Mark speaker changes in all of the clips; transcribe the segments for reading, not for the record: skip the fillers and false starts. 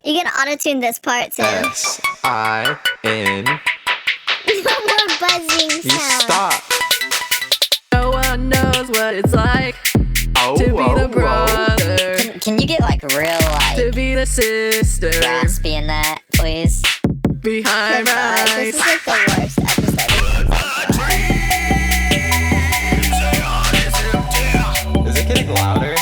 Speaker 1: You can auto-tune this part too.
Speaker 2: S-I-N.
Speaker 1: No more buzzing
Speaker 2: You
Speaker 1: sound.
Speaker 2: stop.
Speaker 3: No one knows what it's like
Speaker 2: Oh,
Speaker 3: to be the brother,
Speaker 4: Can you get like real
Speaker 3: to
Speaker 4: like
Speaker 3: be the sister
Speaker 4: raspy in that, please?
Speaker 3: behind my
Speaker 1: This is
Speaker 3: eyes.
Speaker 1: like the worst episode we've done so far.
Speaker 2: Is it getting louder?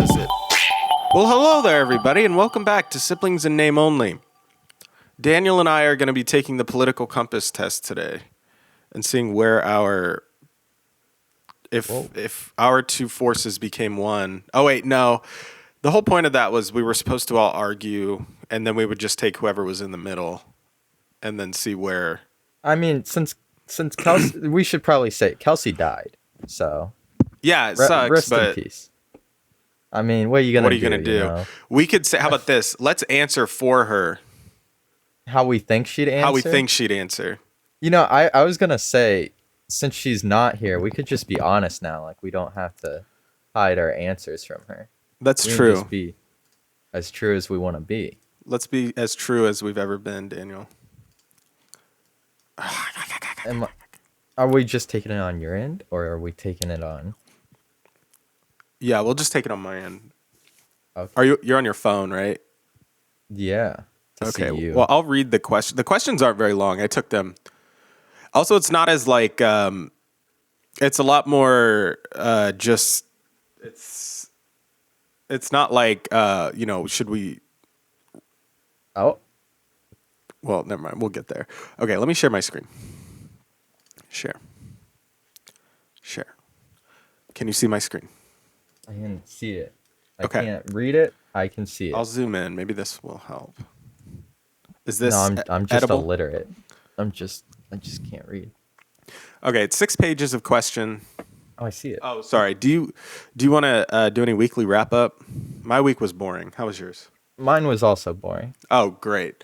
Speaker 2: Is it? Well, hello there, everybody, and welcome back to Siblings in Name Only. Daniel and I are going to be taking the political compass test today and seeing where if our two forces became one. Oh wait, no. The whole point of that was we were supposed to all argue, and then we would just take whoever was in the middle, and then see where.
Speaker 5: I mean, since Kelsey, we should probably say Kelsey died. So
Speaker 2: Yeah, it sucks,
Speaker 5: rest in
Speaker 2: but
Speaker 5: peace. I mean, what are you gonna
Speaker 2: what are you gonna do?
Speaker 5: You know?
Speaker 2: We could say, how about this? Let's answer for her.
Speaker 5: How we think she'd answer.
Speaker 2: How we think she'd answer.
Speaker 5: You know, I was gonna say, since she's not here, we could just be honest now. Like, we don't have to hide our answers from her.
Speaker 2: That's
Speaker 5: We can
Speaker 2: true.
Speaker 5: Just be as true as we want to be.
Speaker 2: Let's be as true as we've ever been, Daniel.
Speaker 5: Are we just taking it on your end, or are we taking it on?
Speaker 2: Yeah, we'll just take it on my end.
Speaker 5: Okay.
Speaker 2: You're on your phone, right?
Speaker 5: Yeah. To
Speaker 2: Okay.
Speaker 5: see you.
Speaker 2: Well, I'll read the question. The questions aren't very long. I took them. Also, it's not as like it's a lot more just it's not like should we.
Speaker 5: Oh.
Speaker 2: Well, never mind. We'll get there. Okay, let me share my screen. Share. Can you see my screen?
Speaker 5: I can see it. I
Speaker 2: Okay.
Speaker 5: can't read it. I can see it.
Speaker 2: I'll zoom in. Maybe this will help. Is this
Speaker 5: No, I'm just
Speaker 2: edible?
Speaker 5: illiterate. I just can't read.
Speaker 2: Okay, it's 6 pages of question.
Speaker 5: Oh, I see it.
Speaker 2: Oh, sorry. Do you want to do any weekly wrap up? My week was boring. How was yours?
Speaker 5: Mine was also boring.
Speaker 2: Oh, great.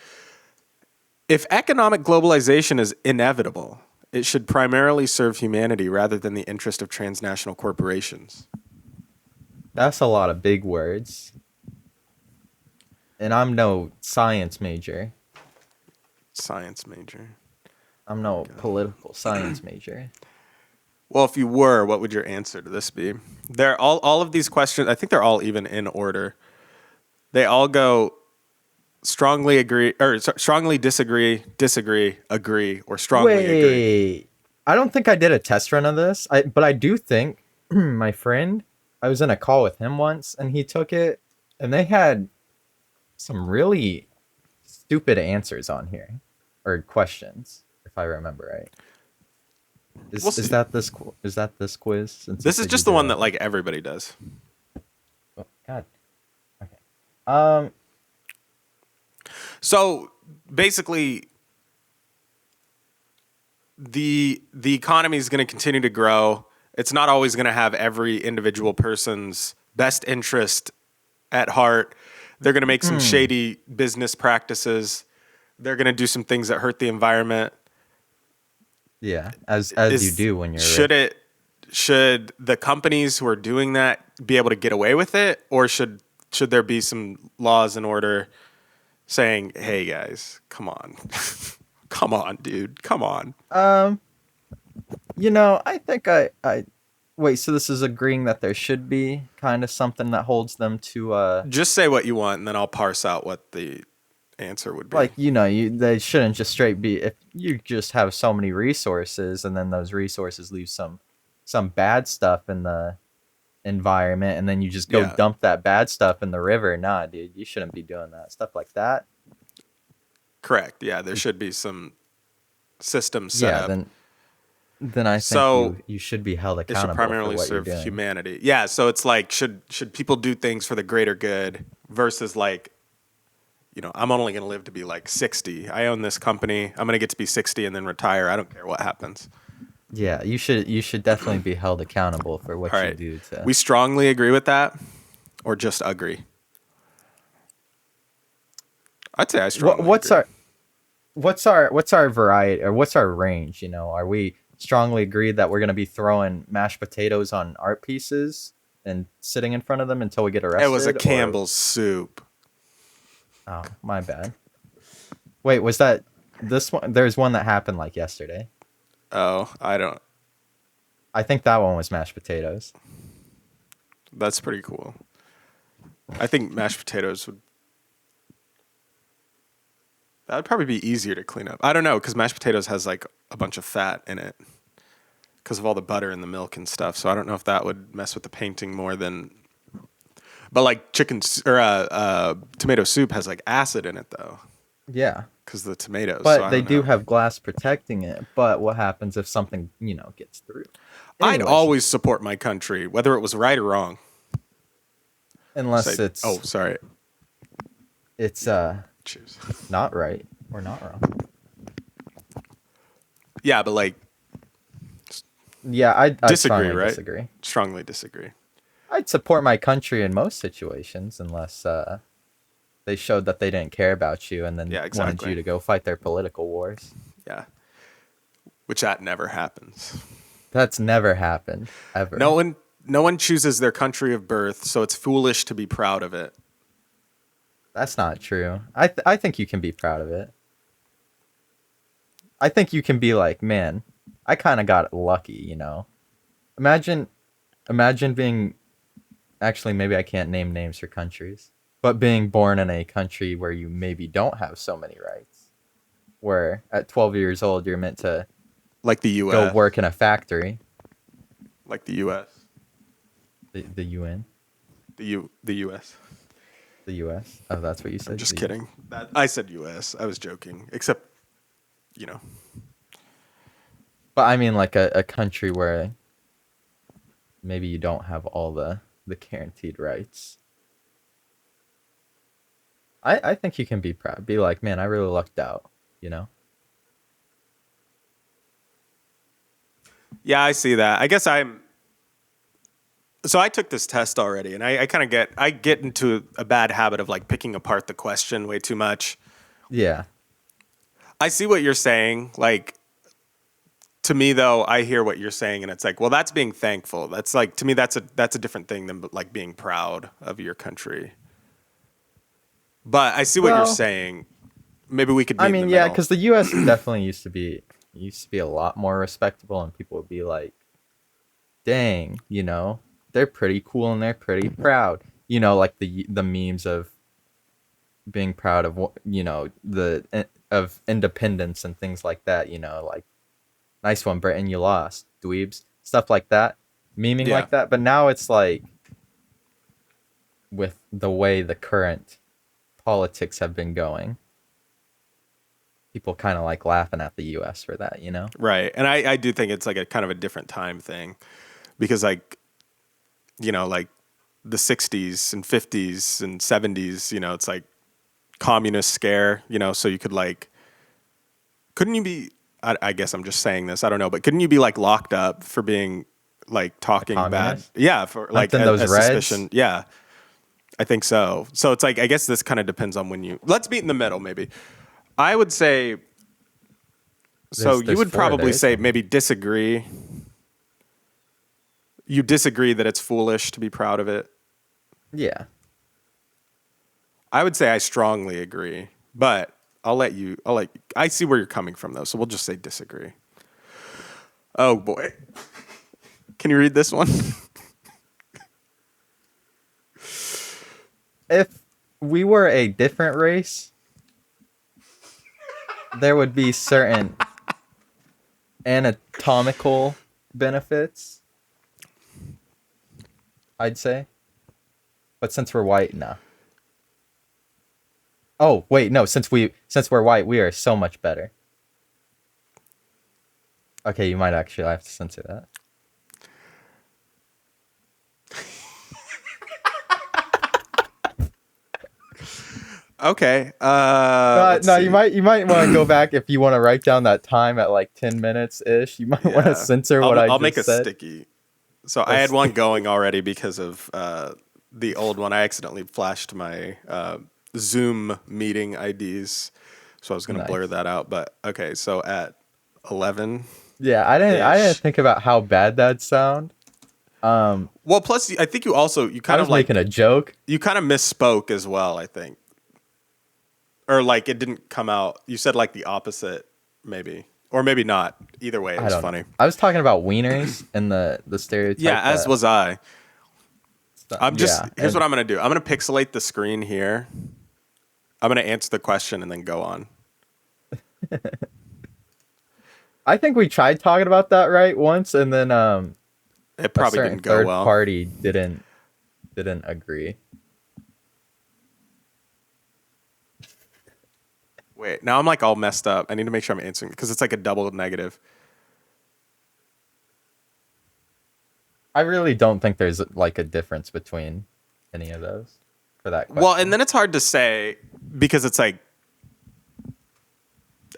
Speaker 2: If economic globalization is inevitable, it should primarily serve humanity rather than the interest of transnational corporations.
Speaker 5: That's a lot of big words. And I'm no science major.
Speaker 2: Science major.
Speaker 5: I'm no political science major.
Speaker 2: Well, if you were, what would your answer to this be? They're all of these questions, I think they're all even in order. They all go strongly agree, or strongly disagree, agree, or strongly agree.
Speaker 5: Wait. I don't think I did a test run of this. But I do think my friend, I was in a call with him once and he took it and they had some really stupid answers on here, or questions, if I remember right.
Speaker 2: We'll see.
Speaker 5: Is that this quiz? Since
Speaker 2: This
Speaker 5: you
Speaker 2: is
Speaker 5: said
Speaker 2: just
Speaker 5: you
Speaker 2: the one
Speaker 5: did
Speaker 2: that like everybody does.
Speaker 5: Oh, God. Okay.
Speaker 2: So basically, the economy is going to continue to grow. It's not always going to have every individual person's best interest at heart. They're going to make some shady business practices. They're going to do some things that hurt the environment.
Speaker 5: Yeah, as you do when you're
Speaker 2: Should the companies who are doing that be able to get away with it, or should there be some laws in order saying, "Hey guys, come on, come on, dude, come on."
Speaker 5: I think I wait. So this is agreeing that there should be kind of something that holds them to
Speaker 2: Just say what you want, and then I'll parse out what the answer would be.
Speaker 5: like they shouldn't just straight be, if you just have so many resources and then those resources leave some bad stuff in the environment and then you just go
Speaker 2: Yeah.
Speaker 5: dump that bad stuff in the river. Nah, dude, you shouldn't be doing that stuff like that.
Speaker 2: Correct. Yeah, there should be some system set
Speaker 5: Yeah,
Speaker 2: up.
Speaker 5: then I think
Speaker 2: So,
Speaker 5: you should be held
Speaker 2: It should
Speaker 5: accountable
Speaker 2: primarily
Speaker 5: for what
Speaker 2: serve
Speaker 5: you're doing.
Speaker 2: humanity. Yeah, so it's like should people do things for the greater good versus like, I'm only going to live to be like 60. I own this company. I'm going to get to be 60 and then retire. I don't care what happens.
Speaker 5: Yeah, you should definitely be held accountable for what
Speaker 2: All
Speaker 5: you
Speaker 2: right.
Speaker 5: do to
Speaker 2: We strongly agree with that, or just agree? I'd say I strongly agree.
Speaker 5: what's our variety, or what's our range? Are we strongly agreed that we're gonna be throwing mashed potatoes on art pieces and sitting in front of them until we get arrested?
Speaker 2: It was a
Speaker 5: or-
Speaker 2: Campbell's soup.
Speaker 5: Oh, my bad. Wait, was that this one? There's one that happened like yesterday.
Speaker 2: Oh, I don't.
Speaker 5: I think that one was mashed potatoes.
Speaker 2: That's pretty cool. I think mashed potatoes would. That would probably be easier to clean up. I don't know, because mashed potatoes has like a bunch of fat in it because of all the butter and the milk and stuff. So I don't know if that would mess with the painting more than. But like tomato soup has like acid in it though,
Speaker 5: Yeah.
Speaker 2: because the tomatoes.
Speaker 5: But
Speaker 2: so I
Speaker 5: they
Speaker 2: don't
Speaker 5: do
Speaker 2: know.
Speaker 5: have glass protecting it. But what happens if something, gets through?
Speaker 2: I'd
Speaker 5: Anyways,
Speaker 2: always support my country, whether it was right or wrong.
Speaker 5: unless
Speaker 2: Say-
Speaker 5: it's
Speaker 2: oh, sorry.
Speaker 5: it's
Speaker 2: Choose.
Speaker 5: not right or not wrong.
Speaker 2: Yeah, but like
Speaker 5: Yeah, I
Speaker 2: Disagree,
Speaker 5: strongly
Speaker 2: right?
Speaker 5: disagree.
Speaker 2: strongly disagree.
Speaker 5: I'd support my country in most situations unless they showed that they didn't care about you and then
Speaker 2: Yeah,
Speaker 5: wanted
Speaker 2: exactly.
Speaker 5: you to go fight their political wars.
Speaker 2: Yeah, which that never happens.
Speaker 5: That's never happened ever.
Speaker 2: No one chooses their country of birth, so it's foolish to be proud of it.
Speaker 5: That's not true. I think you can be proud of it. I think you can be like, man, I kind of got lucky, Imagine being, actually, maybe I can't name names for countries, but being born in a country where you maybe don't have so many rights, where at 12 years old you're meant to
Speaker 2: Like the U.S.
Speaker 5: go work in a factory.
Speaker 2: Like the U.S.
Speaker 5: The UN,
Speaker 2: The U.S.
Speaker 5: the US. Oh, that's what you said.
Speaker 2: I'm just
Speaker 5: The-
Speaker 2: kidding. I said U.S. I was joking. Except,
Speaker 5: But I mean, like a country where maybe you don't have all the guaranteed rights. I think you can be proud. Be like, man, I really lucked out.
Speaker 2: Yeah, I see that. I guess So I took this test already, and I kind of get into a bad habit of like picking apart the question way too much.
Speaker 5: Yeah.
Speaker 2: I see what you're saying. Like, to me though, I hear what you're saying, and it's like, well, that's being thankful. That's like, to me, that's a different thing than like being proud of your country. But I see what you're
Speaker 5: Well,
Speaker 2: saying. Maybe we could. Meet
Speaker 5: I
Speaker 2: in
Speaker 5: mean,
Speaker 2: the
Speaker 5: yeah,
Speaker 2: middle.
Speaker 5: because the U.S. definitely used to be a lot more respectable, and people would be like, "Dang, they're pretty cool and they're pretty proud." Like the memes of being proud of of independence and things like that. Like, nice one, Britain, you lost, dweebs, stuff like that, memeing
Speaker 2: Yeah.
Speaker 5: like that. But now it's like, with the way the current politics have been going, people kind of like laughing at the U.S. for that,
Speaker 2: Right. And I do think it's like a kind of a different time thing, because like, like the 60s and 50s and 70s, it's like communist scare, so you could like, couldn't you be, I guess I'm just saying this, I don't know, but couldn't you be like locked up for being like talking bad?
Speaker 5: communist?
Speaker 2: Yeah. For like
Speaker 5: Hunting those
Speaker 2: a
Speaker 5: reds?
Speaker 2: suspicion. Yeah. I think so. So it's like, I guess this kind of depends on let's meet in the middle maybe. I would say, so you
Speaker 5: There's
Speaker 2: would
Speaker 5: 4
Speaker 2: probably
Speaker 5: days.
Speaker 2: say maybe disagree. You disagree that it's foolish to be proud of it.
Speaker 5: Yeah.
Speaker 2: I would say I strongly agree, but I see where you're coming from though, so we'll just say disagree. Oh boy. Can you read this one?
Speaker 5: If we were a different race, there would be certain anatomical benefits, I'd say. But since we're white, nah. Oh, wait, no, since we're white, we are so much better. Okay, you might actually have to censor that.
Speaker 2: Okay.
Speaker 5: No,
Speaker 2: Let's see.
Speaker 5: you might want to go back if you want to write down that time at like 10 minutes ish. You might want
Speaker 2: Yeah.
Speaker 5: to censor what
Speaker 2: I'll
Speaker 5: just
Speaker 2: make a
Speaker 5: said.
Speaker 2: sticky. So I had one going already because of the old one. I accidentally flashed my Zoom meeting IDs, so I was going to blur
Speaker 5: Nice.
Speaker 2: that out. But okay, so at 11,
Speaker 5: Yeah, I didn't
Speaker 2: Ish.
Speaker 5: think about how bad that'd sound.
Speaker 2: Well, plus I think you
Speaker 5: I
Speaker 2: kind
Speaker 5: was
Speaker 2: of like
Speaker 5: making a joke.
Speaker 2: you kind of misspoke as well. I think, or like it didn't come out. You said like the opposite, maybe, or maybe not. Either way, it
Speaker 5: I
Speaker 2: was
Speaker 5: don't
Speaker 2: funny.
Speaker 5: know. I was talking about wieners and the stereotype.
Speaker 2: Yeah, as
Speaker 5: that-
Speaker 2: was I. I'm just
Speaker 5: yeah,
Speaker 2: here's
Speaker 5: and-
Speaker 2: what I'm gonna do. I'm gonna pixelate the screen here. I'm gonna answer the question and then go on.
Speaker 5: I think we tried talking about that right once, and then
Speaker 2: It
Speaker 5: a
Speaker 2: probably
Speaker 5: certain
Speaker 2: didn't go
Speaker 5: third
Speaker 2: well.
Speaker 5: party didn't agree.
Speaker 2: Wait, now I'm like all messed up. I need to make sure I'm answering because it's like a double negative.
Speaker 5: I really don't think there's like a difference between any of those for that question.
Speaker 2: Well, and then it's hard to say because it's like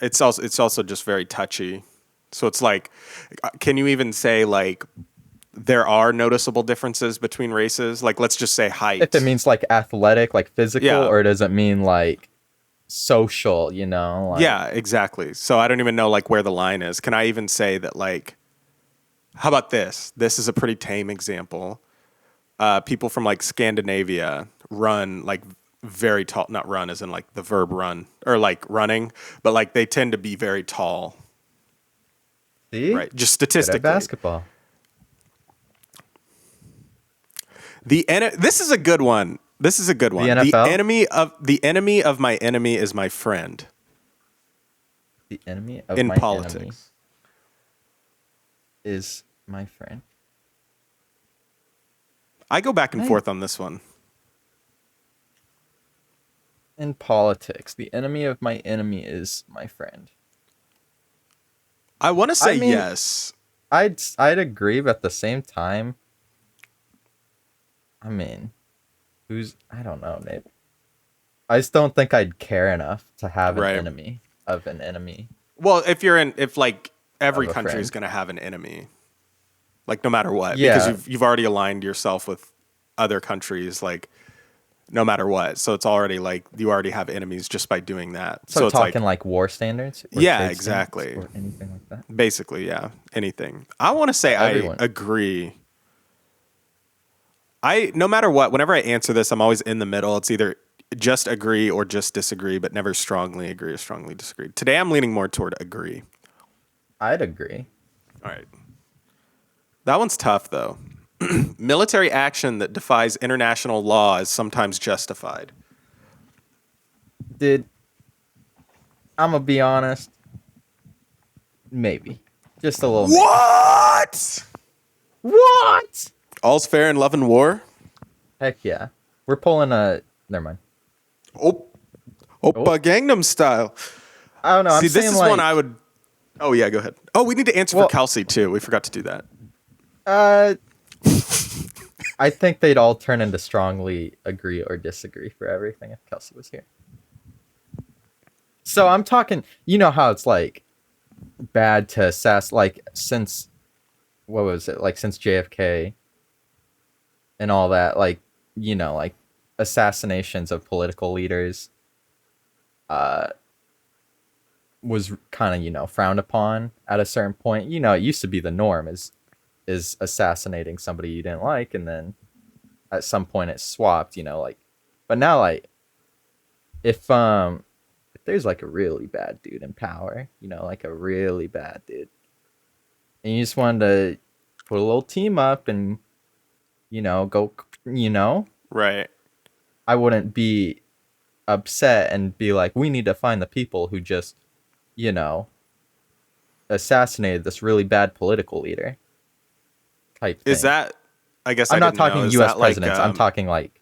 Speaker 2: it's also just very touchy. So it's like, can you even say like there are noticeable differences between races? Like, let's just say height.
Speaker 5: if it means like athletic, like physical,
Speaker 2: Yeah.
Speaker 5: or does it mean like social? You know? Like,
Speaker 2: Yeah, exactly. So I don't even know like where the line is. Can I even say that like, how about this? This is a pretty tame example. People from like Scandinavia run like very tall, not run as in like the verb run or like running, but like they tend to be very tall,
Speaker 5: See?
Speaker 2: right? Just
Speaker 5: Good at
Speaker 2: statistically.
Speaker 5: basketball.
Speaker 2: This is a good one. This is a good one.
Speaker 5: NFL?
Speaker 2: The enemy of my enemy is my friend
Speaker 5: The enemy of
Speaker 2: in
Speaker 5: my
Speaker 2: politics.
Speaker 5: enemy is my friend.
Speaker 2: I go back and
Speaker 5: Right.
Speaker 2: forth on this one.
Speaker 5: In politics, the enemy of my enemy is my friend.
Speaker 2: I want to say
Speaker 5: mean-
Speaker 2: yes.
Speaker 5: I'd agree, but at the same time, I mean, I don't know, Nate. I just don't think I'd care enough to have an
Speaker 2: Right.
Speaker 5: enemy of an enemy.
Speaker 2: Well, if like every
Speaker 5: Of a
Speaker 2: country
Speaker 5: friend.
Speaker 2: is going to have an enemy, like no matter what,
Speaker 5: Yeah.
Speaker 2: because you've already aligned yourself with other countries, like no matter what. So it's already like you already have enemies just by doing that.
Speaker 5: So,
Speaker 2: it's
Speaker 5: talking
Speaker 2: like
Speaker 5: like war standards? Or
Speaker 2: Yeah,
Speaker 5: trade
Speaker 2: exactly.
Speaker 5: standards or anything like that?
Speaker 2: basically, yeah, anything. I want to say
Speaker 5: Everyone.
Speaker 2: I agree. No matter what, whenever I answer this, I'm always in the middle. It's either just agree or just disagree, but never strongly agree or strongly disagree. Today I'm leaning more toward agree.
Speaker 5: I'd agree.
Speaker 2: All right. That one's tough, though. Military action that defies international law is sometimes justified.
Speaker 5: I'm gonna be honest. Maybe. Just a little.
Speaker 2: What?
Speaker 5: What?
Speaker 2: All's fair in love and war?
Speaker 5: Heck yeah. We're pulling a. Never mind.
Speaker 2: Oppa Gangnam Style.
Speaker 5: I don't know.
Speaker 2: See,
Speaker 5: I'm
Speaker 2: this
Speaker 5: saying
Speaker 2: is
Speaker 5: like,
Speaker 2: one I would. Oh, yeah, go ahead. Oh, we need to answer
Speaker 5: Well-
Speaker 2: for Kelsey, too. We forgot to do that.
Speaker 5: I think they'd all turn into strongly agree or disagree for everything if Kelsey was here. So I'm talking, you know how it's like bad to like since, what was it? Like since JFK and all that, like, you know, like assassinations of political leaders was kind of, you know, frowned upon at a certain point. You know, it used to be the norm is assassinating somebody you didn't like, and then at some point it swapped, you know, like, but now like if there's like a really bad dude in power, you know, like a really bad dude, and you just wanted to put a little team up and, you know, go, you know,
Speaker 2: Right.
Speaker 5: I wouldn't be upset and be like, we need to find the people who just, you know, assassinated this really bad political leader type thing.
Speaker 2: Is that, I guess
Speaker 5: I'm
Speaker 2: I
Speaker 5: not
Speaker 2: didn't know.
Speaker 5: talking
Speaker 2: Is
Speaker 5: U.S.
Speaker 2: that like,
Speaker 5: presidents. I'm talking like,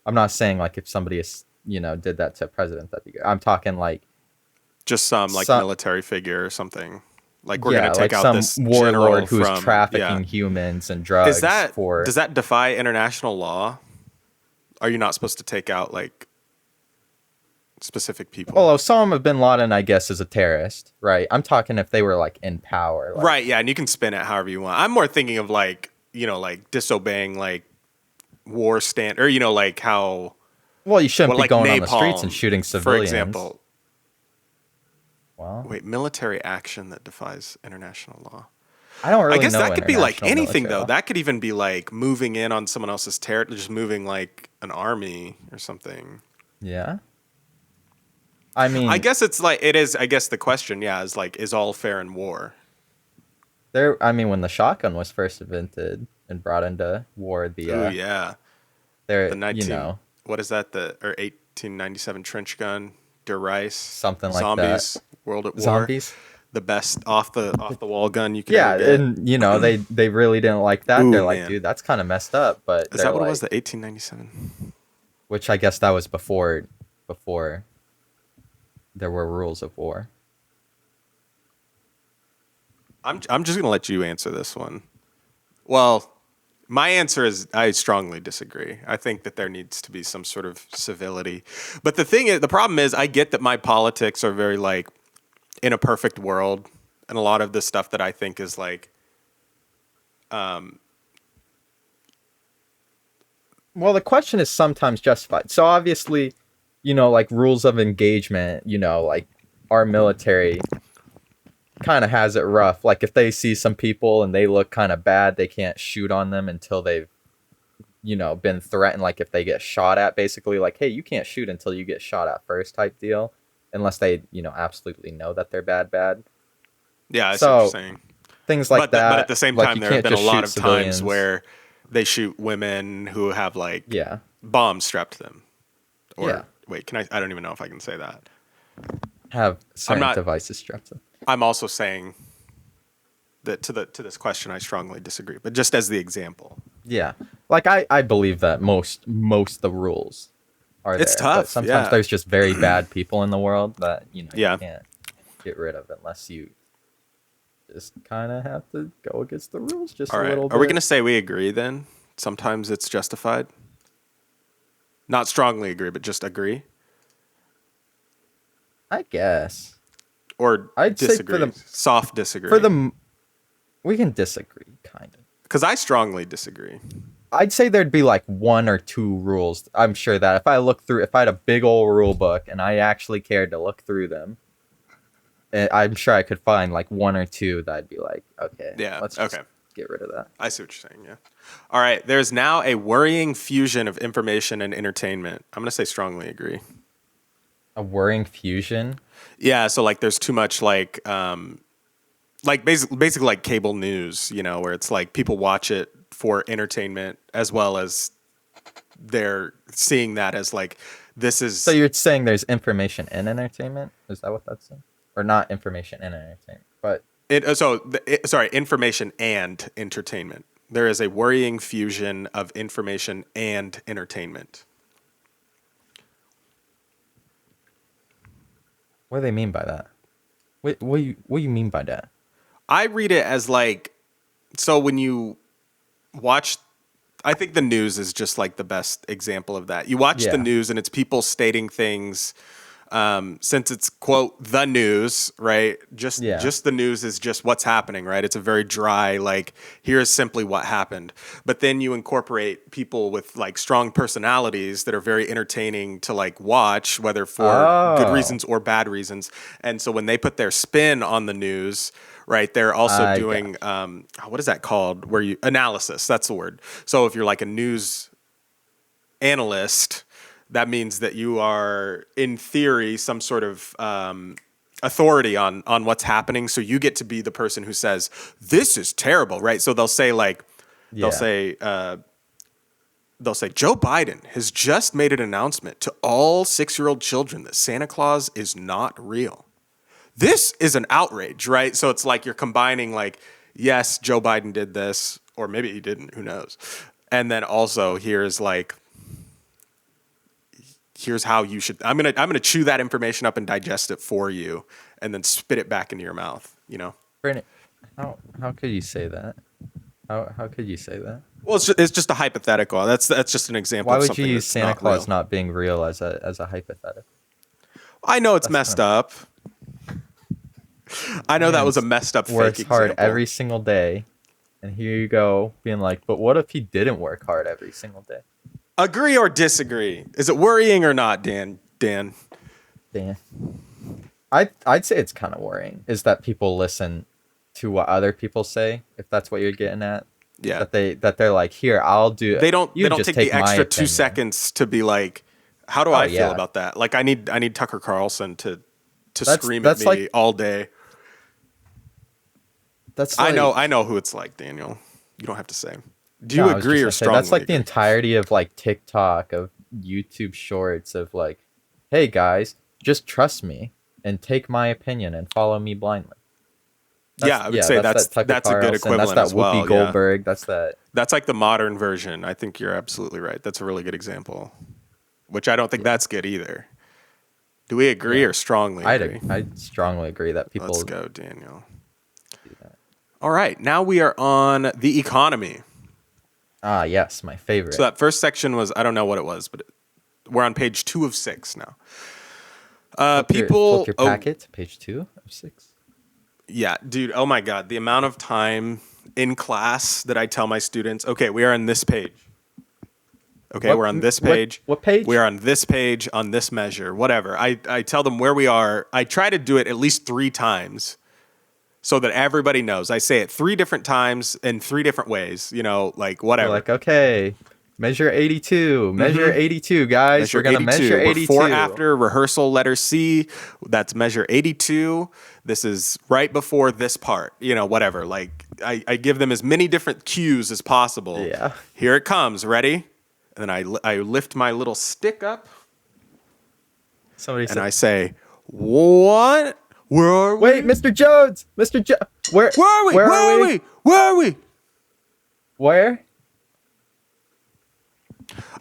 Speaker 5: I'm not saying like if somebody is, you know, did that to a president, that'd be good. I'm talking like,
Speaker 2: just some like
Speaker 5: some-
Speaker 2: military figure or something. Like we're
Speaker 5: yeah,
Speaker 2: going to take
Speaker 5: like
Speaker 2: out
Speaker 5: some
Speaker 2: this
Speaker 5: warlord
Speaker 2: general
Speaker 5: who's
Speaker 2: from,
Speaker 5: trafficking
Speaker 2: yeah.
Speaker 5: humans and drugs
Speaker 2: Is that
Speaker 5: for.
Speaker 2: does that defy international law? Are you not supposed to take out like specific people?
Speaker 5: Well, Osama bin Laden, I guess, is a terrorist, right? I'm talking if they were like in power, like,
Speaker 2: Right, yeah, and you can spin it however you want. I'm more thinking of like, you know, like disobeying like war stand or you know like how
Speaker 5: Well, you shouldn't be
Speaker 2: like
Speaker 5: going on the streets
Speaker 2: napalm,
Speaker 5: and shooting civilians.
Speaker 2: For example.
Speaker 5: Well,
Speaker 2: Wait, military action that defies international law.
Speaker 5: I don't really
Speaker 2: I guess
Speaker 5: know
Speaker 2: that could be like
Speaker 5: international
Speaker 2: anything,
Speaker 5: military
Speaker 2: though.
Speaker 5: law.
Speaker 2: That could even be like moving in on someone else's territory, just moving like an army or something.
Speaker 5: Yeah. I mean,
Speaker 2: I guess it's like, it is, I guess the question, yeah, is like, is all fair in war?
Speaker 5: when the shotgun was first invented and brought into war,
Speaker 2: Oh, yeah.
Speaker 5: there,
Speaker 2: The 19,
Speaker 5: you know,
Speaker 2: what is that? Or 1897 trench gun, Der Rice.
Speaker 5: Something like
Speaker 2: Zombies, World at War.
Speaker 5: zombies.
Speaker 2: The best off the wall gun you could
Speaker 5: Yeah,
Speaker 2: ever get.
Speaker 5: and you know they really didn't like that.
Speaker 2: Ooh,
Speaker 5: They're like,
Speaker 2: man.
Speaker 5: dude, that's kind of messed up. But
Speaker 2: Is that what
Speaker 5: like,
Speaker 2: it was? The 1897?
Speaker 5: which I guess that was before there were rules of war.
Speaker 2: I'm just gonna let you answer this one. Well, my answer is I strongly disagree. I think that there needs to be some sort of civility. But the problem is, I get that my politics are very like in a perfect world, and a lot of the stuff that I think is like,
Speaker 5: Well, the question is sometimes justified. So obviously, you know, like rules of engagement, you know, like our military kind of has it rough. Like if they see some people and they look kind of bad, they can't shoot on them until they've, you know, been threatened. Like if they get shot at, basically, like, hey, you can't shoot until you get shot at first type deal, unless they, you know, absolutely know that they're bad.
Speaker 2: yeah, I see what you're
Speaker 5: So,
Speaker 2: saying.
Speaker 5: Things like that.
Speaker 2: But at the same
Speaker 5: like,
Speaker 2: time,
Speaker 5: you
Speaker 2: there have
Speaker 5: can't
Speaker 2: been a
Speaker 5: just
Speaker 2: lot
Speaker 5: shoot
Speaker 2: of times
Speaker 5: civilians.
Speaker 2: where they shoot women who have like
Speaker 5: Yeah.
Speaker 2: bombs strapped to them. Or
Speaker 5: Yeah.
Speaker 2: wait, can I don't even know if I can say that.
Speaker 5: Have certain
Speaker 2: not-
Speaker 5: devices strapped to them.
Speaker 2: I'm also saying that to this question, I strongly disagree. But just as the example,
Speaker 5: Yeah. Like I believe that most the rules are
Speaker 2: It's
Speaker 5: there, but
Speaker 2: tough,
Speaker 5: sometimes
Speaker 2: yeah.
Speaker 5: there's just very bad people in the world that, you know,
Speaker 2: Yeah.
Speaker 5: you can't get rid of unless you just kind of have to go against the rules just
Speaker 2: all
Speaker 5: a
Speaker 2: right,
Speaker 5: little bit.
Speaker 2: are we going to say we agree then? Sometimes it's justified. Not strongly agree, but just agree,
Speaker 5: I guess.
Speaker 2: or
Speaker 5: I'd say for
Speaker 2: disagree.
Speaker 5: the-
Speaker 2: Soft disagree.
Speaker 5: We can disagree kind of.
Speaker 2: Because I strongly disagree.
Speaker 5: I'd say there'd be like one or two rules. I'm sure that if I had a big old rule book and I actually cared to look through them, I'm sure I could find like one or two that I'd be like, okay,
Speaker 2: Yeah,
Speaker 5: let's just
Speaker 2: okay.
Speaker 5: get rid of that.
Speaker 2: I see what you're saying. Yeah. All right. There's now a worrying fusion of information and entertainment. I'm going to say strongly agree.
Speaker 5: A worrying fusion.
Speaker 2: Yeah. So like, there's too much like basically like cable news, you know, where it's like people watch it for entertainment as well as they're seeing that as like, this is.
Speaker 5: So you're saying there's information and entertainment? Is that what that's saying? Or not information and entertainment, but
Speaker 2: information and entertainment. There is a worrying fusion of information and entertainment.
Speaker 5: what do they mean by that? What do you mean by that?
Speaker 2: I read it as like, so when you watch, I think the news is just like the best example of that. You watch
Speaker 5: Yeah.
Speaker 2: the news and it's people stating things, since it's quote the news, right? Just the news is just what's happening, right? It's a very dry, like, here's simply what happened. But then you incorporate people with like strong personalities that are very entertaining to like watch, whether for good
Speaker 5: Oh.
Speaker 2: reasons or bad reasons. And so when they put their spin on the news, right, they're also
Speaker 5: I
Speaker 2: doing what is that called? Where you analysis, that's the word. So if you're like a news analyst, that means that you are, in theory, some sort of authority on what's happening. So you get to be the person who says, this is terrible, right? So they'll say like, they'll say Joe Biden has just made an announcement to all 6-year-old children that Santa Claus is not real. This is an outrage, right? So it's like you're combining like, yes, Joe Biden did this, or maybe he didn't, who knows? And then also here's how you should, I'm gonna chew that information up and digest it for you and then spit it back into your mouth, you know?
Speaker 5: Brandon, how could you say that? How could you say that?
Speaker 2: Well, it's just a hypothetical. That's just an example
Speaker 5: Why
Speaker 2: of
Speaker 5: would
Speaker 2: something
Speaker 5: you use
Speaker 2: that's
Speaker 5: Santa
Speaker 2: not
Speaker 5: Claus
Speaker 2: real.
Speaker 5: not being real as a hypothetical?
Speaker 2: I know it's messed up. I know that was a messed up fake
Speaker 5: Works
Speaker 2: example.
Speaker 5: hard every single day, and here you go being like, but what if he didn't work hard every single day?
Speaker 2: Agree or disagree? Is it worrying or not, Dan?
Speaker 5: Dan, I'd say it's kind of worrying is that people listen to what other people say, if that's what you're getting at.
Speaker 2: Yeah.
Speaker 5: That they're like, here, I'll do it.
Speaker 2: They don't
Speaker 5: You just
Speaker 2: take the
Speaker 5: my
Speaker 2: extra 2
Speaker 5: opinion."
Speaker 2: seconds to be like, how do I feel
Speaker 5: yeah.
Speaker 2: about that? Like I need Tucker Carlson to
Speaker 5: That's-
Speaker 2: scream
Speaker 5: that's
Speaker 2: at me
Speaker 5: like-
Speaker 2: all day.
Speaker 5: That's
Speaker 2: I
Speaker 5: like-
Speaker 2: know who it's like, Daniel. You don't have to say. Do you
Speaker 5: No, I was
Speaker 2: agree
Speaker 5: just
Speaker 2: or
Speaker 5: gonna say,
Speaker 2: strongly?
Speaker 5: that's like the
Speaker 2: agree?
Speaker 5: entirety of like TikTok, of YouTube Shorts, of like, hey guys, just trust me and take my opinion and follow me blindly.
Speaker 2: Yeah, I would say that's
Speaker 5: that Tucker
Speaker 2: a good
Speaker 5: Carlson,
Speaker 2: equivalent
Speaker 5: That's
Speaker 2: as
Speaker 5: that
Speaker 2: well.
Speaker 5: Whoopi
Speaker 2: Yeah.
Speaker 5: Goldberg. That's that.
Speaker 2: That's like the modern version. I think you're absolutely right. That's a really good example. Which I don't think that's good either. Do we agree or strongly agree?
Speaker 5: I strongly agree that people
Speaker 2: Let's go, Daniel.
Speaker 5: do that.
Speaker 2: All right, now we are on the economy.
Speaker 5: Ah, yes, my favorite.
Speaker 2: So that first section was, I don't know what it was, but we're on page 2 of 6 now. People,
Speaker 5: flip your packet to page 2 of 6.
Speaker 2: yeah, dude. Oh my God, the amount of time in class that I tell my students, okay, we are on this page. Okay, we're on this page.
Speaker 5: What page?
Speaker 2: We are on this page, on this measure, whatever. I tell them where we are. I try to do it at least 3 times so that everybody knows. I say it 3 different times in 3 different ways, you know, like whatever.
Speaker 5: We're like, okay, measure 82. Measure 82, guys. We're going to measure 82.
Speaker 2: Before, after, rehearsal, letter C. That's measure 82. This is right before this part, you know, whatever. Like, I give them as many different cues as possible.
Speaker 5: Yeah.
Speaker 2: Here it comes. Ready? And then I lift my little stick up
Speaker 5: Somebody
Speaker 2: and
Speaker 5: said,
Speaker 2: I say, what? Where are we?
Speaker 5: wait, Mr. Jones. Mr. Jones. Where
Speaker 2: Where are we?
Speaker 5: Where
Speaker 2: Where
Speaker 5: are
Speaker 2: are
Speaker 5: we?
Speaker 2: we? Where are we?
Speaker 5: Where?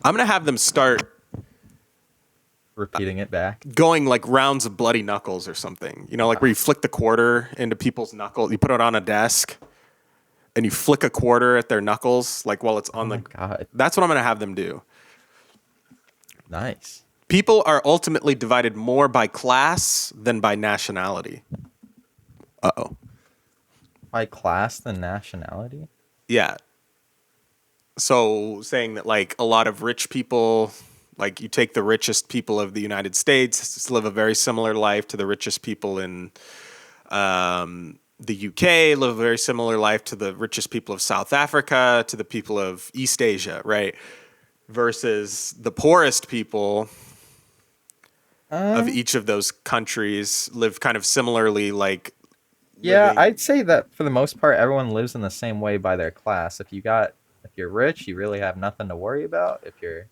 Speaker 2: I'm going to have them start
Speaker 5: Repeating it back.
Speaker 2: going like rounds of bloody knuckles or something. You know, like where you flick the quarter into people's knuckles. You put it on a desk and you flick a quarter at their knuckles, like while it's on the.
Speaker 5: God.
Speaker 2: That's what I'm going to have them do.
Speaker 5: Nice.
Speaker 2: People are ultimately divided more by class than by nationality. Uh-oh.
Speaker 5: By class than nationality?
Speaker 2: Yeah. So saying that like a lot of rich people, like you take the richest people of the United States, live a very similar life to the richest people in the UK, live a very similar life to the richest people of South Africa, to the people of East Asia, right? Versus the poorest people of each of those countries live kind of similarly, like
Speaker 5: Yeah,
Speaker 2: living-
Speaker 5: I'd say that for the most part, everyone lives in the same way by their class. If you're rich, you really have nothing to worry about. If you're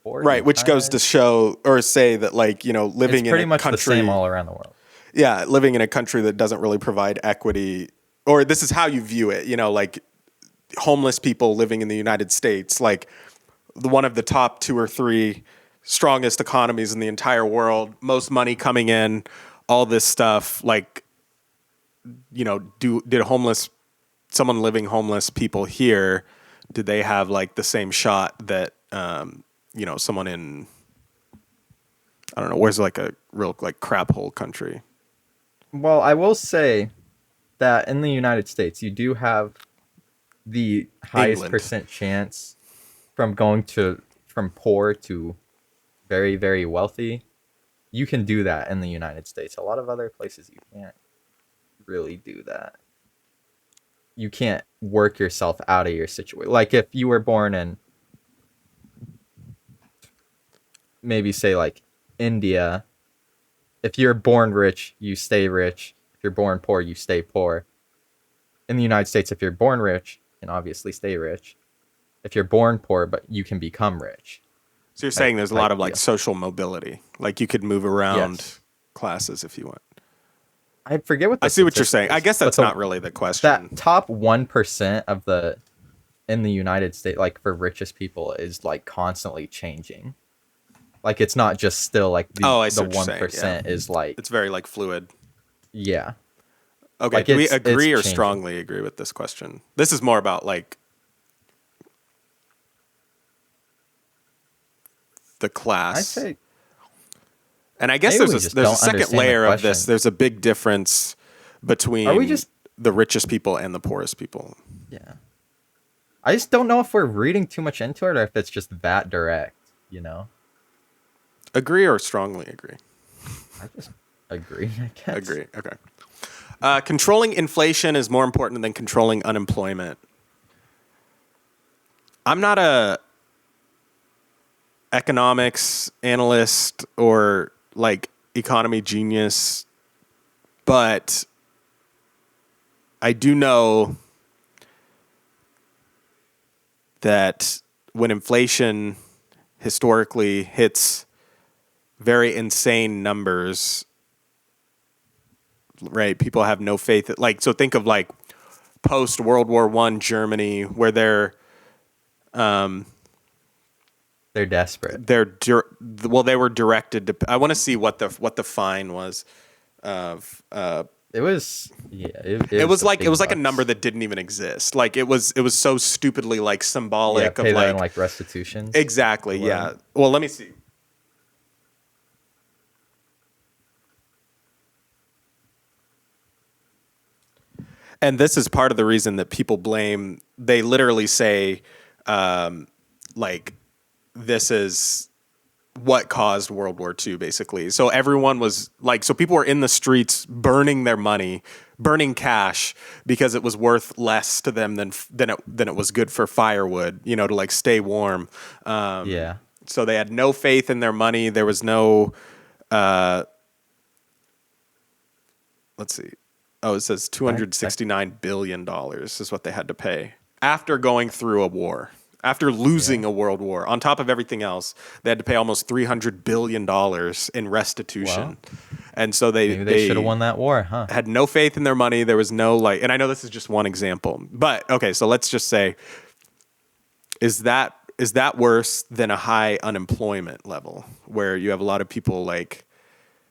Speaker 5: poor,
Speaker 2: right,
Speaker 5: you
Speaker 2: which goes
Speaker 5: kinda-
Speaker 2: to show or say that like, you know, living
Speaker 5: it's
Speaker 2: in
Speaker 5: pretty
Speaker 2: a
Speaker 5: much
Speaker 2: country
Speaker 5: the same all around the world.
Speaker 2: yeah, living in a country that doesn't really provide equity, or this is how you view it, you know, like homeless people living in the United States, like one of the top 2 or 3 strongest economies in the entire world, most money coming in, all this stuff, like, you know, did someone living homeless people here, did they have like the same shot that, you know, someone in, I don't know, where's like a real like crap hole country?
Speaker 5: Well, I will say that in the United States, you do have the highest
Speaker 2: England.
Speaker 5: percent chance from going from poor to very, very wealthy. You can do that in the United States. A lot of other places you can't really do that. You can't work yourself out of your situation. Like if you were born in maybe say like India, if you're born rich, you stay rich. If you're born poor, you stay poor. In the United States, if you're born rich, you can obviously stay rich. If you're born poor, but you can become rich.
Speaker 2: So you're saying there's a lot of like
Speaker 5: yeah.
Speaker 2: social mobility, like you could move around
Speaker 5: Yes.
Speaker 2: classes if you want.
Speaker 5: I forget what the
Speaker 2: I see what you're saying.
Speaker 5: statistic
Speaker 2: I
Speaker 5: is,
Speaker 2: guess
Speaker 5: but
Speaker 2: that's not really the question.
Speaker 5: that top 1% of the in the United States, like for richest people, is like constantly changing. Like it's not just still like the,
Speaker 2: Oh, I see
Speaker 5: the
Speaker 2: what you're saying,
Speaker 5: 1% is like
Speaker 2: It's very like fluid.
Speaker 5: yeah.
Speaker 2: Okay,
Speaker 5: Like,
Speaker 2: do we
Speaker 5: it's
Speaker 2: agree or
Speaker 5: changing.
Speaker 2: strongly agree with this question? This is more about like the class.
Speaker 5: I'd say
Speaker 2: And I guess
Speaker 5: Maybe we
Speaker 2: there's
Speaker 5: just
Speaker 2: a
Speaker 5: don't
Speaker 2: second
Speaker 5: understand the
Speaker 2: layer of this.
Speaker 5: question.
Speaker 2: There's a big difference between
Speaker 5: Are we just-
Speaker 2: the richest people and the poorest people.
Speaker 5: yeah. I just don't know if we're reading too much into it or if it's just that direct, you know.
Speaker 2: Agree or strongly agree?
Speaker 5: I just Agree, I guess.
Speaker 2: Agree. Okay. Controlling inflation is more important than controlling unemployment. I'm not a economics analyst or like economy genius, but I do know that when inflation historically hits very insane numbers, right? People have no faith. Like, so think of like post World War I Germany, where
Speaker 5: They're desperate.
Speaker 2: well, they were directed to. I want to see what the fine was.
Speaker 5: It was
Speaker 2: It was like
Speaker 5: big
Speaker 2: a
Speaker 5: bucks.
Speaker 2: number that didn't even exist. Like it was so stupidly like
Speaker 5: Yeah,
Speaker 2: symbolic
Speaker 5: pay
Speaker 2: of
Speaker 5: that
Speaker 2: like,
Speaker 5: in like restitution.
Speaker 2: exactly.
Speaker 5: Wow.
Speaker 2: Yeah. Well, let me see. And this is part of the reason that people blame. They literally say, like, this is what caused World War II, basically. So everyone was like, so people were in the streets burning their money, burning cash because it was worth less to them than it was good for firewood, you know, to like stay warm.
Speaker 5: Yeah.
Speaker 2: So they had no faith in their money. There was no, let's see. Oh, it says $269 billion is what they had to pay after going through a war, after losing a world war. On top of everything else, they had to pay almost $300 billion in restitution.
Speaker 5: Wow.
Speaker 2: And so
Speaker 5: Maybe they should have won that war, huh?
Speaker 2: had no faith in their money. There was no like, and I know this is just one example, but okay, so let's just say, is that worse than a high unemployment level where you have a lot of people like,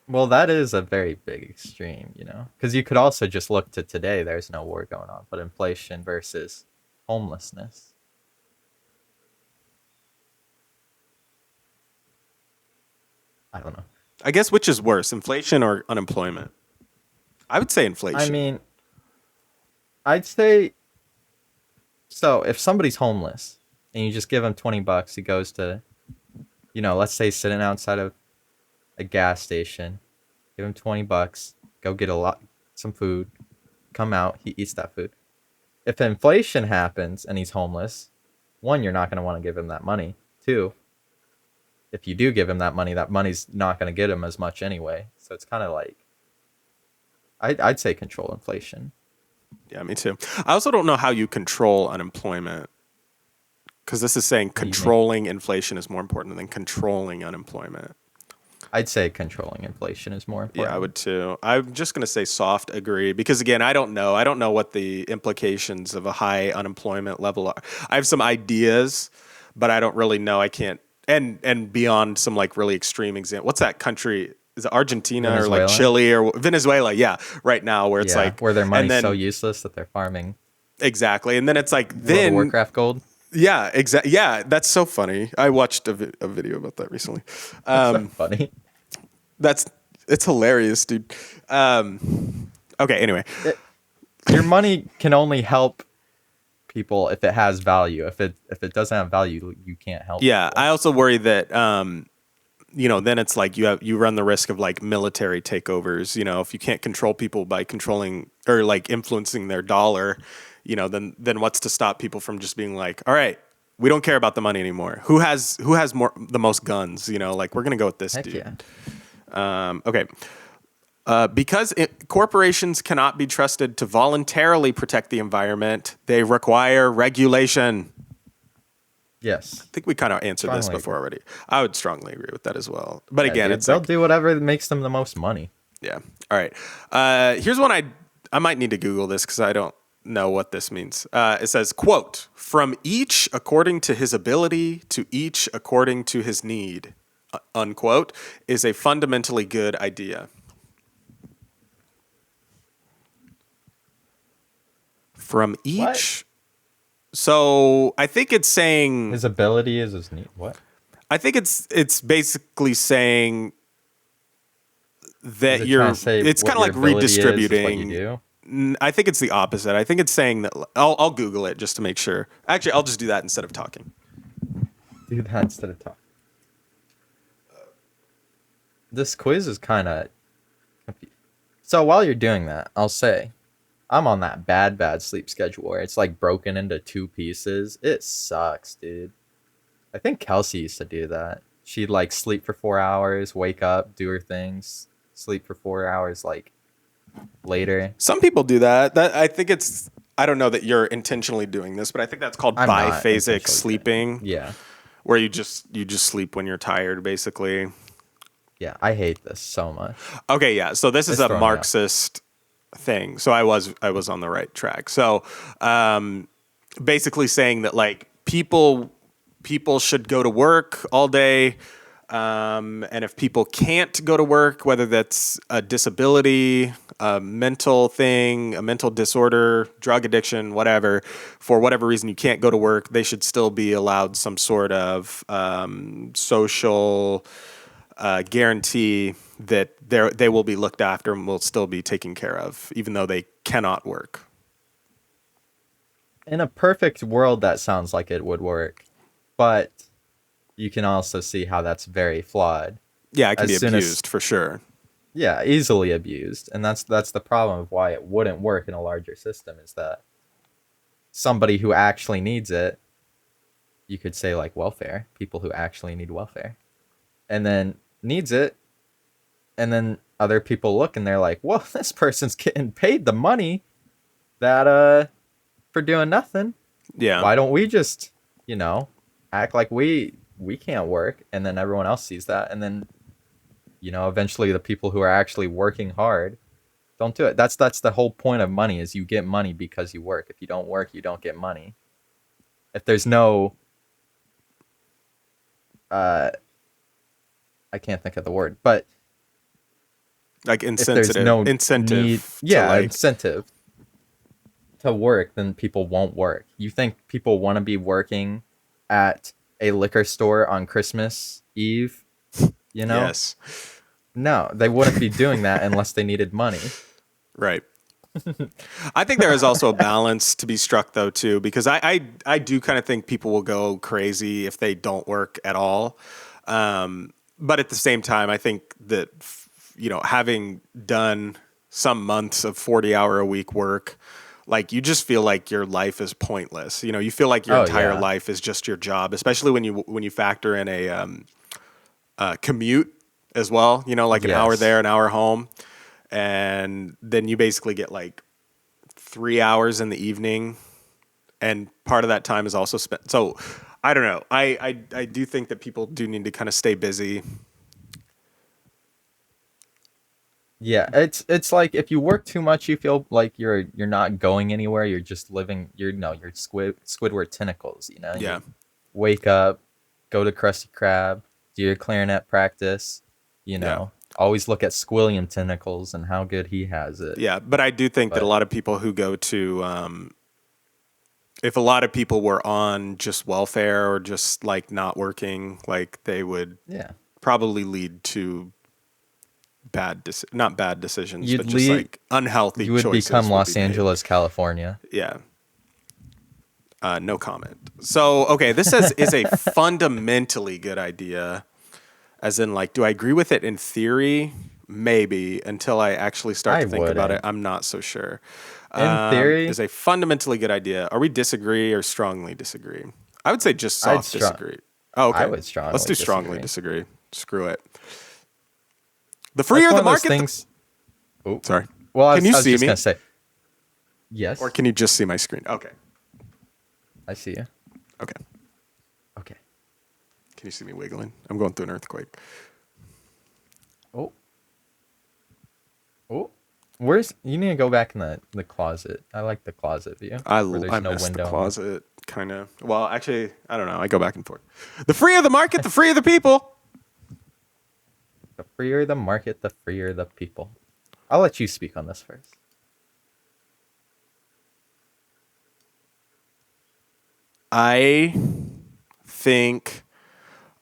Speaker 5: Well, that is a very big extreme, you know, because you could also just look to today. There's no war going on, but inflation versus homelessness. I don't know.
Speaker 2: I guess which is worse, inflation or unemployment? I would say inflation.
Speaker 5: I mean, I'd say so. If somebody's homeless and you just give him $20, he goes to, you know, let's say sitting outside of a gas station, give him $20, go get some food, come out, he eats that food. If inflation happens and he's homeless, one, you're not going to want to give him that money. Two, if you do give him that money's not going to get him as much anyway. So it's kind of like, I'd say control inflation.
Speaker 2: Yeah, me too. I also don't know how you control unemployment because this is saying
Speaker 5: do you mean?
Speaker 2: controlling inflation is more important than controlling unemployment.
Speaker 5: I'd say controlling inflation is more important.
Speaker 2: Yeah, I would too. I'm just going to say soft agree because, again, I don't know. I don't know what the implications of a high unemployment level are. I have some ideas, but I don't really know. I can't. And beyond some like really extreme example. What's that country? Is it Argentina or like
Speaker 5: Venezuela?
Speaker 2: Chile or Venezuela? Yeah, right now where it's
Speaker 5: Yeah,
Speaker 2: like
Speaker 5: where their money's
Speaker 2: and then-
Speaker 5: so useless that they're farming
Speaker 2: Exactly. And then it's like
Speaker 5: World of
Speaker 2: then
Speaker 5: Warcraft gold.
Speaker 2: yeah, exactly. Yeah, that's so funny. I watched a video about that recently.
Speaker 5: So funny.
Speaker 2: It's hilarious, dude. Okay, anyway.
Speaker 5: Your money can only help people if it has value. If it doesn't have value, you can't help.
Speaker 2: Yeah,
Speaker 5: people.
Speaker 2: I also worry that then it's like you run the risk of like military takeovers. You know, if you can't control people by controlling or like influencing their dollar, you know, then what's to stop people from just being like, all right, we don't care about the money anymore. Who has the most guns? You know, like we're gonna go with this
Speaker 5: Heck
Speaker 2: dude.
Speaker 5: yeah.
Speaker 2: Okay. Because corporations cannot be trusted to voluntarily protect the environment, they require regulation.
Speaker 5: Yes.
Speaker 2: I think we kind of answered this
Speaker 5: Strongly
Speaker 2: before already. I would strongly agree with that as well. But
Speaker 5: Yeah,
Speaker 2: again,
Speaker 5: dude,
Speaker 2: it's
Speaker 5: they'll
Speaker 2: like,
Speaker 5: do whatever makes them the most money.
Speaker 2: yeah. All right. Here's one I might need to Google this because I don't know what this means. It says, quote, from each according to his ability to each according to his need, unquote, is a fundamentally good idea. From each.
Speaker 5: What?
Speaker 2: So I think it's saying.
Speaker 5: His ability is his need. What?
Speaker 2: I think it's basically saying that
Speaker 5: Is it
Speaker 2: you're.
Speaker 5: trying to say
Speaker 2: It's
Speaker 5: what
Speaker 2: kind of like
Speaker 5: your ability is what you
Speaker 2: redistributing.
Speaker 5: do?
Speaker 2: I think it's the opposite. I think it's saying that. I'll Google it just to make sure. Actually, I'll just do that instead of talking.
Speaker 5: Do that instead of talk. This quiz is kind of So while you're doing that, I'll say I'm on that bad sleep schedule where it's like broken into two pieces. It sucks, dude. I think Kelsey used to do that. She'd like sleep for 4 hours, wake up, do her things, sleep for 4 hours like later.
Speaker 2: Some people do that. I think it's. I don't know that you're intentionally doing this, but I think that's called
Speaker 5: I'm not
Speaker 2: biphasic
Speaker 5: intentionally
Speaker 2: sleeping,
Speaker 5: Yeah.
Speaker 2: where you just sleep when you're tired, basically.
Speaker 5: Yeah, I hate this so much.
Speaker 2: Okay, yeah. So this is
Speaker 5: It's
Speaker 2: a
Speaker 5: throwing me off.
Speaker 2: Marxist thing. So I was on the right track. So basically saying that like people should go to work all day. And if people can't go to work, whether that's a disability, a mental thing, a mental disorder, drug addiction, whatever, for whatever reason you can't go to work, they should still be allowed some sort of social guarantee that they will be looked after and will still be taken care of, even though they cannot work.
Speaker 5: In a perfect world, that sounds like it would work, but you can also see how that's very flawed.
Speaker 2: Yeah, it can
Speaker 5: As
Speaker 2: be
Speaker 5: soon as-
Speaker 2: abused for sure.
Speaker 5: Yeah, easily abused, and that's the problem of why it wouldn't work in a larger system. Is that somebody who actually needs it, you could say like welfare, people who actually need welfare, and then needs it, and then other people look and they're like, well, this person's getting paid the money that for doing nothing.
Speaker 2: Yeah.
Speaker 5: Why don't we just, act like we can't work, and then everyone else sees that, and then eventually the people who are actually working hard don't do it. That's the whole point of money, is you get money because you work. If you don't work, you don't get money. If there's no I can't think of the word, but
Speaker 2: Like
Speaker 5: if
Speaker 2: insensitive,
Speaker 5: there's no
Speaker 2: incentive.
Speaker 5: need, incentive to work, then people won't work. You think people want to be working at a liquor store on Christmas Eve?
Speaker 2: Yes.
Speaker 5: No, they wouldn't be doing that unless they needed money.
Speaker 2: Right. I think there is also a balance to be struck though too, because I do kind of think people will go crazy if they don't work at all. But at the same time, I think that having done some months of 40-hour a week work, like you just feel like your life is pointless. You feel like your entire life is just your job, especially when you factor in a commute as well. Like an hour
Speaker 5: Yes.
Speaker 2: there, an hour home. And then you basically get like 3 hours in the evening, and part of that time is also spent. So I don't know. I do think that people do need to kind of stay busy.
Speaker 5: Yeah, it's like if you work too much, you feel like you're not going anywhere. You're just living. You're Squidward tentacles. You
Speaker 2: Yeah.
Speaker 5: wake up, go to Krusty Krab, do your clarinet practice. Always look at Squilliam tentacles and how good he has it.
Speaker 2: Yeah, but I do think that a lot of people who go to, if a lot of people were on just welfare or just like not working, like they would
Speaker 5: Yeah.
Speaker 2: probably lead to not bad decisions,
Speaker 5: You'd
Speaker 2: but just like unhealthy
Speaker 5: You would
Speaker 2: choices
Speaker 5: become
Speaker 2: would
Speaker 5: Los
Speaker 2: be made.
Speaker 5: Angeles, California.
Speaker 2: Yeah. No comment. So, okay, this is a fundamentally good idea. As in, like, do I agree with it in theory? Maybe, until I actually start
Speaker 5: I
Speaker 2: to think about it.
Speaker 5: wouldn't.
Speaker 2: I'm not so sure.
Speaker 5: In theory?
Speaker 2: Is a fundamentally good idea. Are we disagree or strongly disagree? I would say just
Speaker 5: I'd
Speaker 2: soft
Speaker 5: strong-
Speaker 2: disagree. Oh, okay.
Speaker 5: I would strongly
Speaker 2: Let's do strongly
Speaker 5: disagree.
Speaker 2: disagree. Screw it. The freer
Speaker 5: That's
Speaker 2: the
Speaker 5: one of those
Speaker 2: market.
Speaker 5: things. Oh,
Speaker 2: Sorry.
Speaker 5: well,
Speaker 2: Can you
Speaker 5: I was
Speaker 2: see
Speaker 5: just
Speaker 2: me?
Speaker 5: gonna say. Yes,
Speaker 2: Or can you just see my screen? Okay.
Speaker 5: I see you.
Speaker 2: Okay.
Speaker 5: Okay.
Speaker 2: Can you see me wiggling? I'm going through an earthquake.
Speaker 5: Oh. Oh. You need to go back in the closet. I like the closet view.
Speaker 2: I
Speaker 5: where there's no
Speaker 2: miss the
Speaker 5: window.
Speaker 2: closet, kind of. Well, actually, I don't know. I go back and forth. The freer the market, the freer the people.
Speaker 5: The freer the market, the freer the people. I'll let you speak on this first.
Speaker 2: I think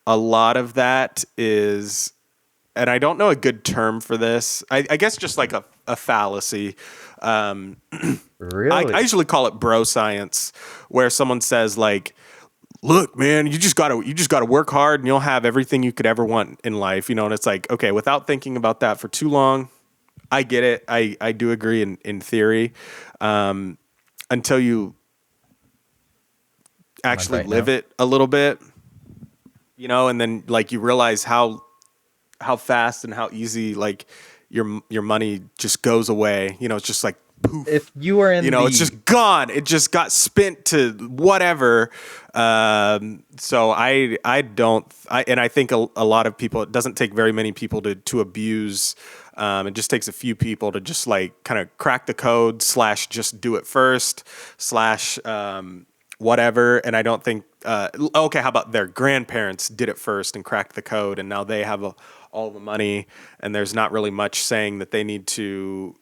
Speaker 2: a lot of that is, and I don't know a good term for this. I guess just like a fallacy.
Speaker 5: Really?
Speaker 2: I usually call it bro science, where someone says like, "Look, man, you just gotta work hard, and you'll have everything you could ever want in life." And it's like, okay, without thinking about that for too long, I get it. I do agree in theory, until you actually
Speaker 5: right
Speaker 2: live
Speaker 5: now.
Speaker 2: it a little bit, and then like you realize how fast and how easy like your money just goes away. It's just like poof.
Speaker 5: If you were in
Speaker 2: It's just gone. It just got spent to whatever. So I think a lot of people. It doesn't take very many people to abuse. It just takes a few people to just like kind of crack the code / just do it first / whatever. And I don't think. Okay, how about their grandparents did it first and cracked the code, and now they have all the money, and there's not really much saying that they need to,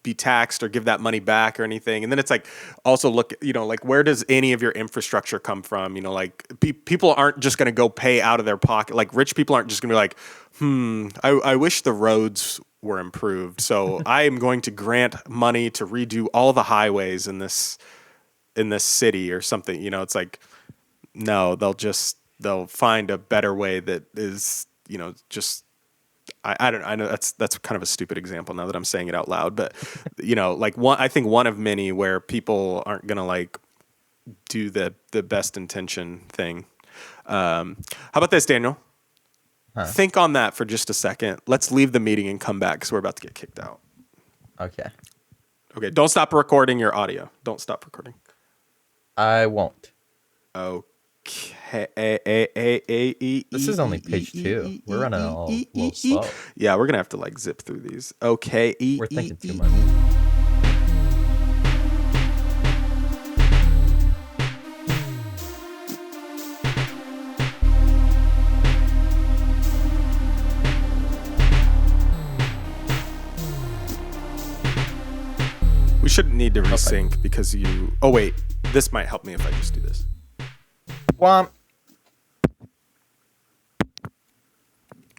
Speaker 2: be taxed or give that money back or anything. And then it's like, also look, like where does any of your infrastructure come from? Like people aren't just going to go pay out of their pocket. Like rich people aren't just going to be like, I wish the roads were improved. So I am going to grant money to redo all the highways in this city or something. It's like, no, they'll find a better way that is, just, I don't. I know that's kind of a stupid example now that I'm saying it out loud, but like I think one of many where people aren't gonna like do the best intention thing. How about this, Daniel? Think on that for just a second. Let's leave the meeting and come back because we're about to get kicked out.
Speaker 5: Okay.
Speaker 2: Okay. Don't stop recording your audio. Don't stop recording.
Speaker 5: I won't.
Speaker 2: Okay.
Speaker 5: This is only page 2. We're running a little slow.
Speaker 2: Yeah, we're gonna have to like zip through these. Okay.
Speaker 5: We're thinking too much.
Speaker 2: We shouldn't need to resync because you. Oh wait, this might help me if I just do this.
Speaker 5: Womp.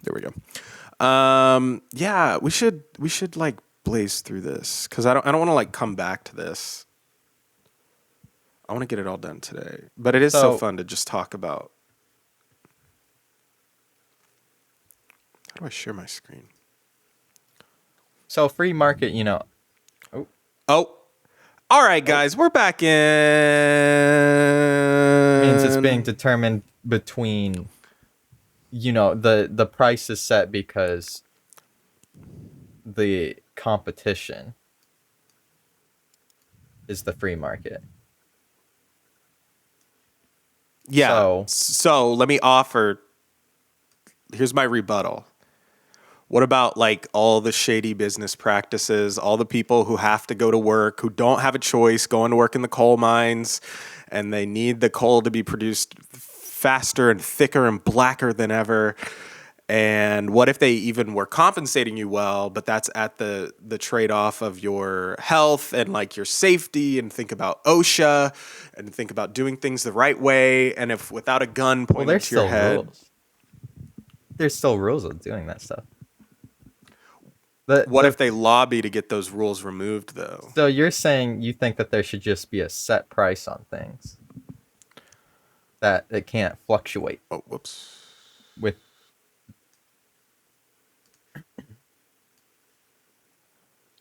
Speaker 2: There we go. Yeah, we should like blaze through this because I don't want to like come back to this. I want to get it all done today, but it is so fun to just talk about. How do I share my screen?
Speaker 5: So free market,
Speaker 2: Oh, all right, guys, we're back in.
Speaker 5: means it's being determined between, the price is set because the competition is the free market.
Speaker 2: Yeah. So let me offer. Here's my rebuttal. What about like all the shady business practices, all the people who have to go to work, who don't have a choice, going to work in the coal mines, and they need the coal to be produced faster and thicker and blacker than ever? And what if they even were compensating you well, but that's at the trade-off of your health and like your safety, and think about OSHA and think about doing things the right way. And if without a gun pointing
Speaker 5: there's
Speaker 2: to your
Speaker 5: still
Speaker 2: head.
Speaker 5: rules. There's still rules of doing that stuff.
Speaker 2: What if they lobby to get those rules removed, though?
Speaker 5: So you're saying you think that there should just be a set price on things, that it can't fluctuate
Speaker 2: Oh, whoops.
Speaker 5: with.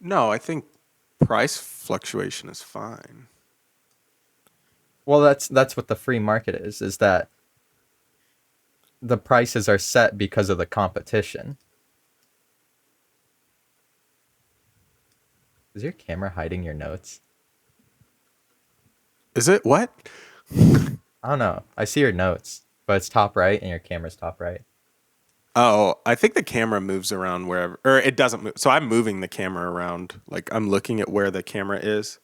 Speaker 2: No, I think price fluctuation is fine.
Speaker 5: Well, that's what the free market is that the prices are set because of the competition. Is your camera hiding your notes?
Speaker 2: Is it? What?
Speaker 5: I don't know. I see your notes, but it's top right and your camera's top right.
Speaker 2: Oh, I think the camera moves around wherever, or it doesn't move. So I'm moving the camera around. Like I'm looking at where the camera is.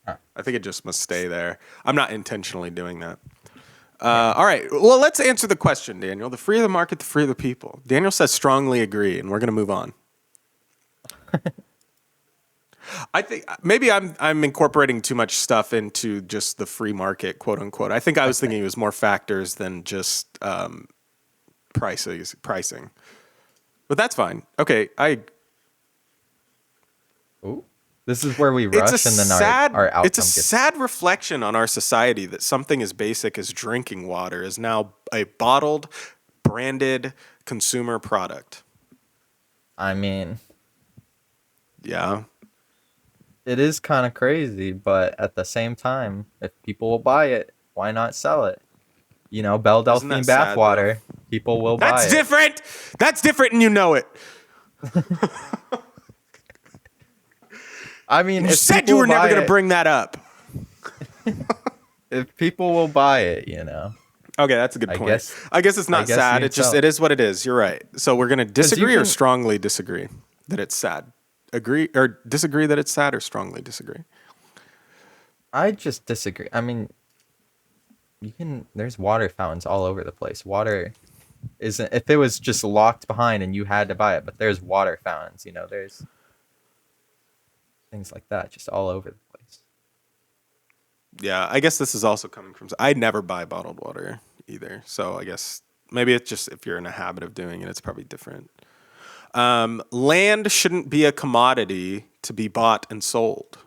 Speaker 5: Huh.
Speaker 2: I think it just must stay there. I'm not intentionally doing that. All right. Well, let's answer the question, Daniel. The free of the market, the free of the people. Daniel says strongly agree, and we're going to move on. I think maybe I'm incorporating too much stuff into just the free market, quote unquote. I think I was thinking it was more factors than just pricing. But that's fine. Okay,
Speaker 5: Ooh. This is where we rush and then our outcome
Speaker 2: it's a
Speaker 5: gets...
Speaker 2: sad reflection on our society that something as basic as drinking water is now a bottled, branded consumer product.
Speaker 5: I mean,
Speaker 2: Yeah.
Speaker 5: it is kind of crazy, but at the same time, if people will buy it, why not sell it? You know, Belle
Speaker 2: Isn't
Speaker 5: Delphine
Speaker 2: that sad, though?
Speaker 5: bathwater, people will buy
Speaker 2: That's
Speaker 5: it.
Speaker 2: different. That's different, and you know it.
Speaker 5: I mean,
Speaker 2: You
Speaker 5: if
Speaker 2: said
Speaker 5: people
Speaker 2: you were
Speaker 5: will
Speaker 2: never
Speaker 5: buy
Speaker 2: going to
Speaker 5: it-
Speaker 2: bring that up.
Speaker 5: If people will buy it, you know.
Speaker 2: Okay, that's a good
Speaker 5: I
Speaker 2: point.
Speaker 5: guess-
Speaker 2: I guess it's not
Speaker 5: I guess
Speaker 2: sad.
Speaker 5: you
Speaker 2: It just
Speaker 5: sell.
Speaker 2: it is what it is. You're right. So we're gonna disagree or
Speaker 5: can-
Speaker 2: strongly disagree that it's sad. Agree or disagree that it's sad or strongly disagree.
Speaker 5: I just disagree. I mean, there's water fountains all over the place. Water isn't, if it was just locked behind and you had to buy it, but there's water fountains, you know, there's things like that just all over the place.
Speaker 2: Yeah, I guess this is also coming from. I never buy bottled water either. So I guess maybe it's just if you're in a habit of doing it, it's probably different. Land shouldn't be a commodity to be bought and sold.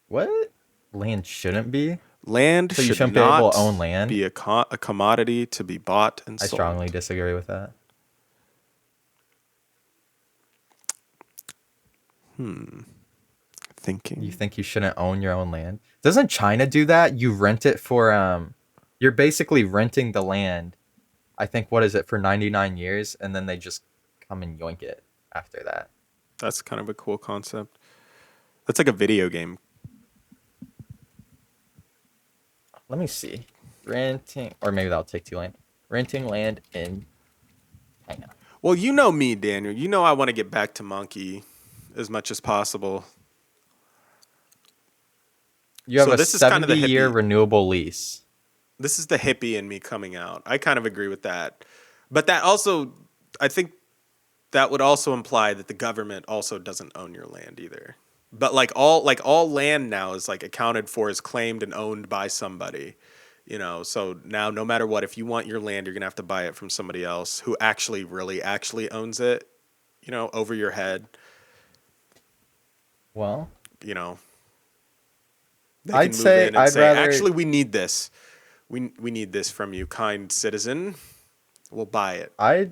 Speaker 5: What? Land shouldn't be?
Speaker 2: Land
Speaker 5: So you
Speaker 2: should
Speaker 5: shouldn't be
Speaker 2: not
Speaker 5: able to own land?
Speaker 2: be a commodity to be bought and
Speaker 5: I
Speaker 2: sold.
Speaker 5: strongly disagree with that.
Speaker 2: Thinking.
Speaker 5: You think you shouldn't own your own land? Doesn't China do that? You rent it for you're basically renting the land. I think what is it for 99 years and then they just come and yoink it after that.
Speaker 2: That's kind of a cool concept. That's like a video game.
Speaker 5: Let me see. Renting or maybe that'll take too long. Renting land in China.
Speaker 2: Well, you know me, Daniel. You know I want to get back to Monkey as much as possible.
Speaker 5: You have
Speaker 2: So
Speaker 5: a
Speaker 2: this is kind of the
Speaker 5: 70-year
Speaker 2: hippie-
Speaker 5: renewable lease.
Speaker 2: This is the hippie in me coming out. I kind of agree with that. But that also, I think that would also imply that the government also doesn't own your land either. But like all land now is like accounted for as claimed and owned by somebody. You know, so now no matter what, if you want your land, you're going to have to buy it from somebody else who actually owns it, you know, over your head,
Speaker 5: Well,
Speaker 2: you know. They
Speaker 5: I'd
Speaker 2: can move
Speaker 5: say
Speaker 2: in and
Speaker 5: I'd
Speaker 2: say,
Speaker 5: rather-
Speaker 2: actually, we need this. We need this from you, kind citizen. We'll buy it.
Speaker 5: I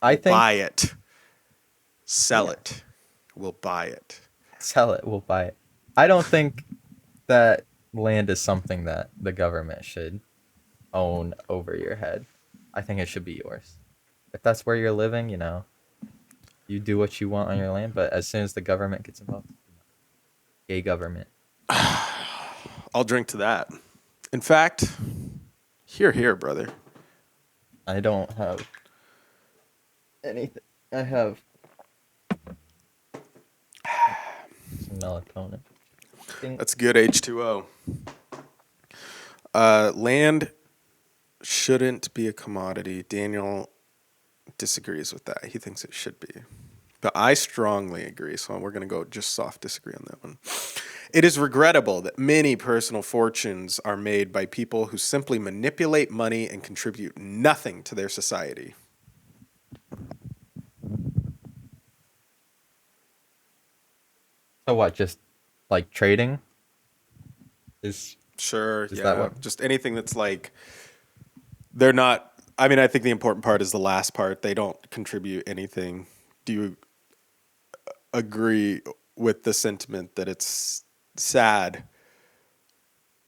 Speaker 5: think
Speaker 2: Buy it. Sell it. We'll buy it.
Speaker 5: sell it, we'll buy it. I don't think that land is something that the government should own over your head. I think it should be yours. If that's where you're living, you know, you do what you want on your land, but as soon as the government gets involved, gay government.
Speaker 2: I'll drink to that. In fact, here, brother.
Speaker 5: I don't have anything. I have some melatonin.
Speaker 2: That's good H2O. Land shouldn't be a commodity. Daniel disagrees with that. He thinks it should be. But I strongly agree, so we're going to go just soft disagree on that one. It is regrettable that many personal fortunes are made by people who simply manipulate money and contribute nothing to their society.
Speaker 5: So what? Just like trading? Is
Speaker 2: Sure,
Speaker 5: Is
Speaker 2: yeah.
Speaker 5: that what-
Speaker 2: Just anything that's like, they're not, I mean, I think the important part is the last part. They don't contribute anything. Do you agree with the sentiment that it's sad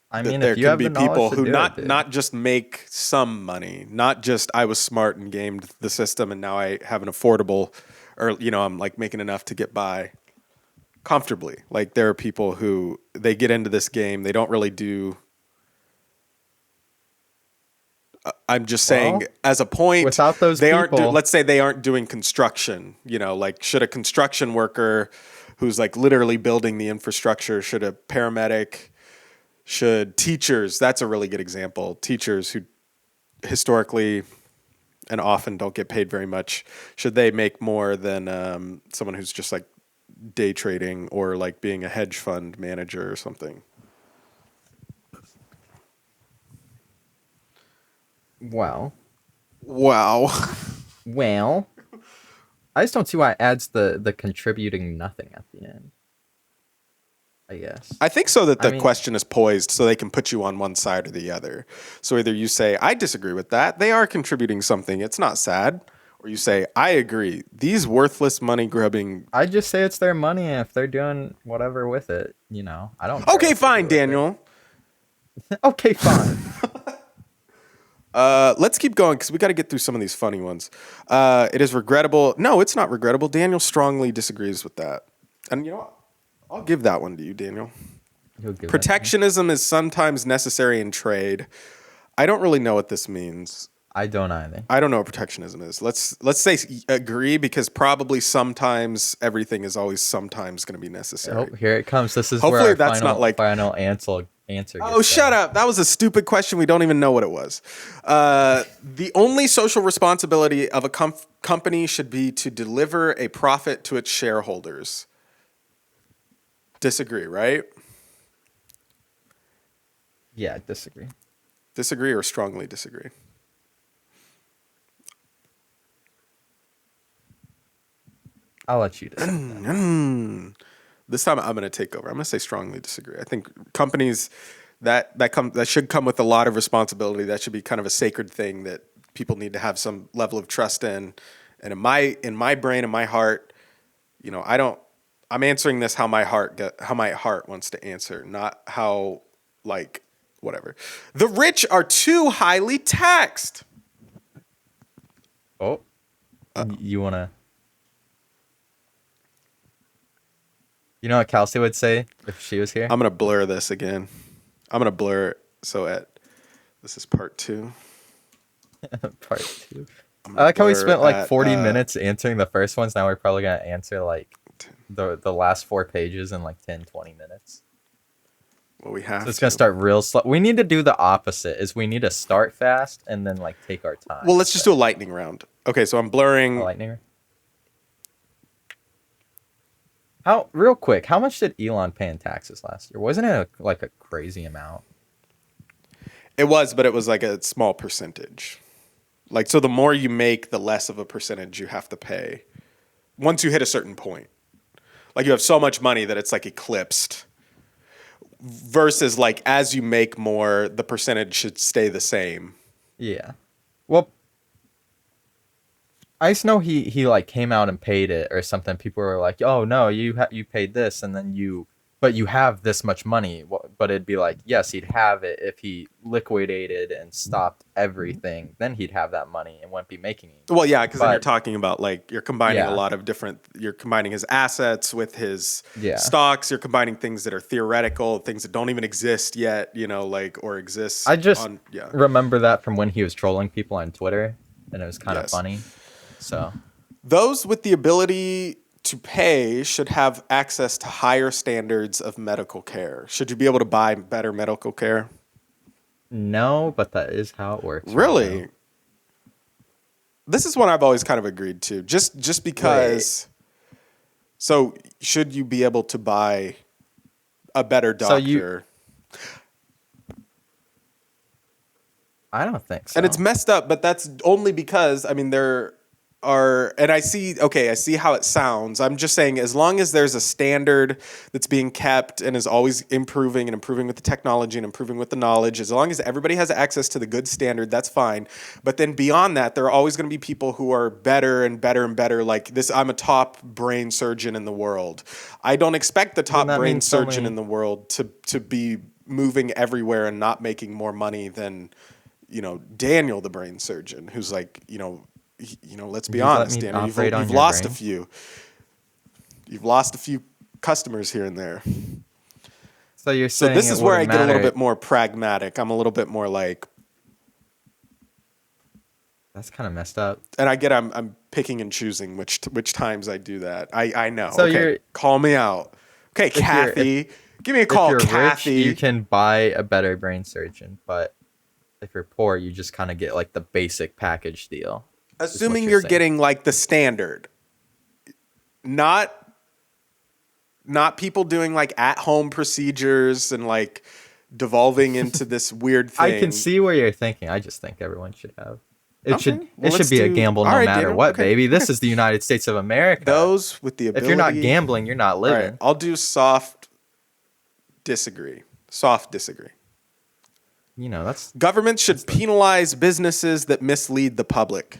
Speaker 5: I
Speaker 2: that
Speaker 5: mean,
Speaker 2: there
Speaker 5: if you
Speaker 2: can
Speaker 5: have
Speaker 2: be
Speaker 5: the knowledge
Speaker 2: people
Speaker 5: to
Speaker 2: who
Speaker 5: do
Speaker 2: not
Speaker 5: it, dude.
Speaker 2: not just make some money, not just I was smart and gamed the system and now I have an affordable, or you know, I'm like making enough to get by comfortably. Like there are people who they get into this game, they don't really do. I'm just saying,
Speaker 5: Well,
Speaker 2: as a point,
Speaker 5: without those
Speaker 2: they aren't.
Speaker 5: people-
Speaker 2: Let's say they aren't doing construction. You know, like should a construction worker, who's like literally building the infrastructure, should a paramedic, should teachers? That's a really good example. Teachers who historically and often don't get paid very much, should they make more than someone who's just like day trading or like being a hedge fund manager or something?
Speaker 5: Wow.
Speaker 2: Wow.
Speaker 5: Well, I just don't see why it adds the contributing nothing at the end. I guess.
Speaker 2: I think so that
Speaker 5: I
Speaker 2: the
Speaker 5: mean-
Speaker 2: question is poised so they can put you on one side or the other. So either you say, I disagree with that. They are contributing something. It's not sad. Or you say, I agree. These worthless money grubbing.
Speaker 5: I just say it's their money, and if they're doing whatever with it, I don't. care
Speaker 2: Okay,
Speaker 5: what they
Speaker 2: fine,
Speaker 5: do with it.
Speaker 2: Daniel.
Speaker 5: Okay, fine.
Speaker 2: Let's keep going because we got to get through some of these funny ones. It is regrettable. No, it's not regrettable. Daniel strongly disagrees with that. And you know what? I'll give that one to you, Daniel.
Speaker 5: You'll give that to me.
Speaker 2: Protectionism is sometimes necessary in trade. I don't really know what this means.
Speaker 5: I don't either.
Speaker 2: I don't know what protectionism is. Let's say agree because probably sometimes everything is always sometimes going to be necessary.
Speaker 5: Oh, here it comes. This is
Speaker 2: Hopefully
Speaker 5: where our
Speaker 2: that's
Speaker 5: final,
Speaker 2: not like-
Speaker 5: final answer.
Speaker 2: Oh, shut up. That was a stupid question. We don't even know what it was. The only social responsibility of a company should be to deliver a profit to its shareholders. Disagree, right?
Speaker 5: Yeah, I disagree.
Speaker 2: Disagree or strongly disagree?
Speaker 5: I'll let you decide.
Speaker 2: This time I'm going to take over. I'm going to say strongly disagree. I think companies that should come with a lot of responsibility. That should be kind of a sacred thing that people need to have some level of trust in. And in my brain, in my heart, I'm answering this how my heart wants to answer, not how whatever. The rich are too highly taxed.
Speaker 5: Oh, you wanna? You know what Kelsey would say if she was here?
Speaker 2: I'm going to blur this again. I'm going to blur it. This is part 2.
Speaker 5: Part 2. I like how we
Speaker 2: blur
Speaker 5: spent like
Speaker 2: at,
Speaker 5: 40 minutes answering the first ones. Now we're probably gonna answer like the last 4 pages in like 10, 20 minutes.
Speaker 2: Well, we have
Speaker 5: So it's
Speaker 2: to.
Speaker 5: gonna start real slow. We need to do the opposite. Is we need to start fast and then like take our time.
Speaker 2: Well, let's just do a lightning round. Okay, so I'm blurring.
Speaker 5: lightning. Real quick? How much did Elon pay in taxes last year? Wasn't it like a crazy amount?
Speaker 2: It was, but it was like a small percentage. So the more you make, the less of a percentage you have to pay. Once you hit a certain point, you have so much money that it's like eclipsed. Versus as you make more, the percentage should stay the same.
Speaker 5: Yeah. Well, I just know he like came out and paid it or something. People were like, "Oh no, you paid this, and then you have this much money." But it'd be like, yes, he'd have it if he liquidated and stopped everything. Then he'd have that money and wouldn't be making it.
Speaker 2: Well, yeah, because then you're
Speaker 5: But-
Speaker 2: talking about you're combining
Speaker 5: Yeah.
Speaker 2: a lot of different. You're combining his assets with his
Speaker 5: Yeah.
Speaker 2: stocks. You're combining things that are theoretical, things that don't even exist yet. Or exist.
Speaker 5: I just
Speaker 2: yeah.
Speaker 5: remember that from when he was trolling people on Twitter, and it was kind of
Speaker 2: Yes.
Speaker 5: funny. So
Speaker 2: Those with the ability to pay should have access to higher standards of medical care. Should you be able to buy better medical care?
Speaker 5: no, but that is how it works. right
Speaker 2: Really?
Speaker 5: now.
Speaker 2: This is one I've always kind of agreed to. Just because. So should you be able to buy a better
Speaker 5: So you-
Speaker 2: doctor?
Speaker 5: I don't think so.
Speaker 2: And it's messed up, but that's only because there are, and I see how it sounds. I'm just saying, as long as there's a standard that's being kept and is always improving and improving with the technology and improving with the knowledge, as long as everybody has access to the good standard, that's fine. But then beyond that, there are always going to be people who are better and better and better. Like this, I'm a top brain surgeon in the world. I don't expect the top
Speaker 5: that
Speaker 2: brain
Speaker 5: means
Speaker 2: surgeon
Speaker 5: only-
Speaker 2: in the world to be moving everywhere and not making more money than Daniel, the brain surgeon, who's let's be
Speaker 5: You let
Speaker 2: honest,
Speaker 5: me
Speaker 2: Daniel,
Speaker 5: operate on
Speaker 2: you've
Speaker 5: your
Speaker 2: lost
Speaker 5: brain?
Speaker 2: a few. You've lost a few customers here and there.
Speaker 5: So you're
Speaker 2: So
Speaker 5: saying
Speaker 2: this
Speaker 5: it
Speaker 2: is where I
Speaker 5: wouldn't
Speaker 2: get a little
Speaker 5: matter-
Speaker 2: bit more pragmatic. I'm a little bit more
Speaker 5: That's kind of messed up.
Speaker 2: and I'm picking and choosing which times I do that. I know.
Speaker 5: So
Speaker 2: okay,
Speaker 5: you're-
Speaker 2: call me out. Okay,
Speaker 5: you're-
Speaker 2: Kathy, give me a
Speaker 5: If
Speaker 2: call,
Speaker 5: you're
Speaker 2: Kathy.
Speaker 5: rich, you can buy a better brain surgeon, but if you're poor, you just kind of get like the basic package deal.
Speaker 2: Assuming
Speaker 5: you're
Speaker 2: you're
Speaker 5: saying.
Speaker 2: getting the standard, not people doing at-home procedures and devolving into this weird thing.
Speaker 5: I can see where you're thinking. I just think everyone should have. It
Speaker 2: Okay,
Speaker 5: should
Speaker 2: well,
Speaker 5: it should
Speaker 2: let's
Speaker 5: be a
Speaker 2: do-
Speaker 5: gamble
Speaker 2: all
Speaker 5: no
Speaker 2: right,
Speaker 5: matter
Speaker 2: Daniel,
Speaker 5: what,
Speaker 2: okay.
Speaker 5: baby. This is the United States of America.
Speaker 2: those with the ability.
Speaker 5: if you're not gambling, you're not
Speaker 2: All
Speaker 5: living.
Speaker 2: right, I'll do soft. Disagree. Soft disagree.
Speaker 5: You know,
Speaker 2: Governments should penalize businesses that mislead the public.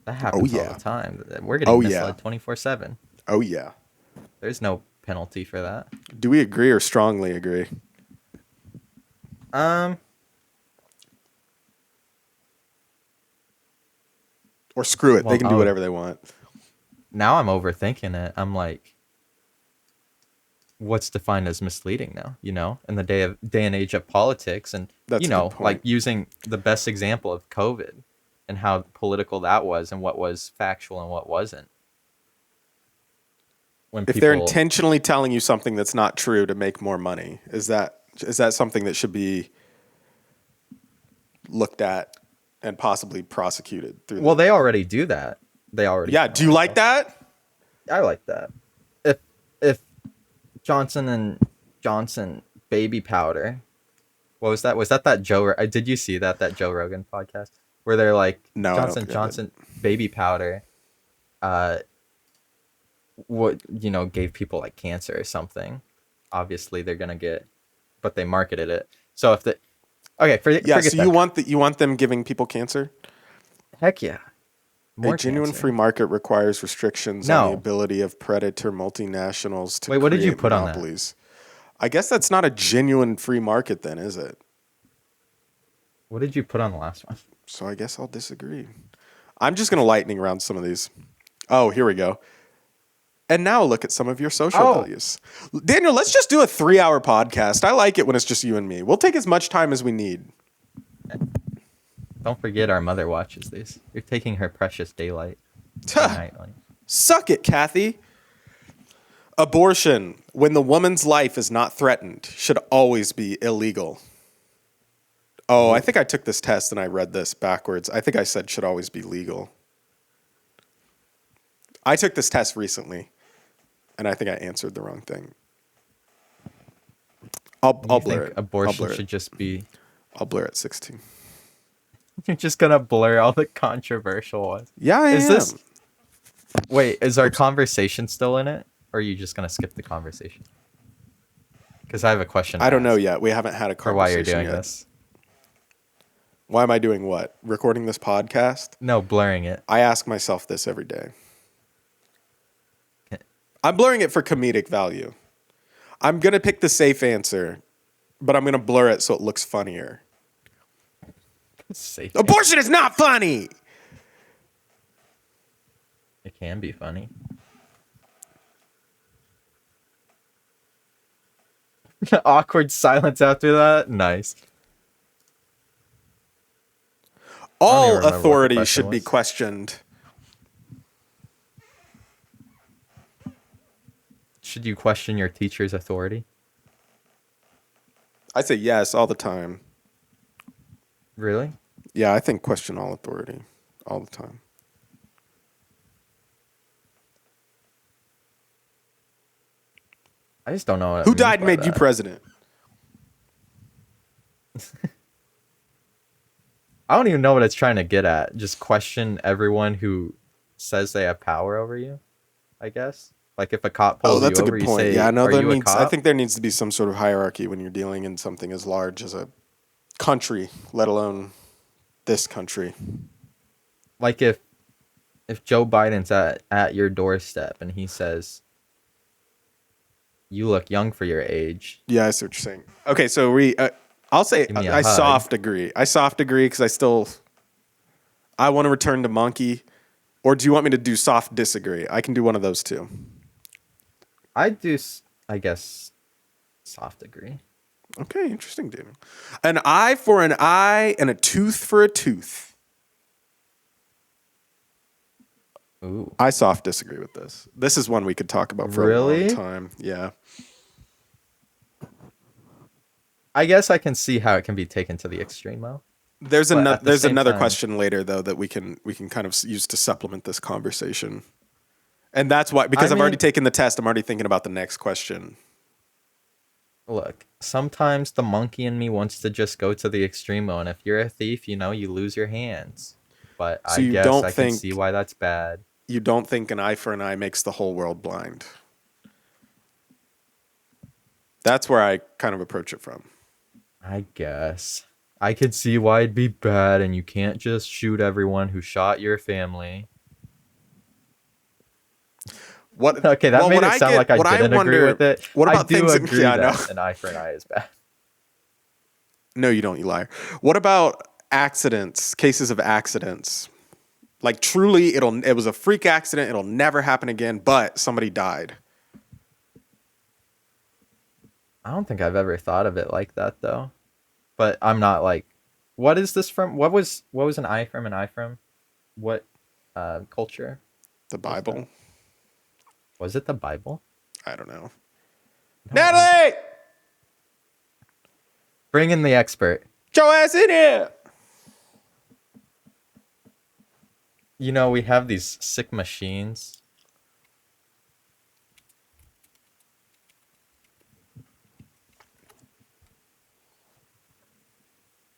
Speaker 5: that happens all
Speaker 2: yeah.
Speaker 5: the time. We're getting
Speaker 2: Oh, yeah.
Speaker 5: misled 24/7.
Speaker 2: Oh, yeah.
Speaker 5: There's no penalty for that.
Speaker 2: Do we agree or strongly agree? Or screw it.
Speaker 5: Well,
Speaker 2: They can do whatever they want.
Speaker 5: Now I'm overthinking it. I'm like, what's defined as misleading now? You know, in the day and age of politics, and
Speaker 2: That's
Speaker 5: you
Speaker 2: a
Speaker 5: know,
Speaker 2: good
Speaker 5: like
Speaker 2: point.
Speaker 5: using the best example of COVID and how political that was, and what was factual and what wasn't. When
Speaker 2: If they're intentionally telling you something that's not true to make more money, is that something that should be looked at and possibly prosecuted through?
Speaker 5: well, they already do that. They already.
Speaker 2: Yeah. Do you like that?
Speaker 5: I like that. If Johnson and Johnson baby powder, what was that? Was that Joe? Did you see that Joe Rogan podcast where they're like
Speaker 2: No, I don't
Speaker 5: Johnson
Speaker 2: think I did.
Speaker 5: Johnson baby powder, what gave people like cancer or something. Obviously, they're gonna get, but they marketed it. So if forget
Speaker 2: Yeah. So
Speaker 5: that.
Speaker 2: you want them giving people cancer?
Speaker 5: Heck yeah. More
Speaker 2: A genuine
Speaker 5: cancer.
Speaker 2: free market requires restrictions
Speaker 5: No.
Speaker 2: on the ability of predator multinationals to
Speaker 5: Wait, what did you
Speaker 2: create
Speaker 5: put on that?
Speaker 2: monopolies. I guess that's not a genuine free market then, is it?
Speaker 5: What did you put on the last one?
Speaker 2: So I guess I'll disagree. I'm just going to lightning round some of these. Oh, here we go. And now look at some of your social values. Daniel, let's just do a 3-hour podcast. I like it when it's just you and me. We'll take as much time as we need.
Speaker 5: Don't forget our mother watches these. You're taking her precious daylight.
Speaker 2: Tuh.
Speaker 5: nightlight.
Speaker 2: Suck it, Kathy. Abortion, when the woman's life is not threatened, should always be illegal. Oh, I think I took this test and I read this backwards. I think I said should always be legal. I took this test recently, and I think I answered the wrong thing. I'll
Speaker 5: You
Speaker 2: blur
Speaker 5: think
Speaker 2: it.
Speaker 5: abortion
Speaker 2: I'll blur
Speaker 5: should
Speaker 2: it.
Speaker 5: just be.
Speaker 2: I'll blur it 16.
Speaker 5: You're just gonna blur all the controversial ones.
Speaker 2: Yeah, I
Speaker 5: Is
Speaker 2: am.
Speaker 5: this? Wait, is our conversation still in it, or are you just gonna skip the conversation? Because I have a question. to
Speaker 2: I don't know
Speaker 5: ask
Speaker 2: yet. We haven't had a
Speaker 5: For
Speaker 2: conversation
Speaker 5: why you're doing
Speaker 2: yet.
Speaker 5: this?
Speaker 2: Why am I doing what? Recording this podcast?
Speaker 5: No, blurring it.
Speaker 2: I ask myself this every day.
Speaker 5: Okay.
Speaker 2: I'm blurring it for comedic value. I'm going to pick the safe answer, but I'm going to blur it so it looks funnier.
Speaker 5: Safe.
Speaker 2: Abortion is not funny.
Speaker 5: It can be funny. Awkward silence after that. Nice.
Speaker 2: All
Speaker 5: remember what the
Speaker 2: authority
Speaker 5: question
Speaker 2: should be
Speaker 5: was.
Speaker 2: questioned.
Speaker 5: Should you question your teacher's authority?
Speaker 2: I say yes all the time.
Speaker 5: Really?
Speaker 2: Yeah, I think question all authority all the time.
Speaker 5: I just don't know. What it
Speaker 2: Who
Speaker 5: means
Speaker 2: died and
Speaker 5: by
Speaker 2: made you
Speaker 5: that.
Speaker 2: president?
Speaker 5: I don't even know what it's trying to get at. Just question everyone who says they have power over you, I guess. Like if a cop pulls
Speaker 2: Oh, that's
Speaker 5: you
Speaker 2: a
Speaker 5: over,
Speaker 2: good
Speaker 5: you
Speaker 2: point.
Speaker 5: say,
Speaker 2: Yeah, no,
Speaker 5: "Are
Speaker 2: there
Speaker 5: you a
Speaker 2: needs. I
Speaker 5: cop?"
Speaker 2: think there needs to be some sort of hierarchy when you're dealing in something as large as a country, let alone this country.
Speaker 5: Like if Joe Biden's at your doorstep and he says, "You look young for your age,"
Speaker 2: Yeah, I see what you're saying. Okay, so I'll say
Speaker 5: Give me a
Speaker 2: I
Speaker 5: hug.
Speaker 2: soft agree. I soft agree because I want to return to monkey. Or do you want me to do soft disagree? I can do one of those two.
Speaker 5: I do, I guess, soft agree.
Speaker 2: Okay, interesting, Daniel. An eye for an eye and a tooth for a tooth.
Speaker 5: Ooh.
Speaker 2: I soft disagree with this. This is one we could talk about for a
Speaker 5: Really?
Speaker 2: long time. Yeah.
Speaker 5: I guess I can see how it can be taken to the extreme, though.
Speaker 2: There's
Speaker 5: But
Speaker 2: another
Speaker 5: at the same
Speaker 2: another
Speaker 5: time-
Speaker 2: question later though that we can kind of use to supplement this conversation. And that's why because
Speaker 5: I
Speaker 2: I've already
Speaker 5: mean-
Speaker 2: taken the test, I'm already thinking about the next question.
Speaker 5: Look, sometimes the monkey in me wants to just go to the extreme, and if you're a thief, you lose your hands. But
Speaker 2: So
Speaker 5: I
Speaker 2: you
Speaker 5: guess
Speaker 2: don't
Speaker 5: I
Speaker 2: think-
Speaker 5: can see why that's bad.
Speaker 2: You don't think an eye for an eye makes the whole world blind? That's where I kind of approach it from.
Speaker 5: I guess I could see why it'd be bad, and you can't just shoot everyone who shot your family.
Speaker 2: What?
Speaker 5: Okay, that
Speaker 2: well,
Speaker 5: made
Speaker 2: what
Speaker 5: it sound like I
Speaker 2: what
Speaker 5: didn't agree
Speaker 2: wonder-
Speaker 5: with it.
Speaker 2: What
Speaker 5: I
Speaker 2: about
Speaker 5: do
Speaker 2: things?
Speaker 5: agree
Speaker 2: Yeah, I know.
Speaker 5: that an eye for an eye is bad.
Speaker 2: No, you don't, you liar. What about accidents? Cases of accidents? Like truly, it was a freak accident. It'll never happen again. But somebody died.
Speaker 5: I don't think I've ever thought of it like that though. But I'm not like, what is this from? What was an eye from an eye from? What culture?
Speaker 2: The Bible.
Speaker 5: Was it the Bible?
Speaker 2: I don't know. Natalie,
Speaker 5: Bring in the expert.
Speaker 2: get your ass in here.
Speaker 5: You know, we have these sick machines.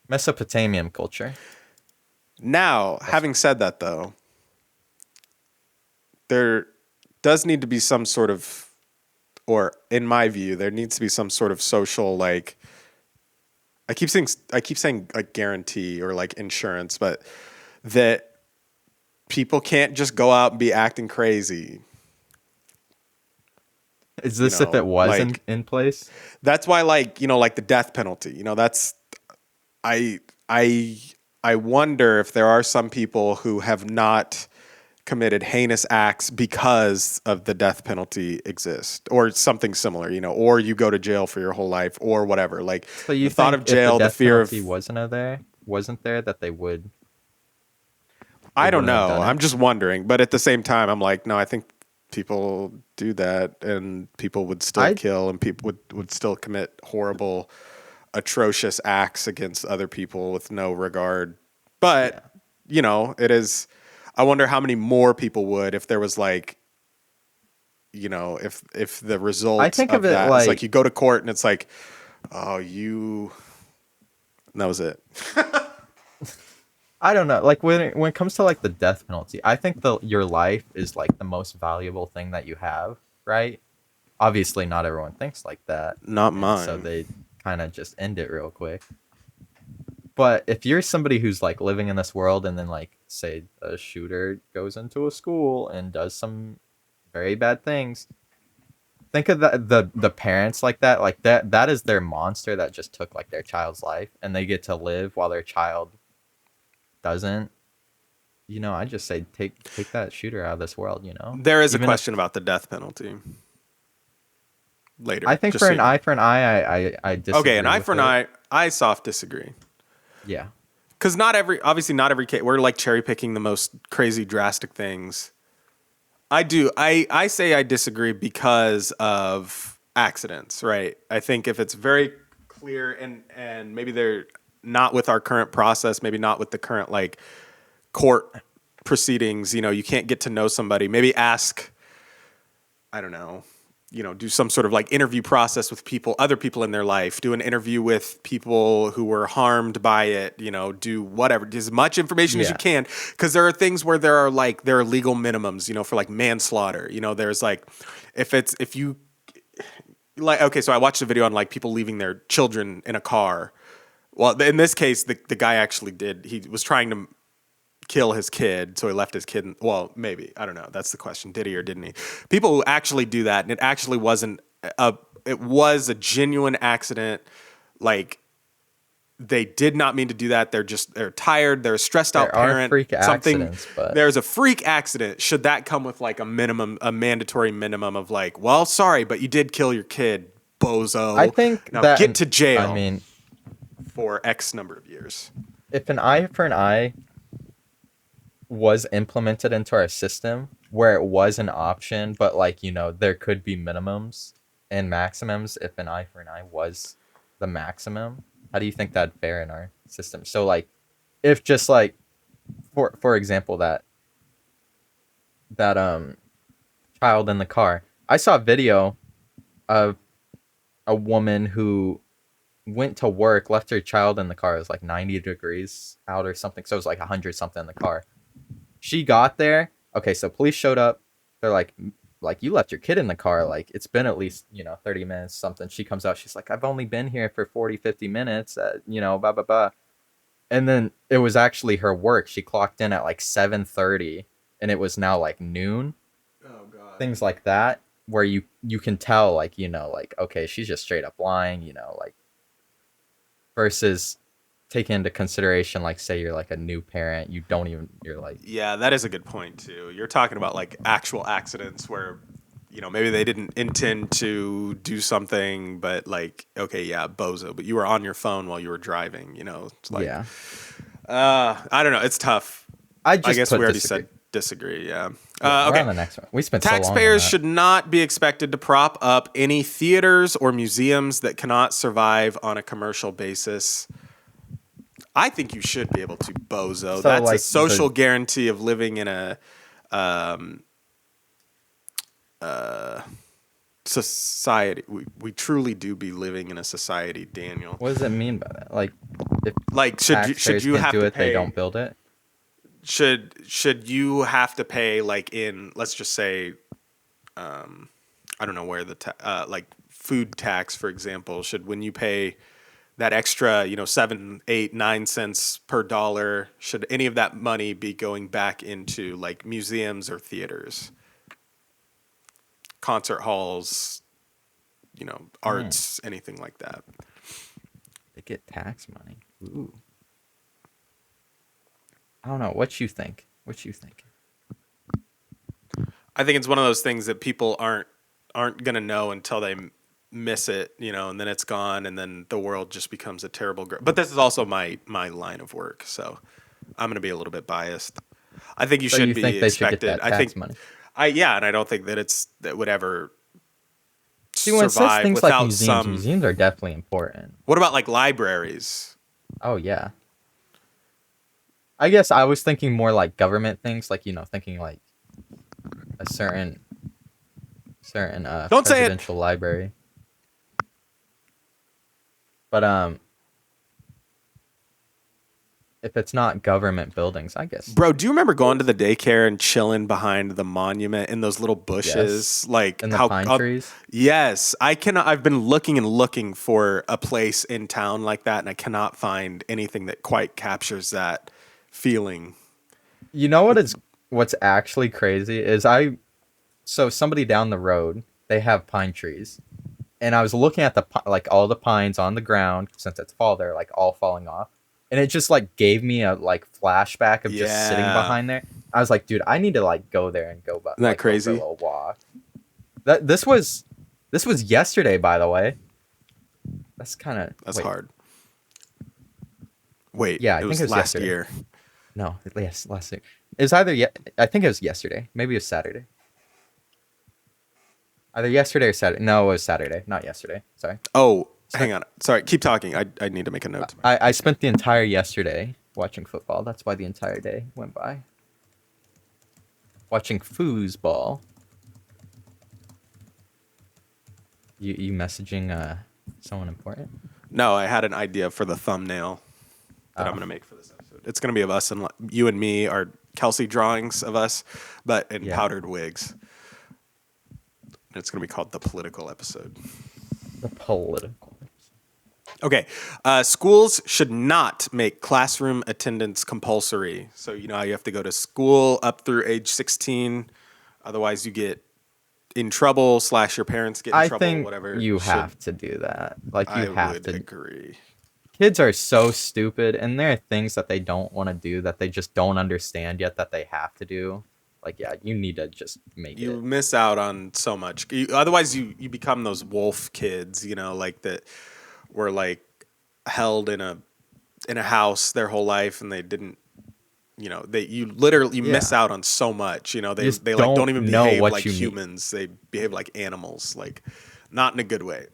Speaker 5: Mesopotamian culture.
Speaker 2: Now, having said that, though, there does need to be some sort of, or in my view, there needs to be some sort of social, like, I keep saying like guarantee or like insurance, but that people can't just go out and be acting crazy.
Speaker 5: Is this
Speaker 2: You
Speaker 5: if
Speaker 2: know,
Speaker 5: it was
Speaker 2: like-
Speaker 5: in place?
Speaker 2: That's why, like, you know, like the death penalty, you know, that's, I wonder if there are some people who have not committed heinous acts because of the death penalty exist or something similar, you know, or you go to jail for your whole life or whatever. Like
Speaker 5: So you
Speaker 2: the thought
Speaker 5: think
Speaker 2: of jail,
Speaker 5: if the
Speaker 2: the
Speaker 5: death
Speaker 2: fear of,
Speaker 5: penalty wasn't there that they would?
Speaker 2: I don't
Speaker 5: wouldn't have
Speaker 2: know.
Speaker 5: done it.
Speaker 2: I'm just wondering. But at the same time, I'm like, no, I think people do that and people would still kill and people would still commit horrible, atrocious acts against other people with no regard. But, you know, it is, I wonder how many more people would if there was like, you know, if the result
Speaker 5: I think of it
Speaker 2: that is
Speaker 5: like-
Speaker 2: like you go to court and it's like, oh, and that was it.
Speaker 5: I don't know. Like when it comes to like the death penalty, I think your life is like the most valuable thing that you have, right? Obviously, not everyone thinks like that.
Speaker 2: Not
Speaker 5: and
Speaker 2: mine.
Speaker 5: So they kind of just end it real quick. But if you're somebody who's like living in this world and then like say a shooter goes into a school and does some very bad things, think of the parents like that is their monster that just took like their child's life and they get to live while their child doesn't. You know, I just say take that shooter out of this world, you know.
Speaker 2: There is a
Speaker 5: Even if-
Speaker 2: question about the death penalty later.
Speaker 5: I think
Speaker 2: just
Speaker 5: for
Speaker 2: so
Speaker 5: an
Speaker 2: you know.
Speaker 5: eye for an eye, I disagree.
Speaker 2: Okay, an eye
Speaker 5: with
Speaker 2: for an
Speaker 5: it.
Speaker 2: eye. I soft disagree.
Speaker 5: Yeah.
Speaker 2: Because obviously not every case, we're like cherry picking the most crazy drastic things. I do. I say I disagree because of accidents, right? I think if it's very clear and maybe they're not with our current process, maybe not with the current like court proceedings, you know, you can't get to know somebody. Maybe ask, I don't know, you know, do some sort of like interview process with other people in their life, do an interview with people who were harmed by it, you know, do whatever, do as much information as you
Speaker 5: Yeah.
Speaker 2: can. Cause there are things where there are legal minimums, you know, for like manslaughter, you know, there's like, if you like, okay, so I watched a video on like people leaving their children in a car. Well, in this case, the guy actually he was trying to kill his kid, so he left his kid. Well, maybe, I don't know. That's the question. Did he or didn't he? People who actually do that, and it actually wasn't it was a genuine accident. Like they did not mean to do that. They're tired. They're a stressed out
Speaker 5: There are
Speaker 2: parent.
Speaker 5: freak
Speaker 2: something.
Speaker 5: accidents, but-
Speaker 2: There's a freak accident. Should that come with like a mandatory minimum of like, well, sorry, but you did kill your kid, bozo.
Speaker 5: I think
Speaker 2: now
Speaker 5: that
Speaker 2: get to jail.
Speaker 5: I mean,
Speaker 2: for X number of years.
Speaker 5: if an eye for an eye was implemented into our system where it was an option, but like, you know, there could be minimums and maximums if an eye for an eye was the maximum, how do you think that'd fare in our system? So like if just like for example that child in the car, I saw a video of a woman who went to work, left her child in the car. It was like 90 degrees out or something. So it was like 100 something in the car. She got there. Okay, so police showed up. They're like like you left your kid in the car, like it's been at least, 30 minutes, something. She comes out, she's like, I've only been here for 40, 50 minutes, blah, blah, blah. And then it was actually her work. She clocked in at like 7:30 and it was now like noon.
Speaker 2: Oh god.
Speaker 5: Things like that, where you can tell, like, like, okay, she's just straight up lying, like, versus taking into consideration, like, say you're like a new parent, you're like,
Speaker 2: Yeah, that is a good point too. You're talking about like actual accidents where, maybe they didn't intend to do something, but like, okay, yeah, bozo, but you were on your phone while you were driving. It's like,
Speaker 5: yeah.
Speaker 2: I don't know. It's tough.
Speaker 5: I
Speaker 2: guess
Speaker 5: put
Speaker 2: we already
Speaker 5: disagree.
Speaker 2: said disagree. Yeah.
Speaker 5: We're
Speaker 2: Okay.
Speaker 5: on the next one. We spent so long on
Speaker 2: Taxpayers
Speaker 5: that.
Speaker 2: should not be expected to prop up any theaters or museums that cannot survive on a commercial basis. I think you should be able to, bozo.
Speaker 5: So,
Speaker 2: That's a
Speaker 5: like,
Speaker 2: social guarantee of living in a society. We truly do be living in a society, Daniel.
Speaker 5: What does it mean by that? Like, if
Speaker 2: Like, should
Speaker 5: taxpayers
Speaker 2: you
Speaker 5: can't
Speaker 2: have
Speaker 5: do
Speaker 2: to
Speaker 5: it,
Speaker 2: pay?
Speaker 5: they don't build it.
Speaker 2: Should you have to pay, like, in, let's just say, I don't know where like food tax, for example, when you pay that extra, 7, 8, 9 cents per dollar, should any of that money be going back into like museums or theaters, concert halls, arts, anything like that?
Speaker 5: They get tax money. Ooh. I don't know. What you think?
Speaker 2: I think it's one of those things that people aren't gonna know until they miss it, and then it's gone, and then the world just becomes a terrible. But this is also my line of work, so I'm gonna be a little bit biased. I think you
Speaker 5: So
Speaker 2: should
Speaker 5: you
Speaker 2: be
Speaker 5: think they should get
Speaker 2: expected.
Speaker 5: that
Speaker 2: I
Speaker 5: tax
Speaker 2: think,
Speaker 5: money?
Speaker 2: and I don't think that would ever
Speaker 5: See, when it says
Speaker 2: survive
Speaker 5: things like
Speaker 2: without
Speaker 5: museums,
Speaker 2: some.
Speaker 5: museums are definitely important.
Speaker 2: What about like libraries?
Speaker 5: Oh yeah. I guess I was thinking more like government things, like thinking like a certain
Speaker 2: Don't say it.
Speaker 5: presidential library. But if it's not government buildings, I guess.
Speaker 2: Bro, do you remember going to the daycare and chilling behind the monument in those little bushes?
Speaker 5: Yes.
Speaker 2: Like
Speaker 5: And the pine trees.
Speaker 2: Yes, I cannot. I've been looking for a place in town like that, and I cannot find anything that quite captures that feeling.
Speaker 5: You know what's actually crazy is so somebody down the road, they have pine trees. And I was looking at like all the pines on the ground, since it's fall, they're like all falling off. And it just like gave me a like flashback of just sitting
Speaker 2: Yeah.
Speaker 5: behind there. I was like, dude, I need to like go there and go back.
Speaker 2: Isn't that
Speaker 5: like, go for
Speaker 2: crazy?
Speaker 5: a little walk. This was yesterday, by the way. That's kind of
Speaker 2: That's hard. Wait,
Speaker 5: Yeah, I
Speaker 2: it
Speaker 5: think
Speaker 2: was
Speaker 5: it was
Speaker 2: last
Speaker 5: yesterday.
Speaker 2: year.
Speaker 5: No, yes, last week. It was I think it was yesterday. Maybe it was Saturday. Either yesterday or Saturday. No, it was Saturday, not yesterday. Sorry.
Speaker 2: Oh, hang on. Sorry, keep talking. I need to make a note.
Speaker 5: I spent the entire yesterday watching football. That's why the entire day went by. Watching foosball. You messaging someone important?
Speaker 2: No, I had an idea for the thumbnail that I'm
Speaker 5: Oh.
Speaker 2: going to make for this episode. It's going to be of us, and you and me are Kelsey drawings of us, but in
Speaker 5: Yeah.
Speaker 2: powdered wigs. And it's going to be called The Political Episode.
Speaker 5: The political.
Speaker 2: Okay. Schools should not make classroom attendance compulsory. So, you know how you have to go to school up through age 16. Otherwise, you get in trouble / your parents get in
Speaker 5: I
Speaker 2: trouble,
Speaker 5: think
Speaker 2: whatever.
Speaker 5: you
Speaker 2: Should-
Speaker 5: have to do that. Like you
Speaker 2: I
Speaker 5: have
Speaker 2: would
Speaker 5: to.
Speaker 2: agree.
Speaker 5: Kids are so stupid, and there are things that they don't want to do that they just don't understand yet that they have to do. Like, yeah, you need to just make
Speaker 2: You
Speaker 5: it.
Speaker 2: miss out on so much. Otherwise, you become those wolf kids, like that were like held in a house their whole life, and they didn't. You literally miss
Speaker 5: Yeah.
Speaker 2: out on so much. They
Speaker 5: just
Speaker 2: like don't
Speaker 5: don't
Speaker 2: even
Speaker 5: know
Speaker 2: behave
Speaker 5: what
Speaker 2: like
Speaker 5: you need.
Speaker 2: humans. They behave like animals, like not in a good way.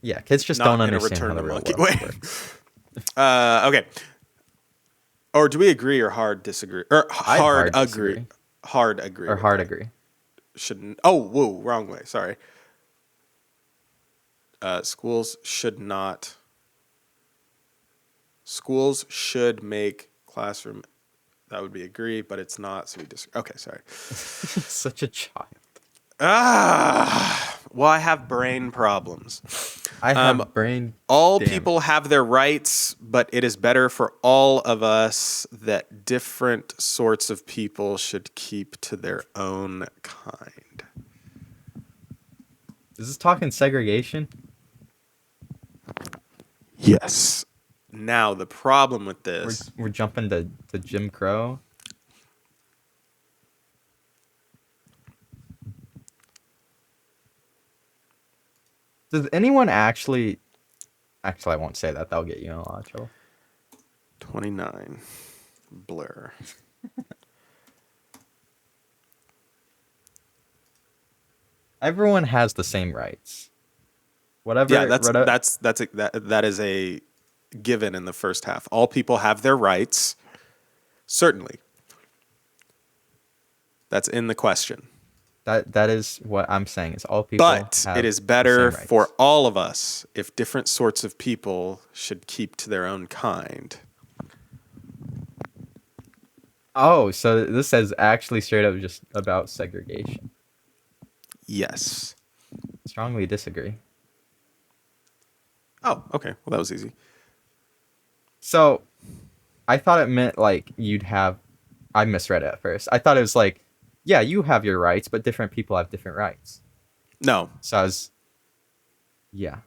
Speaker 5: Yeah, kids just
Speaker 2: Not
Speaker 5: don't
Speaker 2: in a
Speaker 5: understand
Speaker 2: return
Speaker 5: how the
Speaker 2: to
Speaker 5: real
Speaker 2: monkey
Speaker 5: world
Speaker 2: way.
Speaker 5: works.
Speaker 2: Okay. Or do we agree or hard disagree? Or
Speaker 5: I'd
Speaker 2: hard
Speaker 5: hard
Speaker 2: agree.
Speaker 5: disagree.
Speaker 2: Hard agree.
Speaker 5: Or
Speaker 2: with
Speaker 5: hard
Speaker 2: that.
Speaker 5: agree.
Speaker 2: Shouldn't. Oh, whoa, wrong way. Sorry. Schools should not. Schools should make classroom. That would be agree, but it's not. So we disagree. Okay, sorry.
Speaker 5: Such a child.
Speaker 2: Well, I have brain problems.
Speaker 5: I have brain.
Speaker 2: All
Speaker 5: Damn.
Speaker 2: people have their rights, but it is better for all of us that different sorts of people should keep to their own kind.
Speaker 5: Is this talking segregation?
Speaker 2: Yes. Now, the problem with this.
Speaker 5: We're jumping to Jim Crow. Does anyone actually I won't say that. That'll get you in a lot of trouble.
Speaker 2: 29. Blur.
Speaker 5: Everyone has the same rights. Whatever.
Speaker 2: Yeah, that is a given in the first half. All people have their rights. Certainly. That's in the question.
Speaker 5: That is what I'm saying. Is all people.
Speaker 2: But
Speaker 5: have
Speaker 2: it is
Speaker 5: the
Speaker 2: better
Speaker 5: same rights.
Speaker 2: for all of us if different sorts of people should keep to their own kind.
Speaker 5: Oh, so this says actually straight up just about segregation.
Speaker 2: Yes.
Speaker 5: Strongly disagree.
Speaker 2: Oh, okay. Well, that was easy.
Speaker 5: So, I thought it meant like you'd have. I misread it at first. I thought it was like, yeah, you have your rights, but different people have different rights.
Speaker 2: No.
Speaker 5: So I was. Yeah.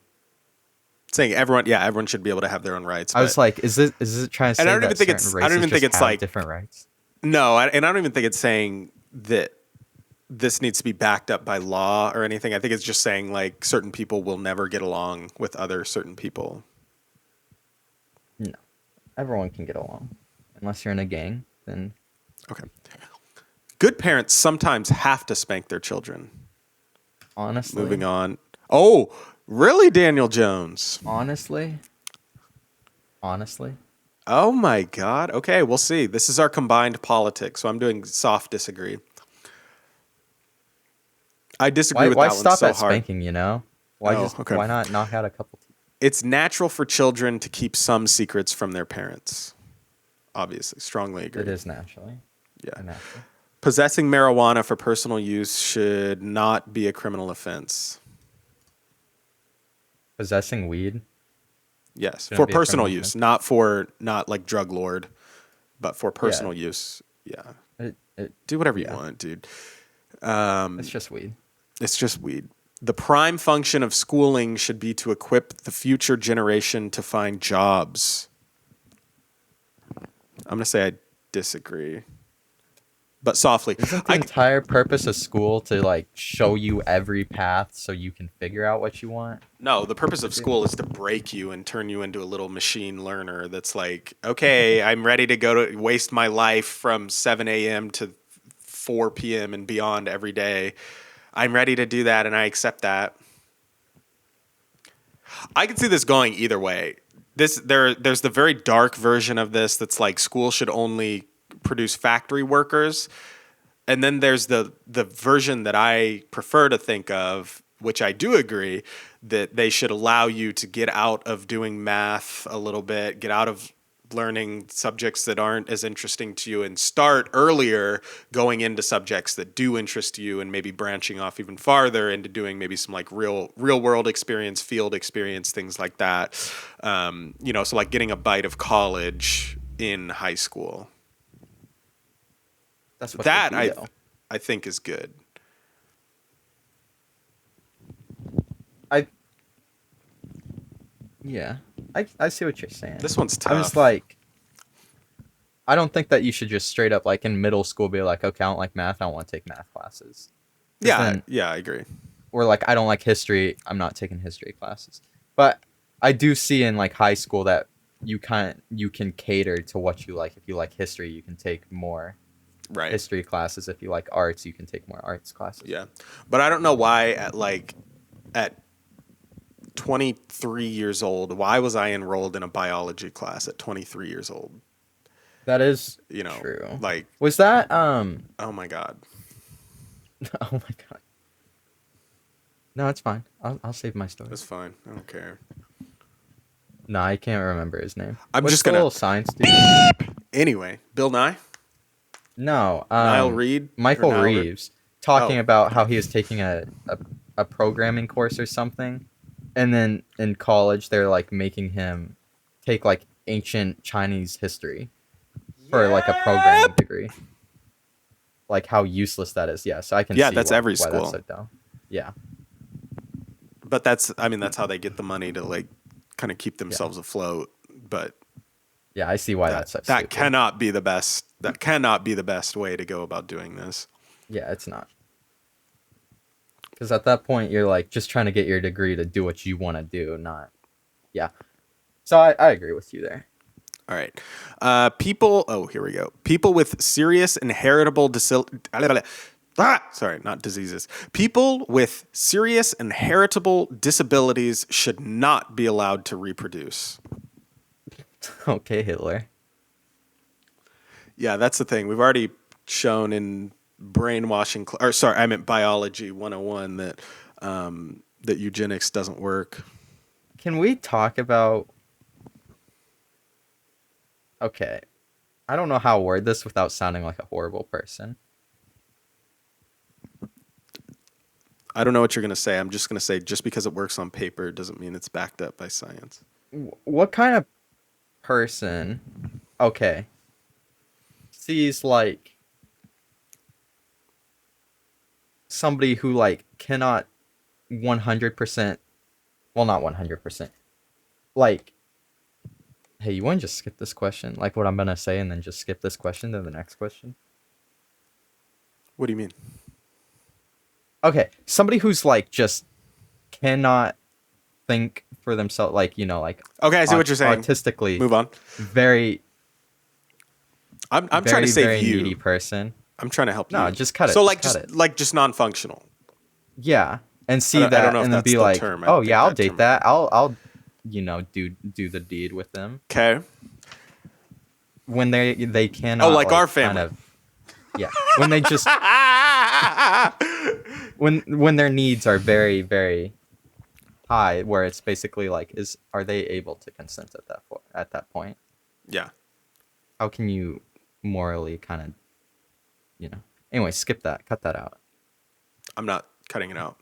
Speaker 2: Saying everyone should be able to have their own rights.
Speaker 5: I was like, is it trying to say
Speaker 2: And I don't
Speaker 5: that
Speaker 2: even think
Speaker 5: certain
Speaker 2: it's- I don't
Speaker 5: races
Speaker 2: even think
Speaker 5: just
Speaker 2: it's
Speaker 5: have
Speaker 2: like-
Speaker 5: different rights?
Speaker 2: No, and I don't even think it's saying that this needs to be backed up by law or anything. I think it's just saying like certain people will never get along with other certain people.
Speaker 5: No, everyone can get along, unless you're in a gang. Then
Speaker 2: Okay. Good parents sometimes have to spank their children.
Speaker 5: honestly,
Speaker 2: Moving on. Oh, really, Daniel Jones?
Speaker 5: honestly,
Speaker 2: Oh my God. Okay, we'll see. This is our combined politics, so I'm doing soft disagree. I disagree with
Speaker 5: why
Speaker 2: that
Speaker 5: stop
Speaker 2: one so
Speaker 5: at
Speaker 2: hard.
Speaker 5: spanking? You know, why
Speaker 2: Oh,
Speaker 5: just
Speaker 2: okay.
Speaker 5: why not knock out a couple?
Speaker 2: It's natural for children to keep some secrets from their parents. Obviously, strongly agree.
Speaker 5: It is naturally.
Speaker 2: Yeah.
Speaker 5: Natural.
Speaker 2: Possessing marijuana for personal use should not be a criminal offense.
Speaker 5: Possessing weed.
Speaker 2: Yes,
Speaker 5: Shouldn't
Speaker 2: for
Speaker 5: be a
Speaker 2: personal
Speaker 5: criminal
Speaker 2: use,
Speaker 5: offense.
Speaker 2: not like drug lord, but for personal use. Yeah.
Speaker 5: It
Speaker 2: Do whatever you
Speaker 5: Yeah.
Speaker 2: want, dude.
Speaker 5: it's just weed.
Speaker 2: It's just weed. The prime function of schooling should be to equip the future generation to find jobs. I'm going to say I disagree. But softly.
Speaker 5: Isn't the entire purpose of school to like show you every path so you can figure out what you want?
Speaker 2: No, the purpose of school is to break you and turn you into a little machine learner that's like, okay, I'm ready to go to waste my life from 7 a.m. to 4 p.m. and beyond every day. I'm ready to do that and I accept that. I can see this going either way. There's the very dark version of this that's like school should only produce factory workers. And then there's the version that I prefer to think of, which I do agree, that they should allow you to get out of doing math a little bit, get out of learning subjects that aren't as interesting to you and start earlier going into subjects that do interest you and maybe branching off even farther into doing maybe some like real world experience, field experience, things like that. So like getting a bite of college in high school.
Speaker 5: That's what
Speaker 2: That
Speaker 5: they do, though.
Speaker 2: I think is good.
Speaker 5: I see what you're saying.
Speaker 2: This one's tough.
Speaker 5: I'm just like, I don't think that you should just straight up like in middle school be like, okay, I don't like math, I don't want to take math classes. 'Cause then-
Speaker 2: I agree.
Speaker 5: or like I don't like history, I'm not taking history classes. But I do see in like high school that you can cater to what you like. If you like history, you can take more
Speaker 2: Right.
Speaker 5: history classes. If you like arts, you can take more arts classes.
Speaker 2: Yeah. But I don't know why at 23 years old, why was I enrolled in a biology class at 23 years old?
Speaker 5: That is
Speaker 2: True.
Speaker 5: true.
Speaker 2: Like,
Speaker 5: Was that
Speaker 2: oh my God.
Speaker 5: oh my god. No, it's fine. I'll save my story.
Speaker 2: That's fine. I don't care.
Speaker 5: No, I can't remember his name.
Speaker 2: I'm
Speaker 5: What's
Speaker 2: just
Speaker 5: the
Speaker 2: gonna-
Speaker 5: little science dude?
Speaker 2: Anyway, Bill Nye?
Speaker 5: No,
Speaker 2: Niall Reed?
Speaker 5: Michael
Speaker 2: Or Niall Re-
Speaker 5: Reeves. talking
Speaker 2: Oh.
Speaker 5: about how he was taking a programming course or something, and then in college they're like making him take like ancient Chinese history for like a programming degree. Like how useless that is. Yeah, so I can
Speaker 2: Yeah,
Speaker 5: see
Speaker 2: that's
Speaker 5: why,
Speaker 2: every
Speaker 5: why
Speaker 2: school.
Speaker 5: that's so dumb. Yeah.
Speaker 2: But that's how they get the money to like kind of keep themselves afloat. But
Speaker 5: Yeah, I see why
Speaker 2: that,
Speaker 5: that's so
Speaker 2: that
Speaker 5: stupid.
Speaker 2: cannot be the best. That cannot be the best way to go about doing this.
Speaker 5: Yeah, it's not. Because at that point, you're like just trying to get your degree to do what you want to do, not. Yeah. So I agree with you there.
Speaker 2: All right. People. Oh, here we go. People with serious inheritable sorry, not diseases. People with serious inheritable disabilities should not be allowed to reproduce.
Speaker 5: Okay, Hitler.
Speaker 2: Yeah, that's the thing. We've already shown in brainwashing, or sorry, I meant biology 101 that that eugenics doesn't work.
Speaker 5: Can we talk about. Okay. I don't know how to word this without sounding like a horrible person.
Speaker 2: I don't know what you're going to say. I'm just going to say just because it works on paper doesn't mean it's backed up by science.
Speaker 5: What kind of person, okay, sees like somebody who like cannot 100%, well, not 100%, like, hey, you want to just skip this question? Like what I'm going to say and then just skip this question to the next question?
Speaker 2: What do you mean?
Speaker 5: Okay, somebody who's like just cannot think for themselves, like, you know, like
Speaker 2: Okay, I see what you're saying.
Speaker 5: artistically,
Speaker 2: Move on.
Speaker 5: very,
Speaker 2: I'm
Speaker 5: very,
Speaker 2: trying to save
Speaker 5: very
Speaker 2: you.
Speaker 5: needy person.
Speaker 2: I'm trying to help you.
Speaker 5: No, just cut it.
Speaker 2: So like
Speaker 5: just
Speaker 2: just
Speaker 5: cut it.
Speaker 2: like just non-functional.
Speaker 5: Yeah, and see
Speaker 2: I don't
Speaker 5: that,
Speaker 2: know if
Speaker 5: and then
Speaker 2: that's
Speaker 5: be
Speaker 2: the
Speaker 5: like,
Speaker 2: term. I
Speaker 5: oh
Speaker 2: think
Speaker 5: yeah, I'll
Speaker 2: that
Speaker 5: date
Speaker 2: term-
Speaker 5: that. I'll, you know, do the deed with them
Speaker 2: Okay.
Speaker 5: when they cannot.
Speaker 2: Oh, like our
Speaker 5: kind
Speaker 2: family.
Speaker 5: of- yeah, when they just when their needs are very very high, where it's basically like, are they able to consent at that point?
Speaker 2: Yeah.
Speaker 5: How can you morally kind of, you know? Anyway, skip that. Cut that out.
Speaker 2: I'm not cutting it out.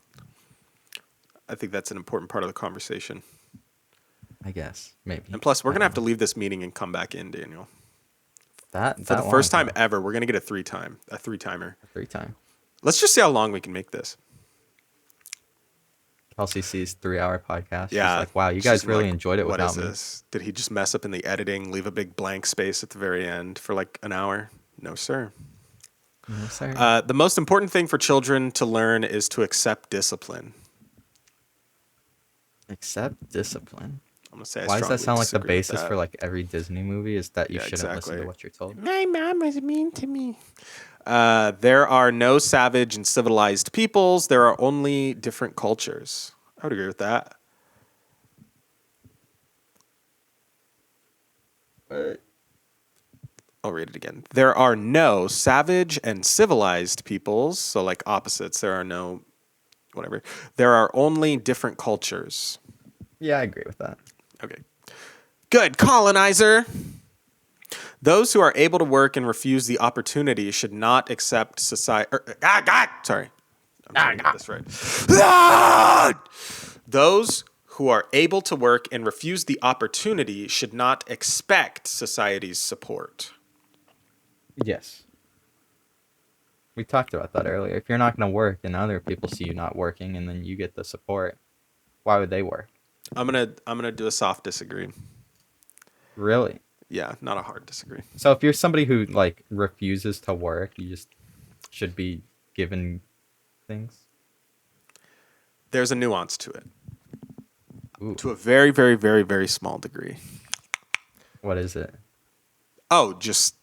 Speaker 2: I think that's an important part of the conversation.
Speaker 5: I guess maybe.
Speaker 2: And plus, we're going to have to leave this meeting and come back in, Daniel.
Speaker 5: that
Speaker 2: For the
Speaker 5: long,
Speaker 2: first time
Speaker 5: huh?
Speaker 2: ever, we're going to get a three-timer.
Speaker 5: 3 time.
Speaker 2: Let's just see how long we can make this.
Speaker 5: Kelsey sees 3-hour podcast.
Speaker 2: Yeah.
Speaker 5: She's like, wow, you
Speaker 2: She's
Speaker 5: guys really
Speaker 2: like,
Speaker 5: enjoyed it
Speaker 2: What
Speaker 5: without
Speaker 2: is
Speaker 5: me.
Speaker 2: this? Did he just mess up in the editing, leave a big blank space at the very end for like an hour? No, sir.
Speaker 5: No, sir.
Speaker 2: The most important thing for children to learn is to accept discipline.
Speaker 5: Accept discipline.
Speaker 2: I'm going to say I
Speaker 5: Why does that
Speaker 2: strongly
Speaker 5: sound like the
Speaker 2: disagree with
Speaker 5: basis
Speaker 2: that.
Speaker 5: for like every Disney movie? Is that you
Speaker 2: Yeah,
Speaker 5: shouldn't listen
Speaker 2: exactly.
Speaker 5: to what you're told?
Speaker 2: My mom was mean to me. There are no savage and civilized peoples. There are only different cultures. I would agree with that. I'll read it again. There are no savage and civilized peoples. So, like opposites, there are no whatever. There are only different cultures.
Speaker 5: Yeah, I agree with that.
Speaker 2: Okay. Good, colonizer. Those who are able to work and refuse the opportunity should not accept society. Sorry. I'm trying to get this right. Those who are able to work and refuse the opportunity should not expect society's support.
Speaker 5: Yes. We talked about that earlier. If you're not going to work and other people see you not working and then you get the support, why would they work?
Speaker 2: I'm gonna do a soft disagree.
Speaker 5: Really?
Speaker 2: Yeah, not a hard disagree.
Speaker 5: So if you're somebody who like refuses to work, you just should be given things?
Speaker 2: There's a nuance to it.
Speaker 5: Ooh.
Speaker 2: To a very, very, very, very small degree.
Speaker 5: What is it?
Speaker 2: Oh, just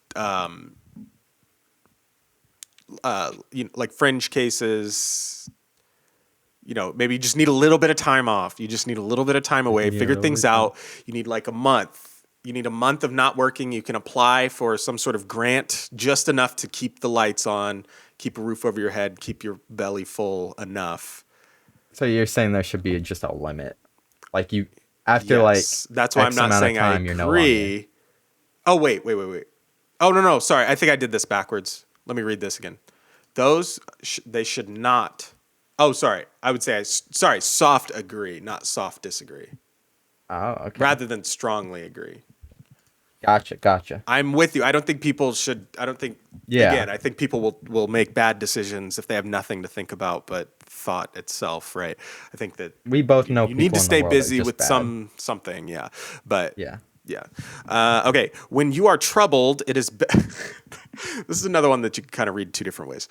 Speaker 2: like fringe cases. You know, maybe you just need a little bit of time off. You just need a little bit of time away,
Speaker 5: need a
Speaker 2: figure
Speaker 5: little
Speaker 2: things
Speaker 5: bit of time.
Speaker 2: out. You need like a month. You need a month of not working. You can apply for some sort of grant, just enough to keep the lights on, keep a roof over your head, keep your belly full enough.
Speaker 5: So you're saying there should be just a limit, like you after
Speaker 2: Yes. That's why
Speaker 5: X
Speaker 2: I'm not
Speaker 5: amount of
Speaker 2: saying I
Speaker 5: time, you're no longer-
Speaker 2: agree. Oh, wait. Oh, no. Sorry. I think I did this backwards. Let me read this again. they should not. Oh, sorry. I would say soft agree, not soft disagree,
Speaker 5: Oh, okay.
Speaker 2: rather than strongly agree.
Speaker 5: Gotcha.
Speaker 2: I'm with you. I don't think people should. I don't think.
Speaker 5: Yeah.
Speaker 2: Again, I think people will make bad decisions if they have nothing to think about but thought itself. Right. I think that
Speaker 5: We both know
Speaker 2: you need to
Speaker 5: people in the
Speaker 2: stay
Speaker 5: world are
Speaker 2: busy
Speaker 5: just
Speaker 2: with
Speaker 5: bad.
Speaker 2: something. Yeah. But
Speaker 5: Yeah.
Speaker 2: yeah. Okay. When you are troubled, it is. This is another one that you can kind of read two different ways.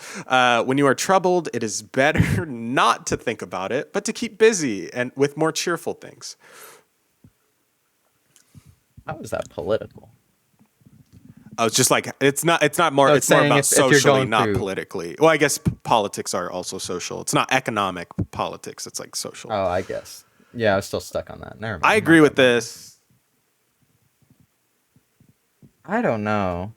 Speaker 2: When you are troubled, it is better not to think about it, but to keep busy and with more cheerful things.
Speaker 5: How is that political?
Speaker 2: Oh, it's just like it's not more.
Speaker 5: So
Speaker 2: It's
Speaker 5: it's
Speaker 2: more
Speaker 5: saying
Speaker 2: about
Speaker 5: if you're
Speaker 2: socially,
Speaker 5: going
Speaker 2: not
Speaker 5: through-
Speaker 2: politically. Well, I guess politics are also social. It's not economic politics. It's like social.
Speaker 5: Oh, I guess. Yeah, I was still stuck on that. Never mind.
Speaker 2: I agree with this.
Speaker 5: I don't know.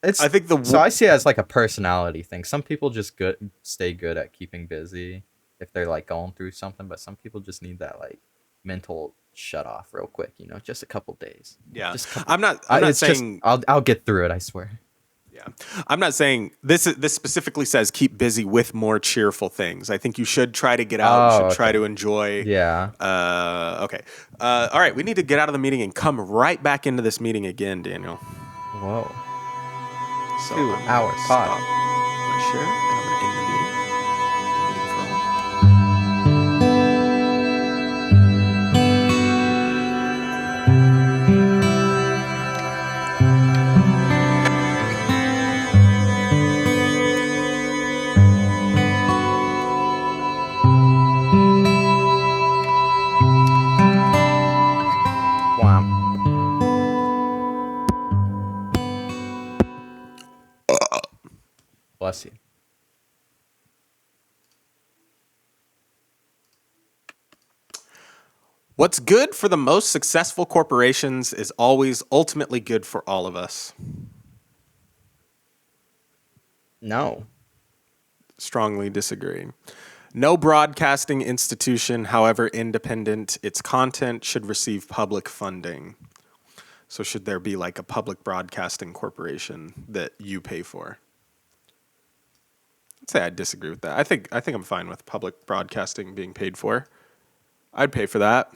Speaker 5: It's.
Speaker 2: I think
Speaker 5: So I see it as like a personality thing. Some people just stay good at keeping busy if they're like going through something, but some people just need that like mental shut off real quick. Just a couple days.
Speaker 2: Yeah,
Speaker 5: Just a couple.
Speaker 2: I'm not
Speaker 5: It's just-
Speaker 2: saying.
Speaker 5: I'll get through it. I swear.
Speaker 2: Yeah, I'm not saying this. This specifically says keep busy with more cheerful things. I think you should try to get out. You
Speaker 5: Oh,
Speaker 2: should try
Speaker 5: okay.
Speaker 2: to enjoy.
Speaker 5: Yeah.
Speaker 2: Okay. All right. We need to get out of the meeting and come right back into this meeting again, Daniel.
Speaker 5: Whoa.
Speaker 2: So
Speaker 5: 2
Speaker 2: I'm gonna
Speaker 5: hour
Speaker 2: stop
Speaker 5: pod.
Speaker 2: my share and I'm gonna end the meeting. Meeting for all.
Speaker 5: Wow. Bless you.
Speaker 2: What's good for the most successful corporations is always ultimately good for all of us.
Speaker 5: No.
Speaker 2: Strongly disagree. No broadcasting institution, however independent its content, should receive public funding. So should there be like a public broadcasting corporation that you pay for? I'd say I disagree with that. I think I'm fine with public broadcasting being paid for. I'd pay for that.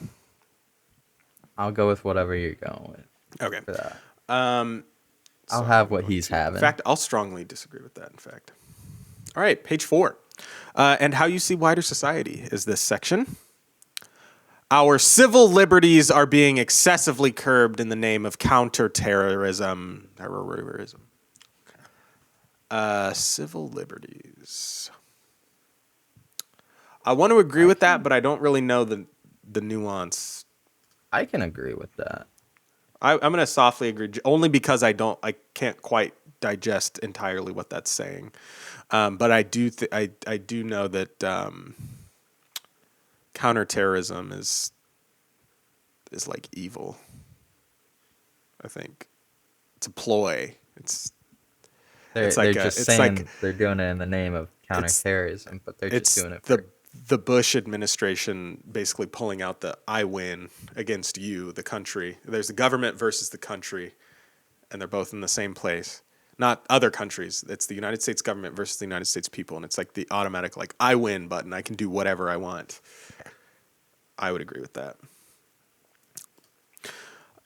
Speaker 5: I'll go with whatever you're going with
Speaker 2: Okay.
Speaker 5: for that.
Speaker 2: Um,
Speaker 5: I'll have what he's having.
Speaker 2: In fact, I'll strongly disagree with that, in fact. All right, page 4. And how you see wider society is this section. Our civil liberties are being excessively curbed in the name of counterterrorism. Civil liberties. I want to agree with that, but I don't really know the nuance.
Speaker 5: I can agree with that.
Speaker 2: I'm going to softly agree, only because I can't quite digest entirely what that's saying. But I do I do know that counterterrorism is like evil. I think it's a ploy.
Speaker 5: They're
Speaker 2: like
Speaker 5: just
Speaker 2: it's
Speaker 5: saying
Speaker 2: like-
Speaker 5: they're doing it in the name of counterterrorism, but they're just
Speaker 2: It's
Speaker 5: doing it for
Speaker 2: the Bush administration basically pulling out the I win against you, the country. There's the government versus the country, and they're both in the same place. Not other countries. It's the United States government versus the United States people, and it's like the automatic like I win button. I can do whatever I want. I would agree with that.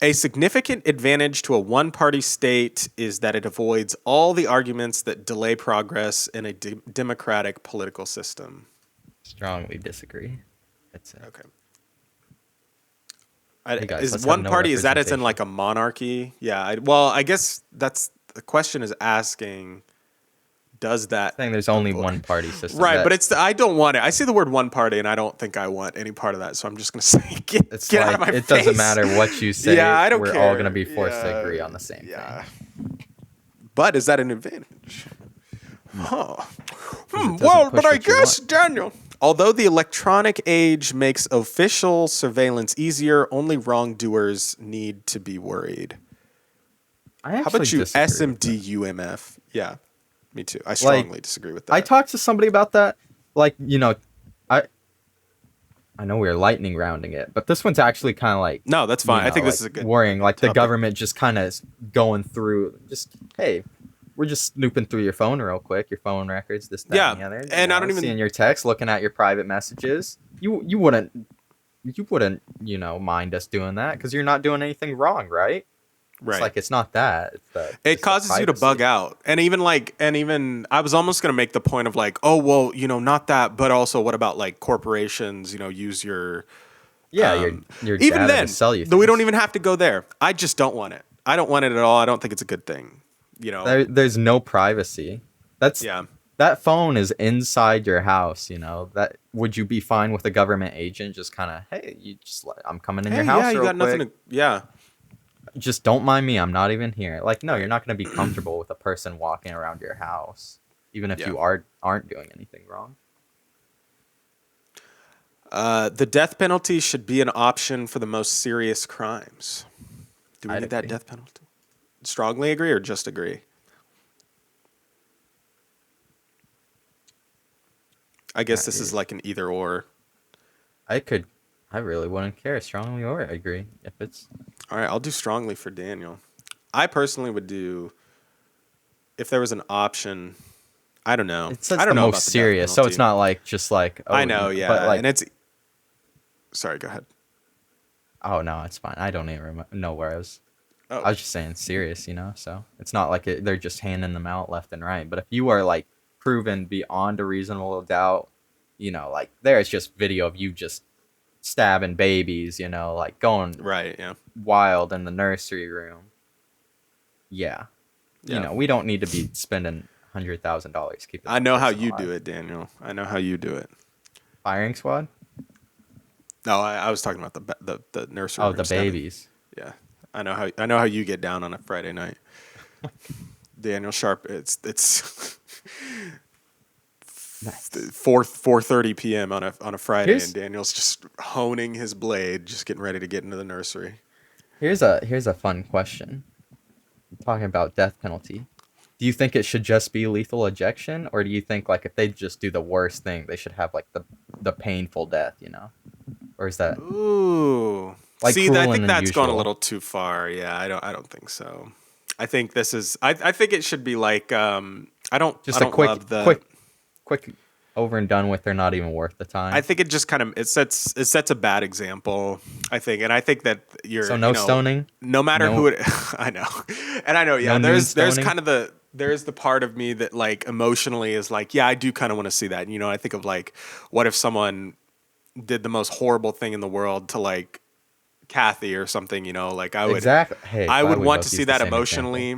Speaker 2: A significant advantage to a one-party state is that it avoids all the arguments that delay progress in a democratic political system.
Speaker 5: strongly disagree. That's it.
Speaker 2: Okay.
Speaker 5: Hey guys,
Speaker 2: Is
Speaker 5: let's
Speaker 2: one
Speaker 5: have no
Speaker 2: party, is that it's in
Speaker 5: representation.
Speaker 2: like a monarchy? Yeah. I guess that's the question is asking, does that
Speaker 5: Saying there's only one party system.
Speaker 2: right?
Speaker 5: that-
Speaker 2: But I don't want it. I see the word one party, and I don't think I want any part of that. So I'm just gonna say, get
Speaker 5: it's
Speaker 2: out
Speaker 5: like
Speaker 2: of my
Speaker 5: it
Speaker 2: face.
Speaker 5: doesn't matter what you say.
Speaker 2: Yeah, I don't
Speaker 5: we're
Speaker 2: care.
Speaker 5: all gonna be forced to
Speaker 2: Yeah,
Speaker 5: agree on the same
Speaker 2: Yeah.
Speaker 5: thing.
Speaker 2: But is that an advantage? Huh.
Speaker 5: doesn't
Speaker 2: Well,
Speaker 5: push
Speaker 2: but I
Speaker 5: what you
Speaker 2: guess,
Speaker 5: want.
Speaker 2: Daniel. Although the electronic age makes official surveillance easier, only wrongdoers need to be worried.
Speaker 5: I
Speaker 2: How
Speaker 5: actually
Speaker 2: about you,
Speaker 5: disagree with that.
Speaker 2: SMDUMF? Yeah, me too. I strongly disagree with that.
Speaker 5: I talked to somebody about that. Like, I know we were lightning rounding it, but this one's actually kind of like
Speaker 2: No, that's fine. I think this is a
Speaker 5: like
Speaker 2: good.
Speaker 5: worrying. Like the
Speaker 2: topic.
Speaker 5: government just kind of going through. Just hey, we're just snooping through your phone real quick, your phone records, this, that,
Speaker 2: Yeah,
Speaker 5: and the other.
Speaker 2: and I don't even-
Speaker 5: seeing your text, looking at your private messages. You wouldn't mind us doing that because you're not doing anything wrong, right?
Speaker 2: Right.
Speaker 5: It's like it's not that. It's
Speaker 2: It
Speaker 5: just the
Speaker 2: causes you to bug
Speaker 5: privacy.
Speaker 2: out. And even I was almost going to make the point of like, oh, well, not that, but also what about like corporations, use your,
Speaker 5: Yeah, your
Speaker 2: even
Speaker 5: data
Speaker 2: then,
Speaker 5: to sell you.
Speaker 2: we don't
Speaker 5: things.
Speaker 2: even have to go there. I just don't want it. I don't want it at all. I don't think it's a good thing.
Speaker 5: There's no privacy.
Speaker 2: Yeah.
Speaker 5: That phone is inside your house. That would you be fine with a government agent just kind of, hey, I'm coming in your house.
Speaker 2: Yeah, you
Speaker 5: real
Speaker 2: got nothing
Speaker 5: quick.
Speaker 2: to, yeah.
Speaker 5: Just don't mind me. I'm not even here. Like, no, you're not going to be comfortable with a person walking around your house, even if
Speaker 2: Yeah.
Speaker 5: you aren't doing anything wrong.
Speaker 2: The death penalty should be an option for the most serious crimes. Do we
Speaker 5: I'd
Speaker 2: need that
Speaker 5: agree.
Speaker 2: death penalty? Strongly agree or just agree? I guess this is like an either or.
Speaker 5: I really wouldn't care, strongly or agree. If it's
Speaker 2: All right, I'll do strongly for Daniel. I personally would do, if there was an option, I don't know.
Speaker 5: it's
Speaker 2: I
Speaker 5: the
Speaker 2: don't know about
Speaker 5: most
Speaker 2: the death
Speaker 5: serious, so it's
Speaker 2: penalty.
Speaker 5: not like just like oh,
Speaker 2: I know, yeah,
Speaker 5: but like
Speaker 2: and it's. Sorry, go ahead.
Speaker 5: oh no, it's fine. I don't even know where I was.
Speaker 2: Oh.
Speaker 5: I was just saying serious, so it's not like they're just handing them out left and right. But if you are like proven beyond a reasonable doubt, like there's just video of you just stabbing babies, like going
Speaker 2: Right, yeah.
Speaker 5: wild in the nursery room. Yeah.
Speaker 2: Yeah.
Speaker 5: We don't need to be spending $100,000 keeping.
Speaker 2: I know how you do it, Daniel. I know how you do it.
Speaker 5: Firing squad?
Speaker 2: No, I was talking about the nursery.
Speaker 5: Oh,
Speaker 2: room
Speaker 5: the
Speaker 2: stabbing.
Speaker 5: babies.
Speaker 2: Yeah, I know how you get down on a Friday night. Daniel Sharp. It's 4:30 p.m. on a Friday,
Speaker 5: Here's-
Speaker 2: and Daniel's just honing his blade, just getting ready to get into the nursery.
Speaker 5: Here's a fun question. Talking about death penalty. Do you think it should just be lethal ejection, or do you think like if they just do the worst thing, they should have like the painful death, Or is that
Speaker 2: Ooh,
Speaker 5: Like
Speaker 2: see,
Speaker 5: cruel
Speaker 2: I
Speaker 5: and
Speaker 2: think that's gone a
Speaker 5: unusual.
Speaker 2: little too far. Yeah, I don't think so. I think this is. I think it should be like. I don't.
Speaker 5: just
Speaker 2: I
Speaker 5: a
Speaker 2: don't
Speaker 5: quick
Speaker 2: love the,
Speaker 5: quick over and done with? They're not even worth the time.
Speaker 2: I think it just kind of it sets a bad example. I think, and I think that you're
Speaker 5: so no stoning.
Speaker 2: No matter
Speaker 5: No-
Speaker 2: who it, I know, and I know. Yeah,
Speaker 5: No noon
Speaker 2: there's
Speaker 5: stoning?
Speaker 2: kind of there's the part of me that like emotionally is like, yeah, I do kind of want to see that. I think of like, what if someone did the most horrible thing in the world to like Kathy or something? Like I would
Speaker 5: Exactly. Hey,
Speaker 2: I
Speaker 5: glad
Speaker 2: would
Speaker 5: we
Speaker 2: want
Speaker 5: both
Speaker 2: to see
Speaker 5: used the
Speaker 2: that
Speaker 5: same
Speaker 2: emotionally,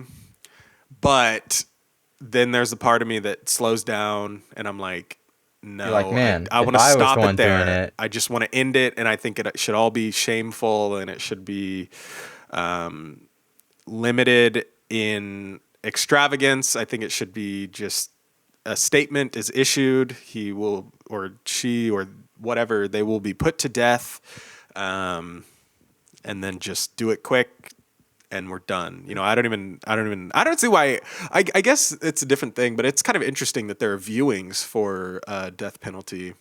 Speaker 2: but then there's a part of me that slows down and I'm like, no,
Speaker 5: You're like, man,
Speaker 2: I
Speaker 5: if
Speaker 2: want to
Speaker 5: I was the
Speaker 2: stop
Speaker 5: one
Speaker 2: it there.
Speaker 5: doing it-
Speaker 2: I just want to end it, and I think it should all be shameful and it should be limited in extravagance. I think it should be just a statement is issued. He will, or she, or whatever, they will be put to death, and then just do it quick, and we're done. I don't see why. I guess it's a different thing, but it's kind of interesting that there are viewings for death penalty.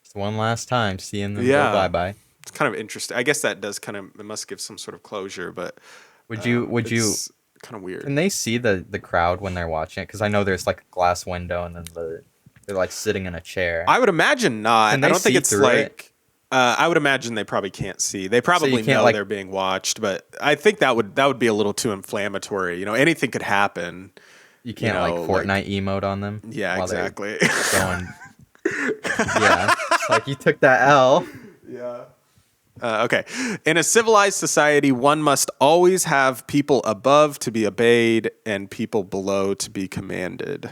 Speaker 5: Just one last time, seeing them
Speaker 2: Yeah.
Speaker 5: go bye bye.
Speaker 2: It's kind of interesting. I guess that does it must give some sort of closure, but
Speaker 5: Would you?
Speaker 2: it's kind of weird.
Speaker 5: Can they see the crowd when they're watching it? Because I know there's like a glass window, and then they're like sitting in a chair.
Speaker 2: I would imagine not.
Speaker 5: Can
Speaker 2: I
Speaker 5: they
Speaker 2: don't think
Speaker 5: see
Speaker 2: it's
Speaker 5: through it?
Speaker 2: like. I would imagine they probably can't see. They probably
Speaker 5: can't,
Speaker 2: know
Speaker 5: like-
Speaker 2: they're being watched, but I think that would be a little too inflammatory. Anything could happen.
Speaker 5: You can't
Speaker 2: know,
Speaker 5: like
Speaker 2: like-
Speaker 5: Fortnite emote on them.
Speaker 2: Yeah,
Speaker 5: while they're
Speaker 2: exactly.
Speaker 5: Going. Yeah, it's like you took that L.
Speaker 2: Yeah. Okay. In a civilized society, one must always have people above to be obeyed and people below to be commanded.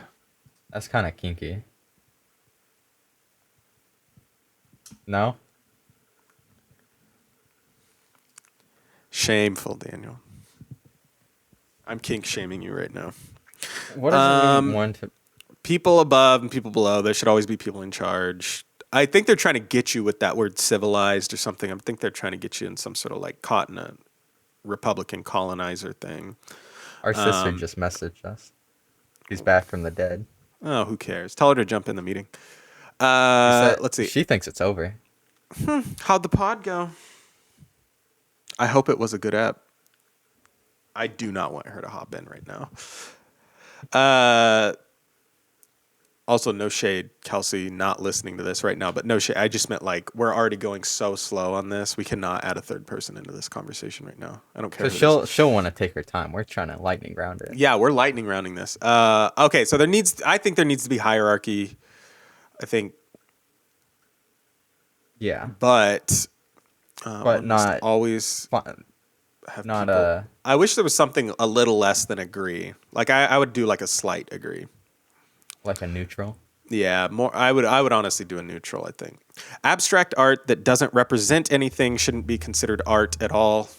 Speaker 5: That's kind of kinky. No.
Speaker 2: Shameful, Daniel. I'm kink shaming you right now.
Speaker 5: What does it mean one to?
Speaker 2: People above and people below, there should always be people in charge. I think they're trying to get you with that word civilized or something. I think they're trying to get you in some sort of like caught in a Republican colonizer thing.
Speaker 5: Our sister just messaged us. She's back from the dead.
Speaker 2: Oh, who cares? Tell her to jump in the meeting.
Speaker 5: She said-
Speaker 2: Let's see.
Speaker 5: She thinks it's over.
Speaker 2: How'd the pod go? I hope it was a good ep. I do not want her to hop in right now. Also, no shade, Kelsey, not listening to this right now, but no shade. I just meant like we're already going so slow on this. We cannot add a third person into this conversation right now. I don't care.
Speaker 5: So
Speaker 2: who it is.
Speaker 5: she'll want to take her time. We're trying to lightning round it.
Speaker 2: Yeah, we're lightning rounding this. Okay, so I think there needs to be hierarchy. I think,
Speaker 5: Yeah,
Speaker 2: but
Speaker 5: but
Speaker 2: one must
Speaker 5: not
Speaker 2: always
Speaker 5: fun.
Speaker 2: have
Speaker 5: not
Speaker 2: people. I wish there was something a little less than agree. Like I would do like a slight agree.
Speaker 5: like a neutral.
Speaker 2: Yeah, more. I would honestly do a neutral. I think abstract art that doesn't represent anything shouldn't be considered art at all.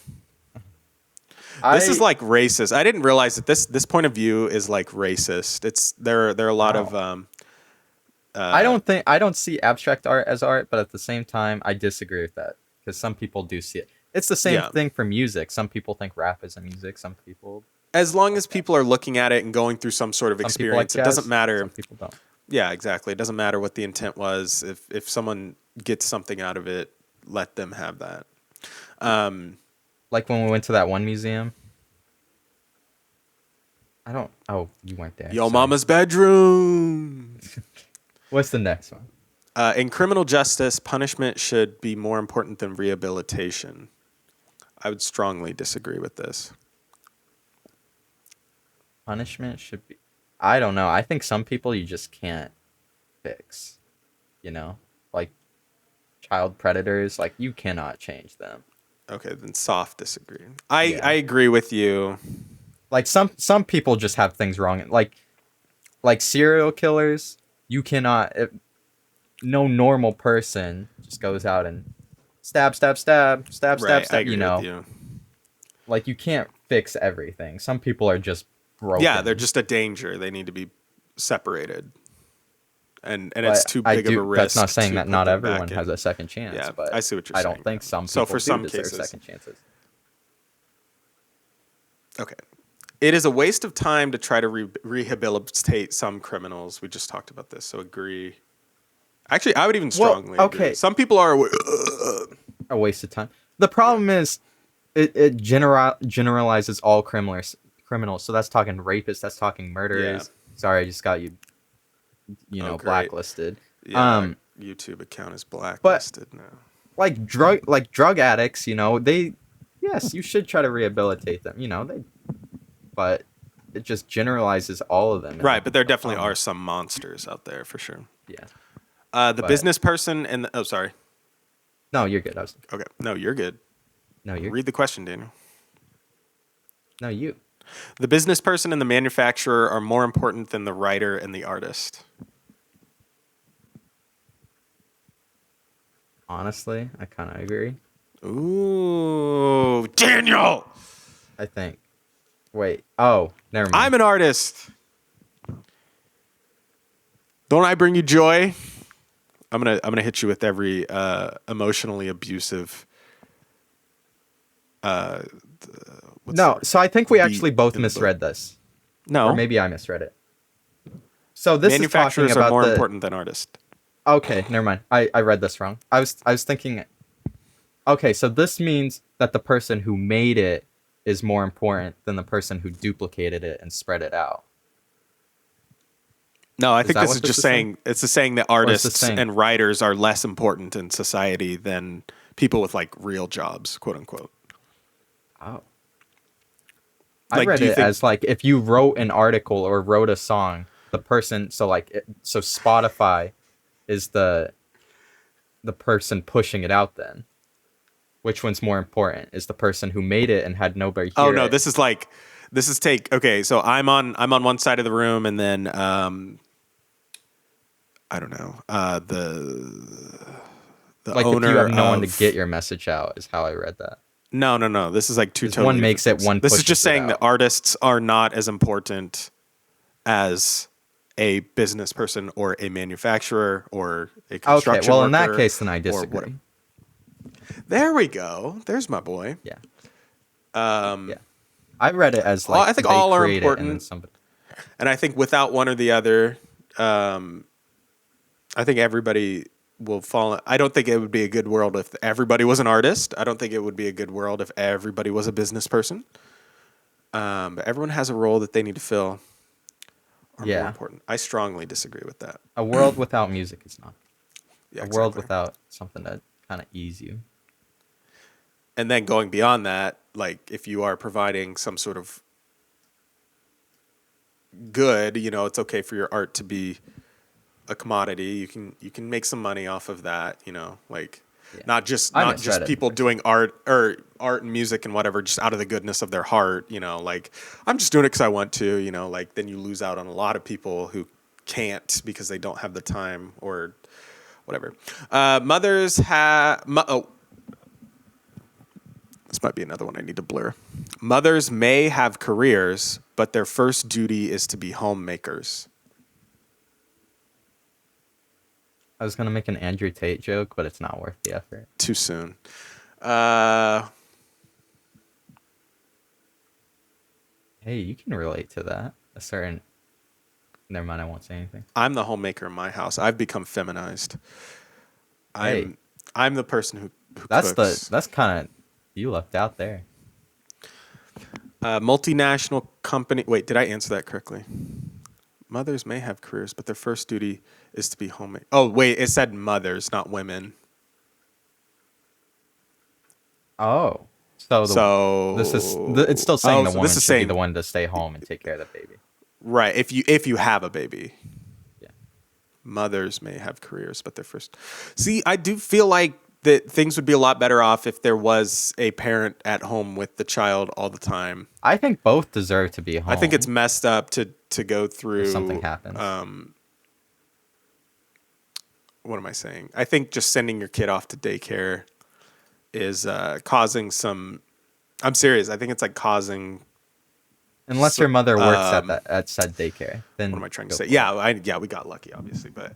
Speaker 2: This is like racist. I didn't realize that this point of view is like racist. There are a lot of.
Speaker 5: I don't see abstract art as art, but at the same time, I disagree with that because some people do see it. It's the same
Speaker 2: Yeah.
Speaker 5: thing for music. Some people think rap is a music. Some people.
Speaker 2: As long as people are looking at it and going through some sort of
Speaker 5: Some people like
Speaker 2: experience, it
Speaker 5: jazz,
Speaker 2: doesn't matter.
Speaker 5: Some people don't.
Speaker 2: Yeah, exactly. It doesn't matter what the intent was. If someone gets something out of it, let them have that.
Speaker 5: Like when we went to that one museum. I don't. Oh, you weren't there.
Speaker 2: Yo,
Speaker 5: sorry.
Speaker 2: mama's bedroom.
Speaker 5: What's the next one?
Speaker 2: In criminal justice, punishment should be more important than rehabilitation. I would strongly disagree with this.
Speaker 5: Punishment should be. I don't know. I think some people you just can't fix. You know, like child predators. Like you cannot change them.
Speaker 2: Okay, then soft disagree.
Speaker 5: Yeah.
Speaker 2: I agree with you.
Speaker 5: Like some people just have things wrong. Like serial killers. You cannot. No normal person just goes out and stab.
Speaker 2: Right, I
Speaker 5: You
Speaker 2: agree
Speaker 5: know,
Speaker 2: with you.
Speaker 5: like you can't fix everything. Some people are just broken.
Speaker 2: Yeah, they're just a danger. They need to be separated. And it's
Speaker 5: But
Speaker 2: too big of a risk.
Speaker 5: That's not saying
Speaker 2: to
Speaker 5: that
Speaker 2: put
Speaker 5: not
Speaker 2: them back
Speaker 5: everyone
Speaker 2: in.
Speaker 5: has a second chance.
Speaker 2: Yeah,
Speaker 5: but
Speaker 2: I see what you're
Speaker 5: I
Speaker 2: saying.
Speaker 5: don't think some people
Speaker 2: So for some
Speaker 5: deserve
Speaker 2: cases-
Speaker 5: second chances.
Speaker 2: Okay. It is a waste of time to try to rehabilitate some criminals. We just talked about this, so agree. Actually, I would even strongly agree.
Speaker 5: okay.
Speaker 2: Some people are.
Speaker 5: A waste of time. The problem is, it generalizes all criminals. So that's talking rapists. That's talking murderers. Sorry, I just got you.
Speaker 2: Great.
Speaker 5: Blacklisted.
Speaker 2: Yeah, my YouTube account is blacklisted now.
Speaker 5: Like drug addicts. Yes, you should try to rehabilitate them. But it just generalizes all of them.
Speaker 2: Right, but there definitely are some monsters out there for sure.
Speaker 5: Yeah.
Speaker 2: The
Speaker 5: But-
Speaker 2: business person and oh, sorry.
Speaker 5: No, you're good.
Speaker 2: Okay, no, you're good.
Speaker 5: No, you're.
Speaker 2: Read the question, Daniel.
Speaker 5: No, you.
Speaker 2: The business person and the manufacturer are more important than the writer and the artist.
Speaker 5: Honestly, I kind of agree.
Speaker 2: Ooh, Daniel!
Speaker 5: I think. Wait. Oh, never mind.
Speaker 2: I'm an artist. Don't I bring you joy? I'm gonna hit you with every emotionally abusive.
Speaker 5: So I think we
Speaker 2: beat
Speaker 5: actually both
Speaker 2: in the book.
Speaker 5: misread this,
Speaker 2: No,
Speaker 5: or maybe I misread it. So this is talking
Speaker 2: manufacturers
Speaker 5: about
Speaker 2: are more
Speaker 5: the.
Speaker 2: important than artists.
Speaker 5: Okay, never mind. I read this wrong. I was thinking. Okay, so this means that the person who made it is more important than the person who duplicated it and spread it out.
Speaker 2: No, I think
Speaker 5: that
Speaker 2: this
Speaker 5: what
Speaker 2: is
Speaker 5: this
Speaker 2: just
Speaker 5: is saying?
Speaker 2: saying it's just saying that
Speaker 5: it's just
Speaker 2: artists
Speaker 5: saying-
Speaker 2: and writers are less important in society than people with like real jobs, quote unquote.
Speaker 5: Oh. I
Speaker 2: Like,
Speaker 5: read
Speaker 2: do you
Speaker 5: it
Speaker 2: think-
Speaker 5: as like if you wrote an article or wrote a song, the person so Spotify is the person pushing it out then. Which one's more important? Is the person who made it and had nobody hear
Speaker 2: Oh no,
Speaker 5: it?
Speaker 2: this is take okay, so I'm on one side of the room and then I don't know, the
Speaker 5: like
Speaker 2: owner
Speaker 5: if you have no one to
Speaker 2: of-
Speaker 5: get your message out is how I read that.
Speaker 2: No. This is like two
Speaker 5: This
Speaker 2: totally
Speaker 5: one
Speaker 2: different
Speaker 5: makes it,
Speaker 2: things.
Speaker 5: one
Speaker 2: This is
Speaker 5: pushes
Speaker 2: just
Speaker 5: it
Speaker 2: saying that
Speaker 5: out.
Speaker 2: artists are not as important as a business person or a manufacturer or a construction
Speaker 5: Okay, well in that
Speaker 2: worker
Speaker 5: case then I
Speaker 2: or
Speaker 5: disagree.
Speaker 2: whatever. There we go. There's my boy.
Speaker 5: Yeah.
Speaker 2: Yeah.
Speaker 5: I read it as
Speaker 2: Well,
Speaker 5: like
Speaker 2: I think
Speaker 5: they
Speaker 2: all are
Speaker 5: create it and then
Speaker 2: important.
Speaker 5: somebody.
Speaker 2: And I think without one or the other, I think everybody will fall. I don't think it would be a good world if everybody was an artist. I don't think it would be a good world if everybody was a business person. But everyone has a role that they need to fill. are
Speaker 5: Yeah.
Speaker 2: more important. I strongly disagree with that.
Speaker 5: A world without music is not.
Speaker 2: Yeah,
Speaker 5: A world
Speaker 2: exactly.
Speaker 5: without something to kind of ease you.
Speaker 2: And then going beyond that, like if you are providing some sort of good, it's okay for your art to be a commodity. You can make some money off of that, like
Speaker 5: Yeah.
Speaker 2: not just
Speaker 5: I
Speaker 2: not
Speaker 5: misread
Speaker 2: just
Speaker 5: it
Speaker 2: people
Speaker 5: first.
Speaker 2: doing art and music and whatever just out of the goodness of their heart, like I'm just doing it because I want to, like then you lose out on a lot of people who can't because they don't have the time or whatever. Mothers have this might be another one I need to blur. Mothers may have careers, but their first duty is to be homemakers.
Speaker 5: I was gonna make an Andrew Tate joke, but it's not worth the effort.
Speaker 2: Too soon.
Speaker 5: Hey, you can relate to that. A certain. Never mind. I won't say anything.
Speaker 2: I'm the homemaker in my house. I've become feminized.
Speaker 5: Hey.
Speaker 2: I'm the person who
Speaker 5: That's
Speaker 2: cooks.
Speaker 5: that's kind of you left out there.
Speaker 2: Multinational company. Wait, did I answer that correctly? Mothers may have careers, but their first duty is to be homemade. Oh, wait, it said mothers, not women.
Speaker 5: Oh, so this is it's still saying the
Speaker 2: so
Speaker 5: woman
Speaker 2: this is
Speaker 5: should be
Speaker 2: saying
Speaker 5: the one to stay home and take care of the baby.
Speaker 2: right. If you have a baby,
Speaker 5: Yeah.
Speaker 2: mothers may have careers, but their first. See, I do feel like that things would be a lot better off if there was a parent at home with the child all the time.
Speaker 5: I think both deserve to be home.
Speaker 2: I think it's messed up to go through
Speaker 5: if something happens.
Speaker 2: What am I saying? I think just sending your kid off to daycare is causing some. I'm serious. I think it's like causing.
Speaker 5: Unless your mother works at said daycare, then
Speaker 2: What am I trying to
Speaker 5: go
Speaker 2: say?
Speaker 5: for it.
Speaker 2: Yeah, we got lucky, obviously, but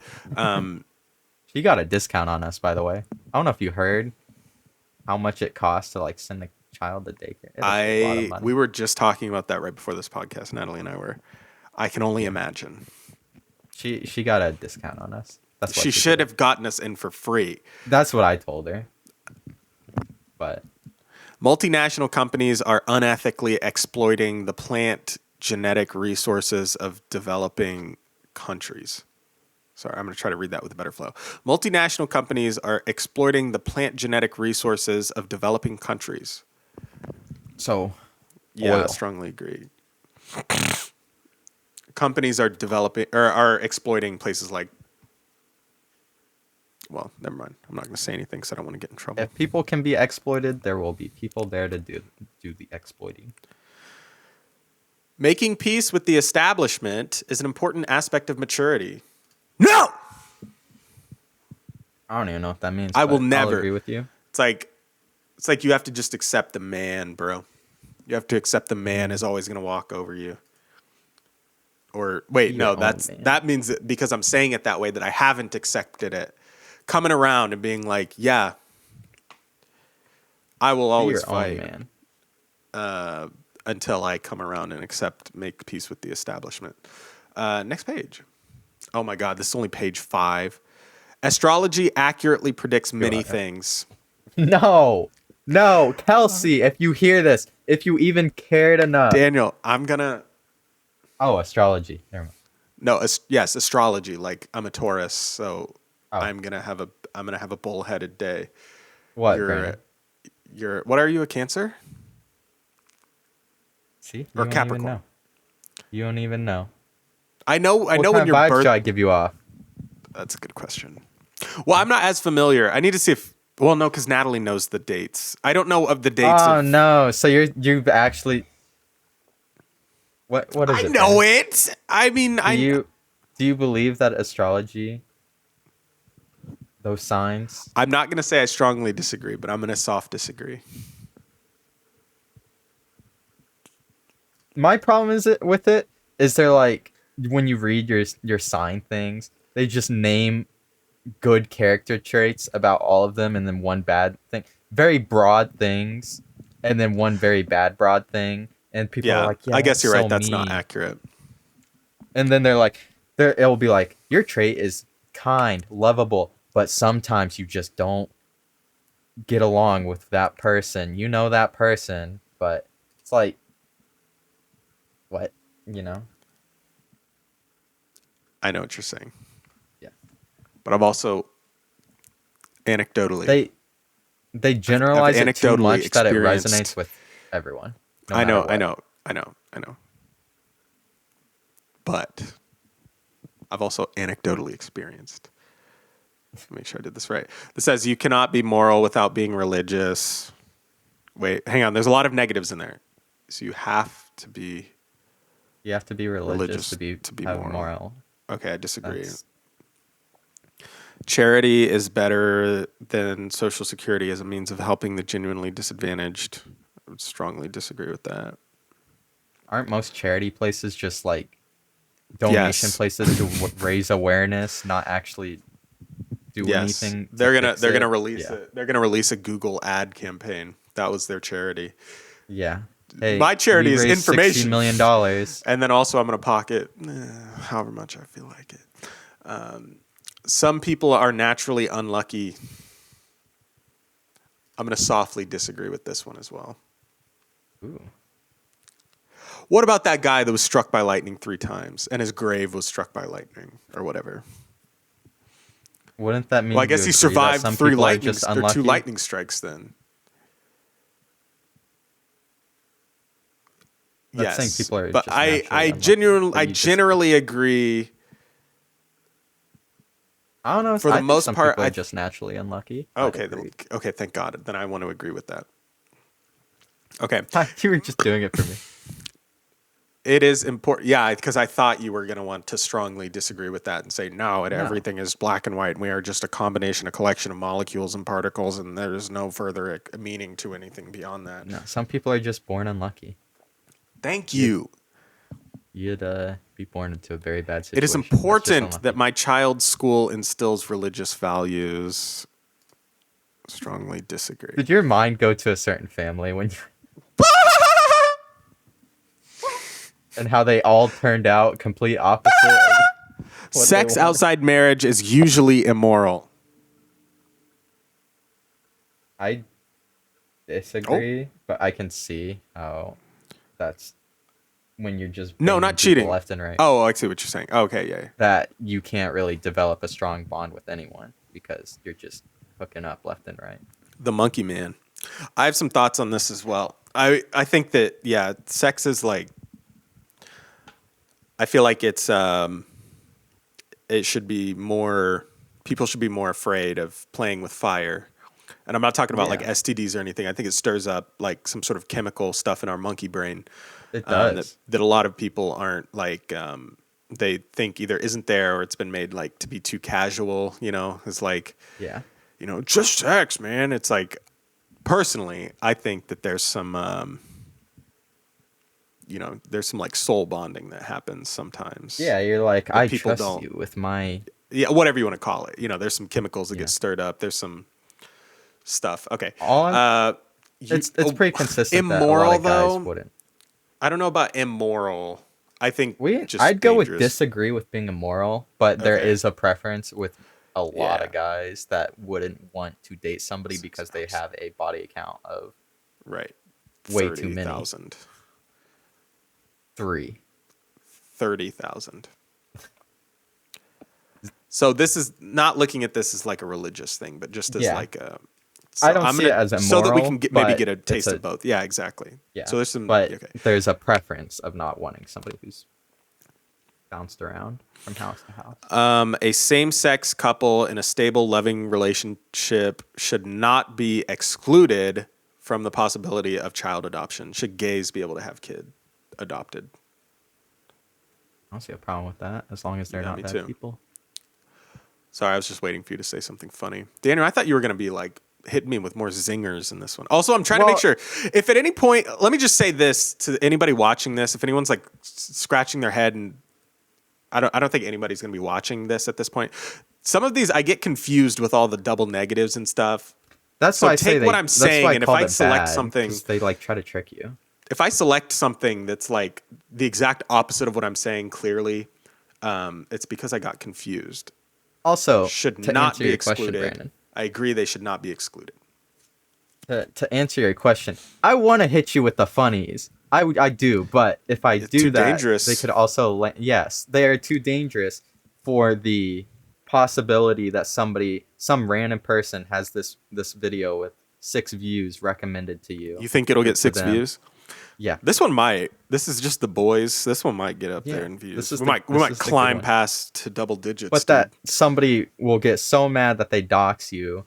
Speaker 5: She got a discount on us, by the way. I don't know if you heard how much it costs to like send a child to daycare. It's a lot of money.
Speaker 2: we were just talking about that right before this podcast. Natalie and I were. I can only imagine.
Speaker 5: She got a discount on us. That's what
Speaker 2: She should
Speaker 5: did.
Speaker 2: have gotten us in for free.
Speaker 5: That's what I told her. But
Speaker 2: Multinational companies are unethically exploiting the plant genetic resources of developing countries. Sorry, I'm going to try to read that with a better flow. Multinational companies are exploiting the plant genetic resources of developing countries.
Speaker 5: so
Speaker 2: Yeah,
Speaker 5: Oil.
Speaker 2: strongly agree. Companies are developing or are exploiting places like. Well, never mind. I'm not going to say anything because I don't want to get in trouble.
Speaker 5: if people can be exploited, there will be people there to do the exploiting.
Speaker 2: Making peace with the establishment is an important aspect of maturity. No!
Speaker 5: I don't even know what that means.
Speaker 2: I will
Speaker 5: but I'll
Speaker 2: never.
Speaker 5: agree with you.
Speaker 2: It's like you have to just accept the man, bro. You have to accept the man is always going to walk over you. Or wait,
Speaker 5: Your
Speaker 2: no,
Speaker 5: own man.
Speaker 2: that means that because I'm saying it that way that I haven't accepted it. Coming around and being like, yeah, I will
Speaker 5: Be
Speaker 2: always
Speaker 5: your
Speaker 2: fight
Speaker 5: own man.
Speaker 2: until I come around and make peace with the establishment. Next page. Oh my God, this is only page 5. Astrology accurately predicts many
Speaker 5: God.
Speaker 2: things.
Speaker 5: No, Kelsey. If you hear this, if you even cared enough.
Speaker 2: Daniel, I'm gonna.
Speaker 5: Oh, astrology. Never mind.
Speaker 2: No, yes, astrology. Like I'm a Taurus, so
Speaker 5: Oh.
Speaker 2: I'm gonna have a bullheaded day.
Speaker 5: What?
Speaker 2: You're
Speaker 5: Brandon?
Speaker 2: what are you, a Cancer?
Speaker 5: See, you
Speaker 2: or
Speaker 5: don't
Speaker 2: Capricorn?
Speaker 5: Even know. You don't even know.
Speaker 2: I know
Speaker 5: What
Speaker 2: when
Speaker 5: kind
Speaker 2: your
Speaker 5: of vibes
Speaker 2: birth.
Speaker 5: should I give you off?
Speaker 2: That's a good question. Well, I'm not as familiar. I need to see if. Well, no, because Natalie knows the dates. I don't know of the dates.
Speaker 5: Oh
Speaker 2: of,
Speaker 5: no! So you've actually. What is
Speaker 2: I
Speaker 5: it?
Speaker 2: know
Speaker 5: Brandon?
Speaker 2: it. I mean,
Speaker 5: Do you believe that astrology? Those signs.
Speaker 2: I'm not going to say I strongly disagree, but I'm going to soft disagree.
Speaker 5: My problem with it is they're like when you read your sign things, they just name good character traits about all of them and then one bad thing. Very broad things and then one very bad broad thing. And people are like, yeah,
Speaker 2: I guess
Speaker 5: that's
Speaker 2: you're right.
Speaker 5: so
Speaker 2: That's not
Speaker 5: mean."
Speaker 2: accurate.
Speaker 5: And then they're like, it'll be like, your trait is kind, lovable, but sometimes you just don't get along with that person. You know that person, but it's like, what? You know?
Speaker 2: I know what you're saying.
Speaker 5: Yeah.
Speaker 2: But I'm also anecdotally.
Speaker 5: They generalize it too
Speaker 2: anecdotally
Speaker 5: much that it
Speaker 2: experienced-
Speaker 5: resonates with everyone. no
Speaker 2: I
Speaker 5: matter
Speaker 2: know.
Speaker 5: what.
Speaker 2: But I've also anecdotally experienced. Make sure I did this right. This says you cannot be moral without being religious. Wait, hang on. There's a lot of negatives in there. So you have to be.
Speaker 5: You have to be religious,
Speaker 2: Religious
Speaker 5: to
Speaker 2: to be
Speaker 5: have
Speaker 2: moral.
Speaker 5: moral.
Speaker 2: Okay, I disagree.
Speaker 5: That's-
Speaker 2: Charity is better than Social Security as a means of helping the genuinely disadvantaged. I would strongly disagree with that.
Speaker 5: Aren't most charity places just like donation
Speaker 2: Yes.
Speaker 5: places to raise awareness, not actually do
Speaker 2: Yes,
Speaker 5: anything? to
Speaker 2: they're
Speaker 5: fix
Speaker 2: gonna
Speaker 5: it?
Speaker 2: release
Speaker 5: Yeah.
Speaker 2: it. They're gonna release a Google ad campaign. That was their charity.
Speaker 5: Yeah. Hey,
Speaker 2: My charity
Speaker 5: we
Speaker 2: is
Speaker 5: raised
Speaker 2: information.
Speaker 5: $16 million.
Speaker 2: And then also, I'm going to pocket however much I feel like it. Some people are naturally unlucky. I'm going to softly disagree with this one as well.
Speaker 5: Ooh.
Speaker 2: What about that guy that was struck by lightning 3 times and his grave was struck by lightning or whatever?
Speaker 5: Wouldn't that mean?
Speaker 2: Well, I guess
Speaker 5: you
Speaker 2: he
Speaker 5: agree that
Speaker 2: survived
Speaker 5: some
Speaker 2: 3
Speaker 5: people are
Speaker 2: lightning
Speaker 5: just
Speaker 2: or 2
Speaker 5: unlucky?
Speaker 2: lightning strikes then.
Speaker 5: That's saying people are
Speaker 2: but
Speaker 5: just
Speaker 2: I
Speaker 5: naturally unlucky,
Speaker 2: genuinely
Speaker 5: but
Speaker 2: I
Speaker 5: you just-
Speaker 2: generally agree.
Speaker 5: I don't know.
Speaker 2: For the
Speaker 5: I think
Speaker 2: most
Speaker 5: some
Speaker 2: part,
Speaker 5: people
Speaker 2: I-
Speaker 5: are just naturally unlucky. I'd
Speaker 2: Okay,
Speaker 5: agree.
Speaker 2: okay, thank God. Then I want to agree with that. Okay.
Speaker 5: You were just doing it for me.
Speaker 2: It is important, yeah, because I thought you were going to want to strongly disagree with that and say, no, everything is black and white, and we are just a combination, a collection of molecules and particles, and there is no further meaning to anything beyond that.
Speaker 5: No, some people are just born unlucky.
Speaker 2: Thank you.
Speaker 5: You'd be born into a very bad situation.
Speaker 2: It is
Speaker 5: That's just
Speaker 2: important
Speaker 5: unlucky.
Speaker 2: that my child's school instills religious values. Strongly disagree.
Speaker 5: Did your mind go to a certain family when you... and how they all turned out complete opposite? of what they
Speaker 2: Sex
Speaker 5: wanted?
Speaker 2: outside marriage is usually immoral.
Speaker 5: I disagree, but I can see how that's when you're just
Speaker 2: No,
Speaker 5: banging
Speaker 2: not
Speaker 5: people
Speaker 2: cheating.
Speaker 5: left and right.
Speaker 2: Oh, I see what you're saying. Okay, yeah.
Speaker 5: That you can't really develop a strong bond with anyone because you're just hooking up left and right.
Speaker 2: The monkey man. I have some thoughts on this as well. I think that, yeah, sex is like, I feel like it's it should be more, people should be more afraid of playing with fire. And I'm not talking about like
Speaker 5: Yeah.
Speaker 2: STDs or anything. I think it stirs up like some sort of chemical stuff in our monkey brain.
Speaker 5: It does.
Speaker 2: That a lot of people aren't like, they think either isn't there or it's been made like to be too casual, you know, it's like,
Speaker 5: Yeah.
Speaker 2: you know, just sex, man. It's like, personally, I think that there's some, you know, there's some like soul bonding that happens sometimes.
Speaker 5: Yeah, you're like, I
Speaker 2: people
Speaker 5: trust
Speaker 2: don't.
Speaker 5: you with my...
Speaker 2: Yeah, whatever you want to call it. You know, there's some chemicals that
Speaker 5: Yeah.
Speaker 2: get stirred up. There's some stuff. Okay.
Speaker 5: All it's pretty consistent that a lot of guys wouldn't.
Speaker 2: I don't know about immoral. I think
Speaker 5: I'd go with
Speaker 2: dangerous.
Speaker 5: disagree with being immoral, but there
Speaker 2: Okay.
Speaker 5: is a preference with a lot
Speaker 2: Yeah.
Speaker 5: of guys that wouldn't want to date somebody because they have a body count of
Speaker 2: Right.
Speaker 5: way too many.
Speaker 2: 30,000.
Speaker 5: 3.
Speaker 2: 30,000. So this is not looking at this as like a religious thing, but just as
Speaker 5: Yeah.
Speaker 2: like a.
Speaker 5: I don't see it as
Speaker 2: so that we
Speaker 5: immoral,
Speaker 2: can maybe
Speaker 5: but
Speaker 2: get a
Speaker 5: it's
Speaker 2: taste
Speaker 5: a-
Speaker 2: of both. Yeah, exactly.
Speaker 5: Yeah.
Speaker 2: So there's some.
Speaker 5: but
Speaker 2: okay.
Speaker 5: there's a preference of not wanting somebody who's bounced around from house to house.
Speaker 2: A same-sex couple in a stable, loving relationship should not be excluded from the possibility of child adoption. Should gays be able to have kid adopted?
Speaker 5: I don't see a problem with that as long as they're
Speaker 2: Yeah,
Speaker 5: not
Speaker 2: me
Speaker 5: bad
Speaker 2: too.
Speaker 5: people.
Speaker 2: Sorry, I was just waiting for you to say something funny. Daniel, I thought you were going to be like, hit me with more zingers in this one. Also, I'm trying to make sure, if at any point, let me just say this to anybody watching this, if anyone's like scratching their head, and I don't think anybody's going to be watching this at this point. Some of these, I get confused with all the double negatives and stuff.
Speaker 5: That's
Speaker 2: So
Speaker 5: why I
Speaker 2: take
Speaker 5: say
Speaker 2: what
Speaker 5: they-
Speaker 2: I'm
Speaker 5: that's why
Speaker 2: saying, and if
Speaker 5: call
Speaker 2: I
Speaker 5: them
Speaker 2: select
Speaker 5: bad,
Speaker 2: something-
Speaker 5: 'cause they like try to trick you.
Speaker 2: If I select something that's like the exact opposite of what I'm saying clearly, it's because I got confused.
Speaker 5: Also,
Speaker 2: Should
Speaker 5: to
Speaker 2: not
Speaker 5: answer
Speaker 2: be
Speaker 5: your question,
Speaker 2: excluded.
Speaker 5: Brandon,
Speaker 2: I agree they should not be excluded.
Speaker 5: to answer your question, I want to hit you with the funnies. I do, but if I
Speaker 2: It's
Speaker 5: do
Speaker 2: too
Speaker 5: that,
Speaker 2: dangerous.
Speaker 5: they could also yes, they are too dangerous for the possibility that some random person has this video with 6 views recommended to you.
Speaker 2: You think it'll get
Speaker 5: to
Speaker 2: 6
Speaker 5: them.
Speaker 2: views?
Speaker 5: Yeah.
Speaker 2: This one might. This is just the boys. This one might get up
Speaker 5: Yeah,
Speaker 2: there in views.
Speaker 5: this is
Speaker 2: We
Speaker 5: the-
Speaker 2: might
Speaker 5: this is the good
Speaker 2: climb
Speaker 5: one.
Speaker 2: past to double digits.
Speaker 5: But
Speaker 2: dude.
Speaker 5: that somebody will get so mad that they dox you,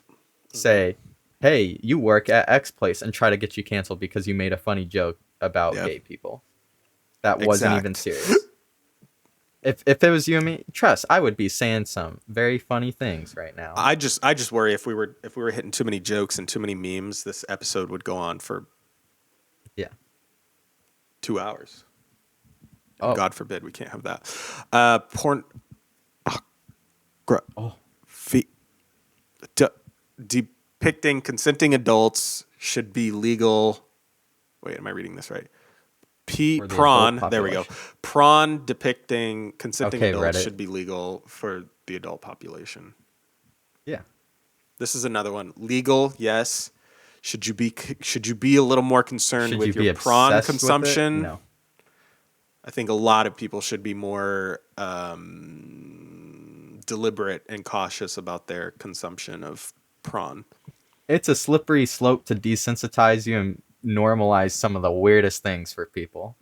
Speaker 5: say, "Hey, you work at X place," and try to get you canceled because you made a funny joke about
Speaker 2: Yep.
Speaker 5: gay people. That wasn't even
Speaker 2: Exact.
Speaker 5: serious. If it was you and me, trust, I would be saying some very funny things right now.
Speaker 2: I just worry if we were hitting too many jokes and too many memes, this episode would go on for
Speaker 5: Yeah.
Speaker 2: 2 hours.
Speaker 5: Oh.
Speaker 2: God forbid we can't have that. Porn.
Speaker 5: Oh.
Speaker 2: Depicting consenting adults should be legal. Wait, am I reading this right?
Speaker 5: For the
Speaker 2: Prawn.
Speaker 5: adult
Speaker 2: There we go.
Speaker 5: population.
Speaker 2: Prawn depicting consenting
Speaker 5: Okay,
Speaker 2: adults
Speaker 5: Reddit.
Speaker 2: should be legal for the adult population.
Speaker 5: Yeah.
Speaker 2: This is another one. Legal, yes. Should you be a little more concerned
Speaker 5: Should
Speaker 2: with
Speaker 5: you be
Speaker 2: your prawn
Speaker 5: obsessed with it?
Speaker 2: consumption?
Speaker 5: No.
Speaker 2: I think a lot of people should be more deliberate and cautious about their consumption of prawn.
Speaker 5: It's a slippery slope to desensitize you and normalize some of the weirdest things for people.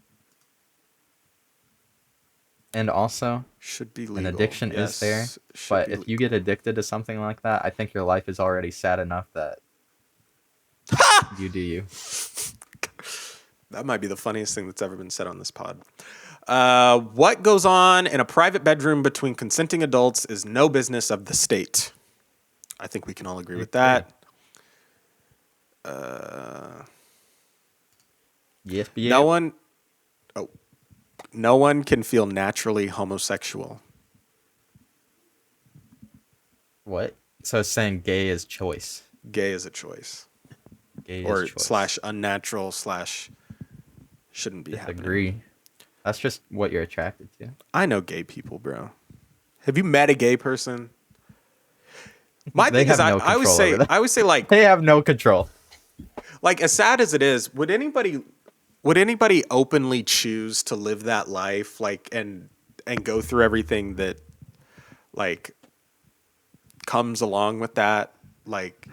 Speaker 5: And also,
Speaker 2: Should be legal.
Speaker 5: an addiction is there,
Speaker 2: Yes, should
Speaker 5: but
Speaker 2: be
Speaker 5: if you get addicted to something like that, I think your life is already sad enough that you do you.
Speaker 2: That might be the funniest thing that's ever been said on this pod. What goes on in a private bedroom between consenting adults is no business of the state. I think we can all agree with that.
Speaker 5: Yes, yeah.
Speaker 2: No one can feel naturally homosexual.
Speaker 5: What? So it's saying gay is choice.
Speaker 2: Gay is a choice.
Speaker 5: Gay
Speaker 2: Or
Speaker 5: is choice.
Speaker 2: slash unnatural slash shouldn't be happening.
Speaker 5: Disagree. That's just what you're attracted to.
Speaker 2: I know gay people, bro. Have you met a gay person? My
Speaker 5: They
Speaker 2: thing is,
Speaker 5: have no
Speaker 2: I always
Speaker 5: control
Speaker 2: say,
Speaker 5: over that.
Speaker 2: I always say, like
Speaker 5: They have no control.
Speaker 2: as sad as it is, would anybody openly choose to live that life, like, and go through everything that, like, comes along with that? Like,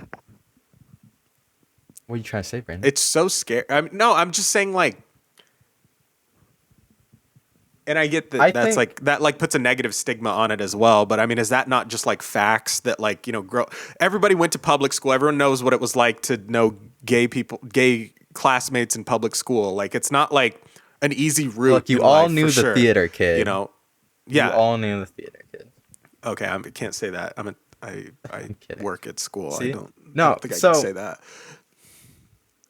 Speaker 5: What are you trying to say, Brandon?
Speaker 2: it's so scary. No, I'm just saying, like, and I get that
Speaker 5: I
Speaker 2: that's
Speaker 5: think-
Speaker 2: like that like puts a negative stigma on it as well. But I mean, is that not just like facts that, like, everybody went to public school. Everyone knows what it was like to know gay classmates in public school. Like, it's not like an easy route.
Speaker 5: Look, you
Speaker 2: in
Speaker 5: all
Speaker 2: life,
Speaker 5: knew
Speaker 2: for
Speaker 5: the
Speaker 2: sure.
Speaker 5: theater kid.
Speaker 2: Yeah.
Speaker 5: You all knew the theater kid.
Speaker 2: Okay, I can't say that. I
Speaker 5: kidding.
Speaker 2: work at school.
Speaker 5: See?
Speaker 2: I don't think I
Speaker 5: So-
Speaker 2: can say that.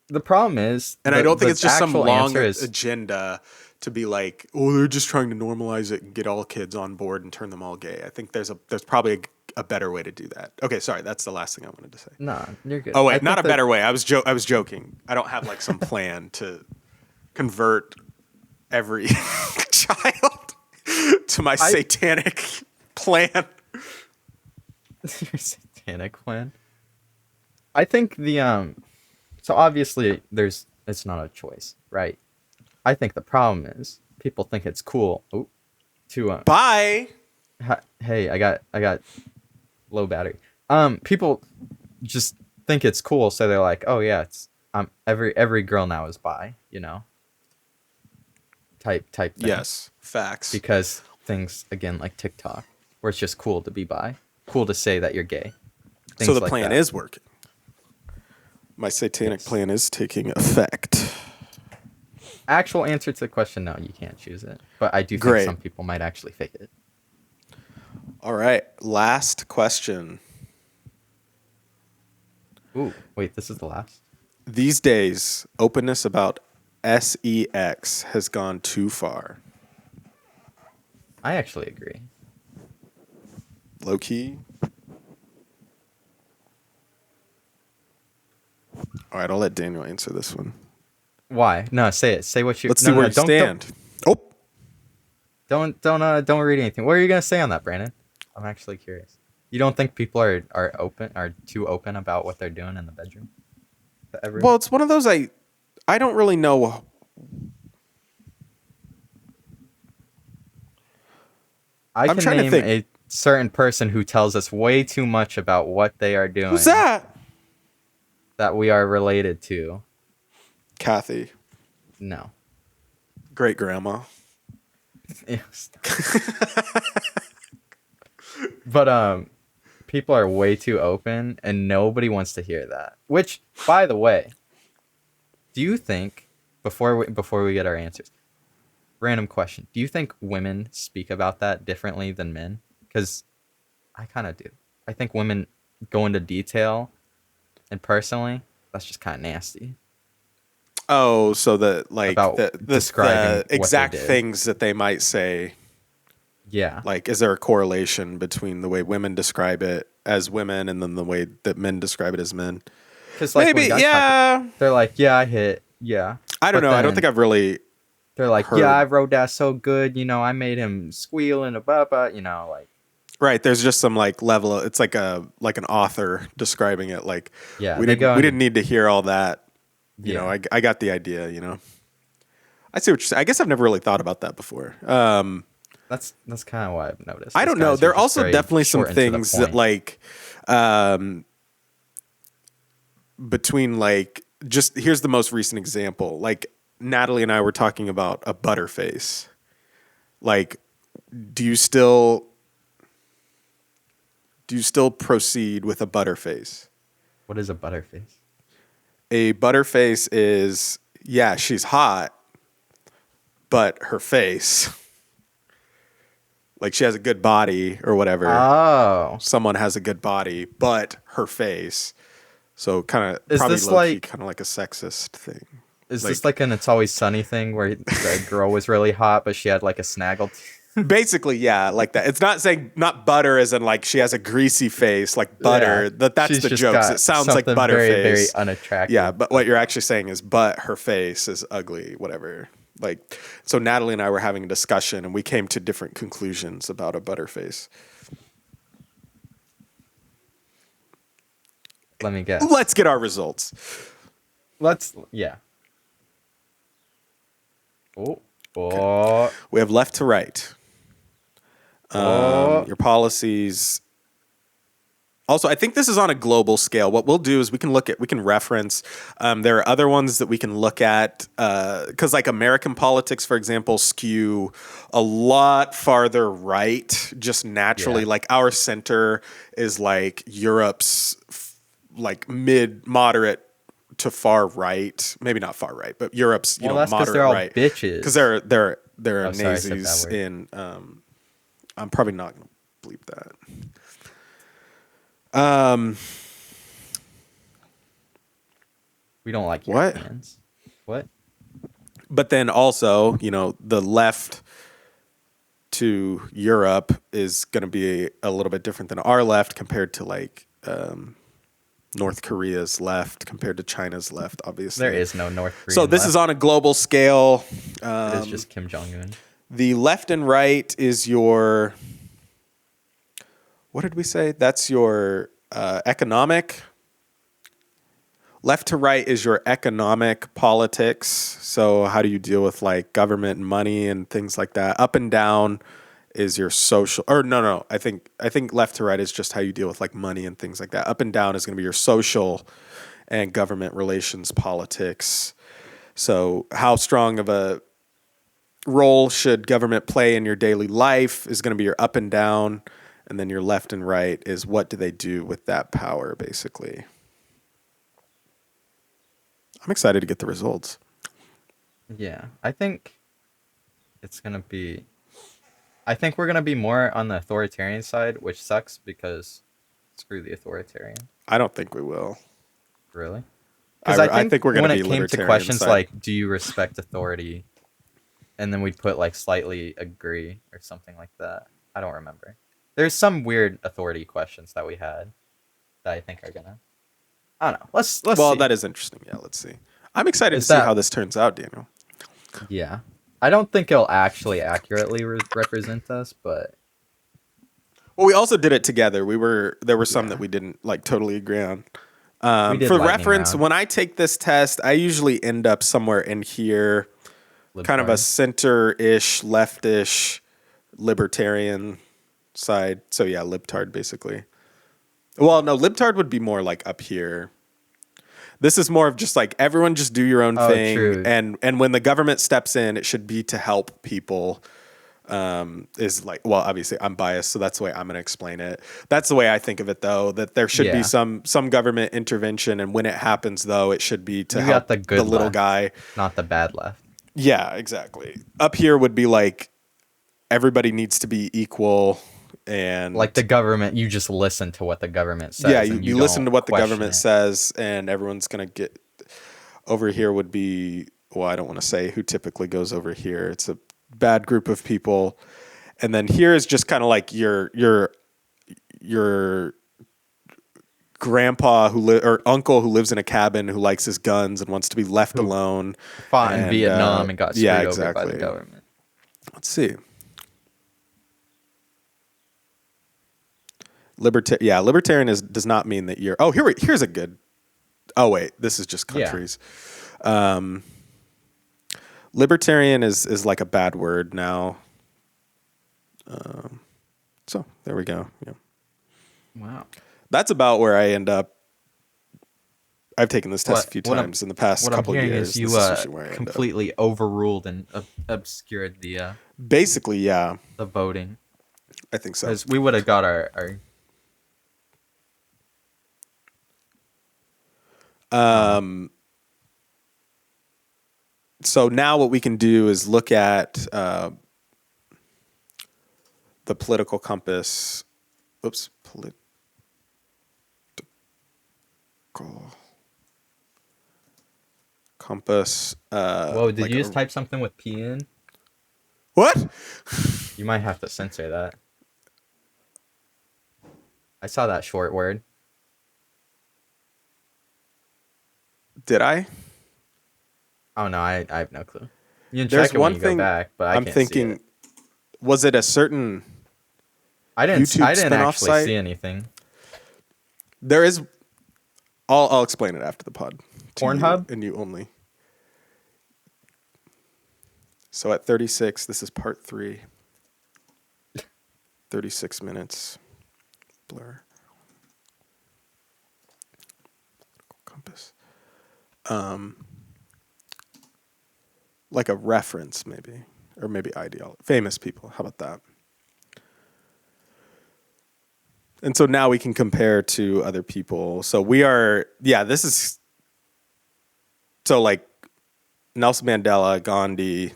Speaker 5: The problem is,
Speaker 2: And I don't think it's just some
Speaker 5: actual
Speaker 2: long
Speaker 5: answer is-
Speaker 2: agenda to be like, oh, they're just trying to normalize it and get all kids on board and turn them all gay. I think there's probably a better way to do that. Okay, sorry, that's the last thing I wanted to say.
Speaker 5: Nah, you're good.
Speaker 2: Oh
Speaker 5: I
Speaker 2: wait, not a
Speaker 5: think that-
Speaker 2: better way. I was joking. I don't have like some plan to convert every child to my satanic plan.
Speaker 5: Your satanic plan. I think so obviously it's not a choice, right? I think the problem is people think it's cool to
Speaker 2: Bye.
Speaker 5: hey, I got low battery. People just think it's cool, so they're like, oh yeah, it's every girl now is bi, type thing.
Speaker 2: Yes, facts.
Speaker 5: Because things again like TikTok, where it's just cool to be bi, cool to say that you're gay.
Speaker 2: So
Speaker 5: Things
Speaker 2: the
Speaker 5: like
Speaker 2: plan
Speaker 5: that.
Speaker 2: is working. My satanic plan is taking effect.
Speaker 5: Actual answer to the question, no, you can't choose it. But I do think
Speaker 2: Great.
Speaker 5: some people might actually fake it.
Speaker 2: All right, last question.
Speaker 5: Ooh, wait, this is the last?
Speaker 2: These days, openness about sex has gone too far.
Speaker 5: I actually agree.
Speaker 2: Low key. All right, I'll let Daniel answer this one.
Speaker 5: Why? No, say it. Say what you.
Speaker 2: Let's
Speaker 5: no,
Speaker 2: see where
Speaker 5: no,
Speaker 2: you
Speaker 5: don't,
Speaker 2: stand. Oh,
Speaker 5: Don't read anything. What are you gonna say on that, Brandon? I'm actually curious. You don't think people are too open about what they're doing in the bedroom?
Speaker 2: well, it's one of those I don't really know.
Speaker 5: I'm
Speaker 2: trying to think.
Speaker 5: certain person who tells us way too much about what they are doing
Speaker 2: Who's that?
Speaker 5: that we are related to.
Speaker 2: Kathy,
Speaker 5: No.
Speaker 2: great grandma.
Speaker 5: Yes. But people are way too open and nobody wants to hear that. Which, by the way, do you think before we get our answers, random question, do you think women speak about that differently than men? Cuz I kind of do. I think women go into detail, and personally, that's just kind of nasty.
Speaker 2: Oh, so the like
Speaker 5: About
Speaker 2: the
Speaker 5: describing what they
Speaker 2: exact
Speaker 5: did.
Speaker 2: things that they might say.
Speaker 5: Yeah.
Speaker 2: Like, is there a correlation between the way women describe it as women and then the way that men describe it as men?
Speaker 5: Cuz like when
Speaker 2: Maybe,
Speaker 5: guys talk,
Speaker 2: yeah.
Speaker 5: they're like, "Yeah, I hit." Yeah.
Speaker 2: I don't
Speaker 5: But
Speaker 2: know. I don't
Speaker 5: then
Speaker 2: think I've really.
Speaker 5: they're like,
Speaker 2: heard.
Speaker 5: "Yeah, I wrote that so good, I made him squeal and a baba, like
Speaker 2: Right. There's just some like level. It's like an author describing it. Like,
Speaker 5: Yeah,
Speaker 2: we
Speaker 5: they
Speaker 2: didn't
Speaker 5: go
Speaker 2: we
Speaker 5: into-
Speaker 2: didn't need to hear all that. You
Speaker 5: Yeah.
Speaker 2: know, I got the idea. I see what you're saying. I guess I've never really thought about that before.
Speaker 5: That's kind of what I've noticed.
Speaker 2: I
Speaker 5: These
Speaker 2: don't know.
Speaker 5: guys
Speaker 2: There
Speaker 5: are
Speaker 2: are
Speaker 5: just
Speaker 2: also
Speaker 5: very
Speaker 2: definitely some
Speaker 5: short and to the
Speaker 2: things that
Speaker 5: point.
Speaker 2: like between like just here's the most recent example. Like Natalie and I were talking about a butterface. Like, do you still proceed with a butterface?
Speaker 5: What is a butterface?
Speaker 2: A butterface is, yeah, she's hot, but her face, like she has a good body or whatever.
Speaker 5: Oh,
Speaker 2: Someone has a good body, but her face. So kind of
Speaker 5: Is
Speaker 2: probably
Speaker 5: this
Speaker 2: low-key
Speaker 5: like-
Speaker 2: kind of like a sexist thing.
Speaker 5: is this like an It's Always Sunny thing where the girl was really hot, but she had like a snaggle?
Speaker 2: Basically, yeah, like that. It's not saying not butter as in like she has a greasy face like butter.
Speaker 5: Yeah.
Speaker 2: That's
Speaker 5: She's
Speaker 2: the
Speaker 5: just
Speaker 2: jokes.
Speaker 5: got
Speaker 2: It sounds like
Speaker 5: something
Speaker 2: butterface.
Speaker 5: very, very unattractive.
Speaker 2: Yeah, but what you're actually saying is, but her face is ugly, whatever. Like, so Natalie and I were having a discussion, and we came to different conclusions about a butterface.
Speaker 5: Let me guess.
Speaker 2: Let's get our results.
Speaker 5: Yeah. Oh.
Speaker 2: We have left to right.
Speaker 5: Oh.
Speaker 2: Your policies. Also, I think this is on a global scale. What we'll do is we can reference. There are other ones that we can look at because, like American politics, for example, skew a lot farther right, just naturally.
Speaker 5: Yeah.
Speaker 2: Like our center is like Europe's, like mid-moderate to far right. Maybe not far right, but Europe's
Speaker 5: Well, that's 'cause
Speaker 2: moderate
Speaker 5: they're all
Speaker 2: right.
Speaker 5: bitches.
Speaker 2: Because there are
Speaker 5: Oh, sorry, I said that
Speaker 2: nazis
Speaker 5: word.
Speaker 2: in. I'm probably not going to bleep that.
Speaker 5: We don't like
Speaker 2: What?
Speaker 5: Europeans. What?
Speaker 2: But then also, the left to Europe is going to be a little bit different than our left compared to like North Korea's left compared to China's left, obviously.
Speaker 5: There is no North Korean.
Speaker 2: So this is on a global scale.
Speaker 5: It is just Kim Jong Un.
Speaker 2: The left and right is your, what did we say? That's your economic. Left to right is your economic politics. So how do you deal with like government and money and things like that? Up and down is your social, or no. I think left to right is just how you deal with like money and things like that. Up and down is going to be your social and government relations politics. So how strong of a role should government play in your daily life is going to be your up and down. And then your left and right is what do they do with that power, basically. I'm excited to get the results.
Speaker 5: Yeah, I think it's gonna be. I think we're gonna be more on the authoritarian side, which sucks because screw the authoritarian.
Speaker 2: I don't think we will.
Speaker 5: Really?
Speaker 2: I think we're gonna
Speaker 5: when
Speaker 2: be
Speaker 5: it came to
Speaker 2: libertarian
Speaker 5: questions
Speaker 2: side.
Speaker 5: like, "Do you respect authority?" and then we'd put like slightly agree or something like that. I don't remember. There's some weird authority questions that we had that I think are gonna. I don't know. Let's
Speaker 2: Well,
Speaker 5: see.
Speaker 2: that is interesting. Yeah, let's see. I'm excited
Speaker 5: Is
Speaker 2: to see
Speaker 5: that-
Speaker 2: how this turns out, Daniel.
Speaker 5: Yeah. I don't think it'll actually accurately represent us, but
Speaker 2: Well, we also did it together. There were some
Speaker 5: Yeah.
Speaker 2: that we didn't like totally agree on.
Speaker 5: We did
Speaker 2: For
Speaker 5: lightning
Speaker 2: reference,
Speaker 5: round.
Speaker 2: when I take this test, I usually end up somewhere in here, kind of a
Speaker 5: Libtard.
Speaker 2: center-ish, leftish, libertarian side. So yeah, libtard basically. Well, no, libtard would be more like up here. This is more of just like everyone just do your own thing,
Speaker 5: true.
Speaker 2: and when the government steps in, it should be to help people. Is like, well, obviously I'm biased, so that's the way I'm going to explain it. That's the way I think of it, though. That there should be some government intervention, and when it happens, though, it should be to
Speaker 5: You
Speaker 2: help
Speaker 5: got the good
Speaker 2: little
Speaker 5: left,
Speaker 2: guy.
Speaker 5: not the bad left.
Speaker 2: Yeah, exactly. Up here would be like everybody needs to be equal, and
Speaker 5: Like the government, you just listen to what the government says.
Speaker 2: yeah,
Speaker 5: and
Speaker 2: you listen
Speaker 5: don't
Speaker 2: to what the
Speaker 5: question
Speaker 2: government
Speaker 5: it.
Speaker 2: says, and everyone's gonna get. Over here would be, well, I don't want to say who typically goes over here. It's a bad group of people, and then here is just kind of like your grandpa or uncle who lives in a cabin who likes his guns and wants to be left alone.
Speaker 5: Fought in
Speaker 2: And,
Speaker 5: Vietnam and got screwed
Speaker 2: yeah,
Speaker 5: over
Speaker 2: exactly.
Speaker 5: by the government.
Speaker 2: Let's see. Libertarian does not mean that you're. Oh, here's a good. Oh wait, this is just
Speaker 5: Yeah.
Speaker 2: countries. Libertarian is like a bad word now. So there we go. Yeah,
Speaker 5: Wow.
Speaker 2: that's about where I end up. I've taken this test a few
Speaker 5: What I'm-
Speaker 2: times in the past
Speaker 5: What
Speaker 2: couple
Speaker 5: I'm hearing
Speaker 2: years.
Speaker 5: is you
Speaker 2: This is usually where I end up.
Speaker 5: completely overruled and obscured the
Speaker 2: Basically, yeah,
Speaker 5: voting.
Speaker 2: I think so.
Speaker 5: Because we would have got our
Speaker 2: So now what we can do is look at the political compass. Oops, political compass.
Speaker 5: Whoa, did
Speaker 2: like
Speaker 5: you just
Speaker 2: a-
Speaker 5: type something with P in?
Speaker 2: What?
Speaker 5: You might have to censor that. I saw that short word.
Speaker 2: Did I?
Speaker 5: Oh no, I have no clue. You can
Speaker 2: There's
Speaker 5: check it when
Speaker 2: one
Speaker 5: you
Speaker 2: thing
Speaker 5: go back, but I
Speaker 2: I'm
Speaker 5: can't see
Speaker 2: thinking.
Speaker 5: it.
Speaker 2: Was it a certain?
Speaker 5: I didn't
Speaker 2: YouTube
Speaker 5: actually
Speaker 2: spin-off site?
Speaker 5: see anything.
Speaker 2: There is. I'll explain it after the pod. to you
Speaker 5: Pornhub?
Speaker 2: and you only. So at 36, this is part 3. 36 minutes. Blur. Compass. Like a reference, maybe, or maybe ideology. Famous people. How about that? And so now we can compare to other people. So we are, this is, so like Nelson Mandela, Gandhi,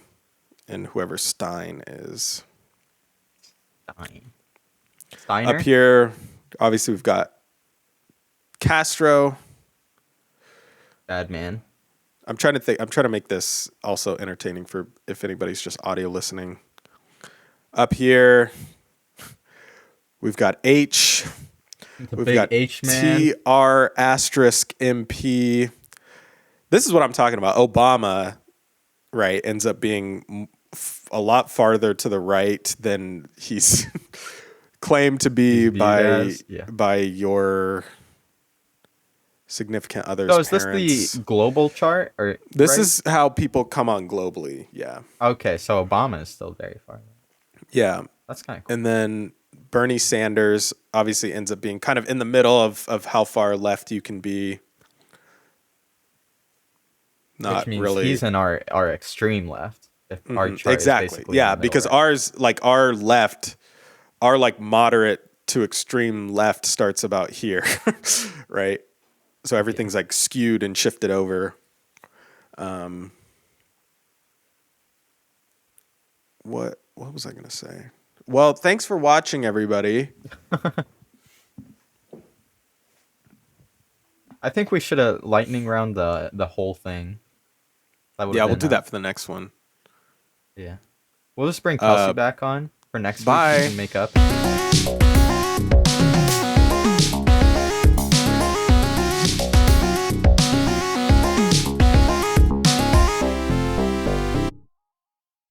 Speaker 2: and whoever Stein is.
Speaker 5: Steiner?
Speaker 2: Up here, obviously we've got Castro.
Speaker 5: Bad man.
Speaker 2: I'm trying to make this also entertaining for if anybody's just audio listening. Up here, we've got H.
Speaker 5: The
Speaker 2: We've
Speaker 5: big
Speaker 2: got
Speaker 5: H man.
Speaker 2: TR asterisk MP. This is what I'm talking about. Obama, right, ends up being a lot farther to the right than he's claimed to be
Speaker 5: He's viewed as,
Speaker 2: by your significant other's
Speaker 5: So is
Speaker 2: parents.
Speaker 5: this the global chart or
Speaker 2: This
Speaker 5: right?
Speaker 2: is how people come on globally. Yeah.
Speaker 5: Okay, so Obama is still very far.
Speaker 2: Yeah.
Speaker 5: That's kind of cool.
Speaker 2: And then Bernie Sanders obviously ends up being kind of in the middle of how far left you can be. Not
Speaker 5: Which means
Speaker 2: really.
Speaker 5: he's in our extreme left. If our chart is
Speaker 2: Exactly.
Speaker 5: basically
Speaker 2: Yeah,
Speaker 5: in the middle,
Speaker 2: because
Speaker 5: right?
Speaker 2: ours, like our left, our like moderate to extreme left starts about here, right? So everything's like skewed and shifted over. What was I gonna say? Well, thanks for watching, everybody.
Speaker 5: I think we should have lightning round the whole thing. That would've
Speaker 2: Yeah, we'll
Speaker 5: been
Speaker 2: do
Speaker 5: nice.
Speaker 2: that for the next one.
Speaker 5: Yeah. We'll just bring Kelsey back on for next
Speaker 2: bye.
Speaker 5: week and make up.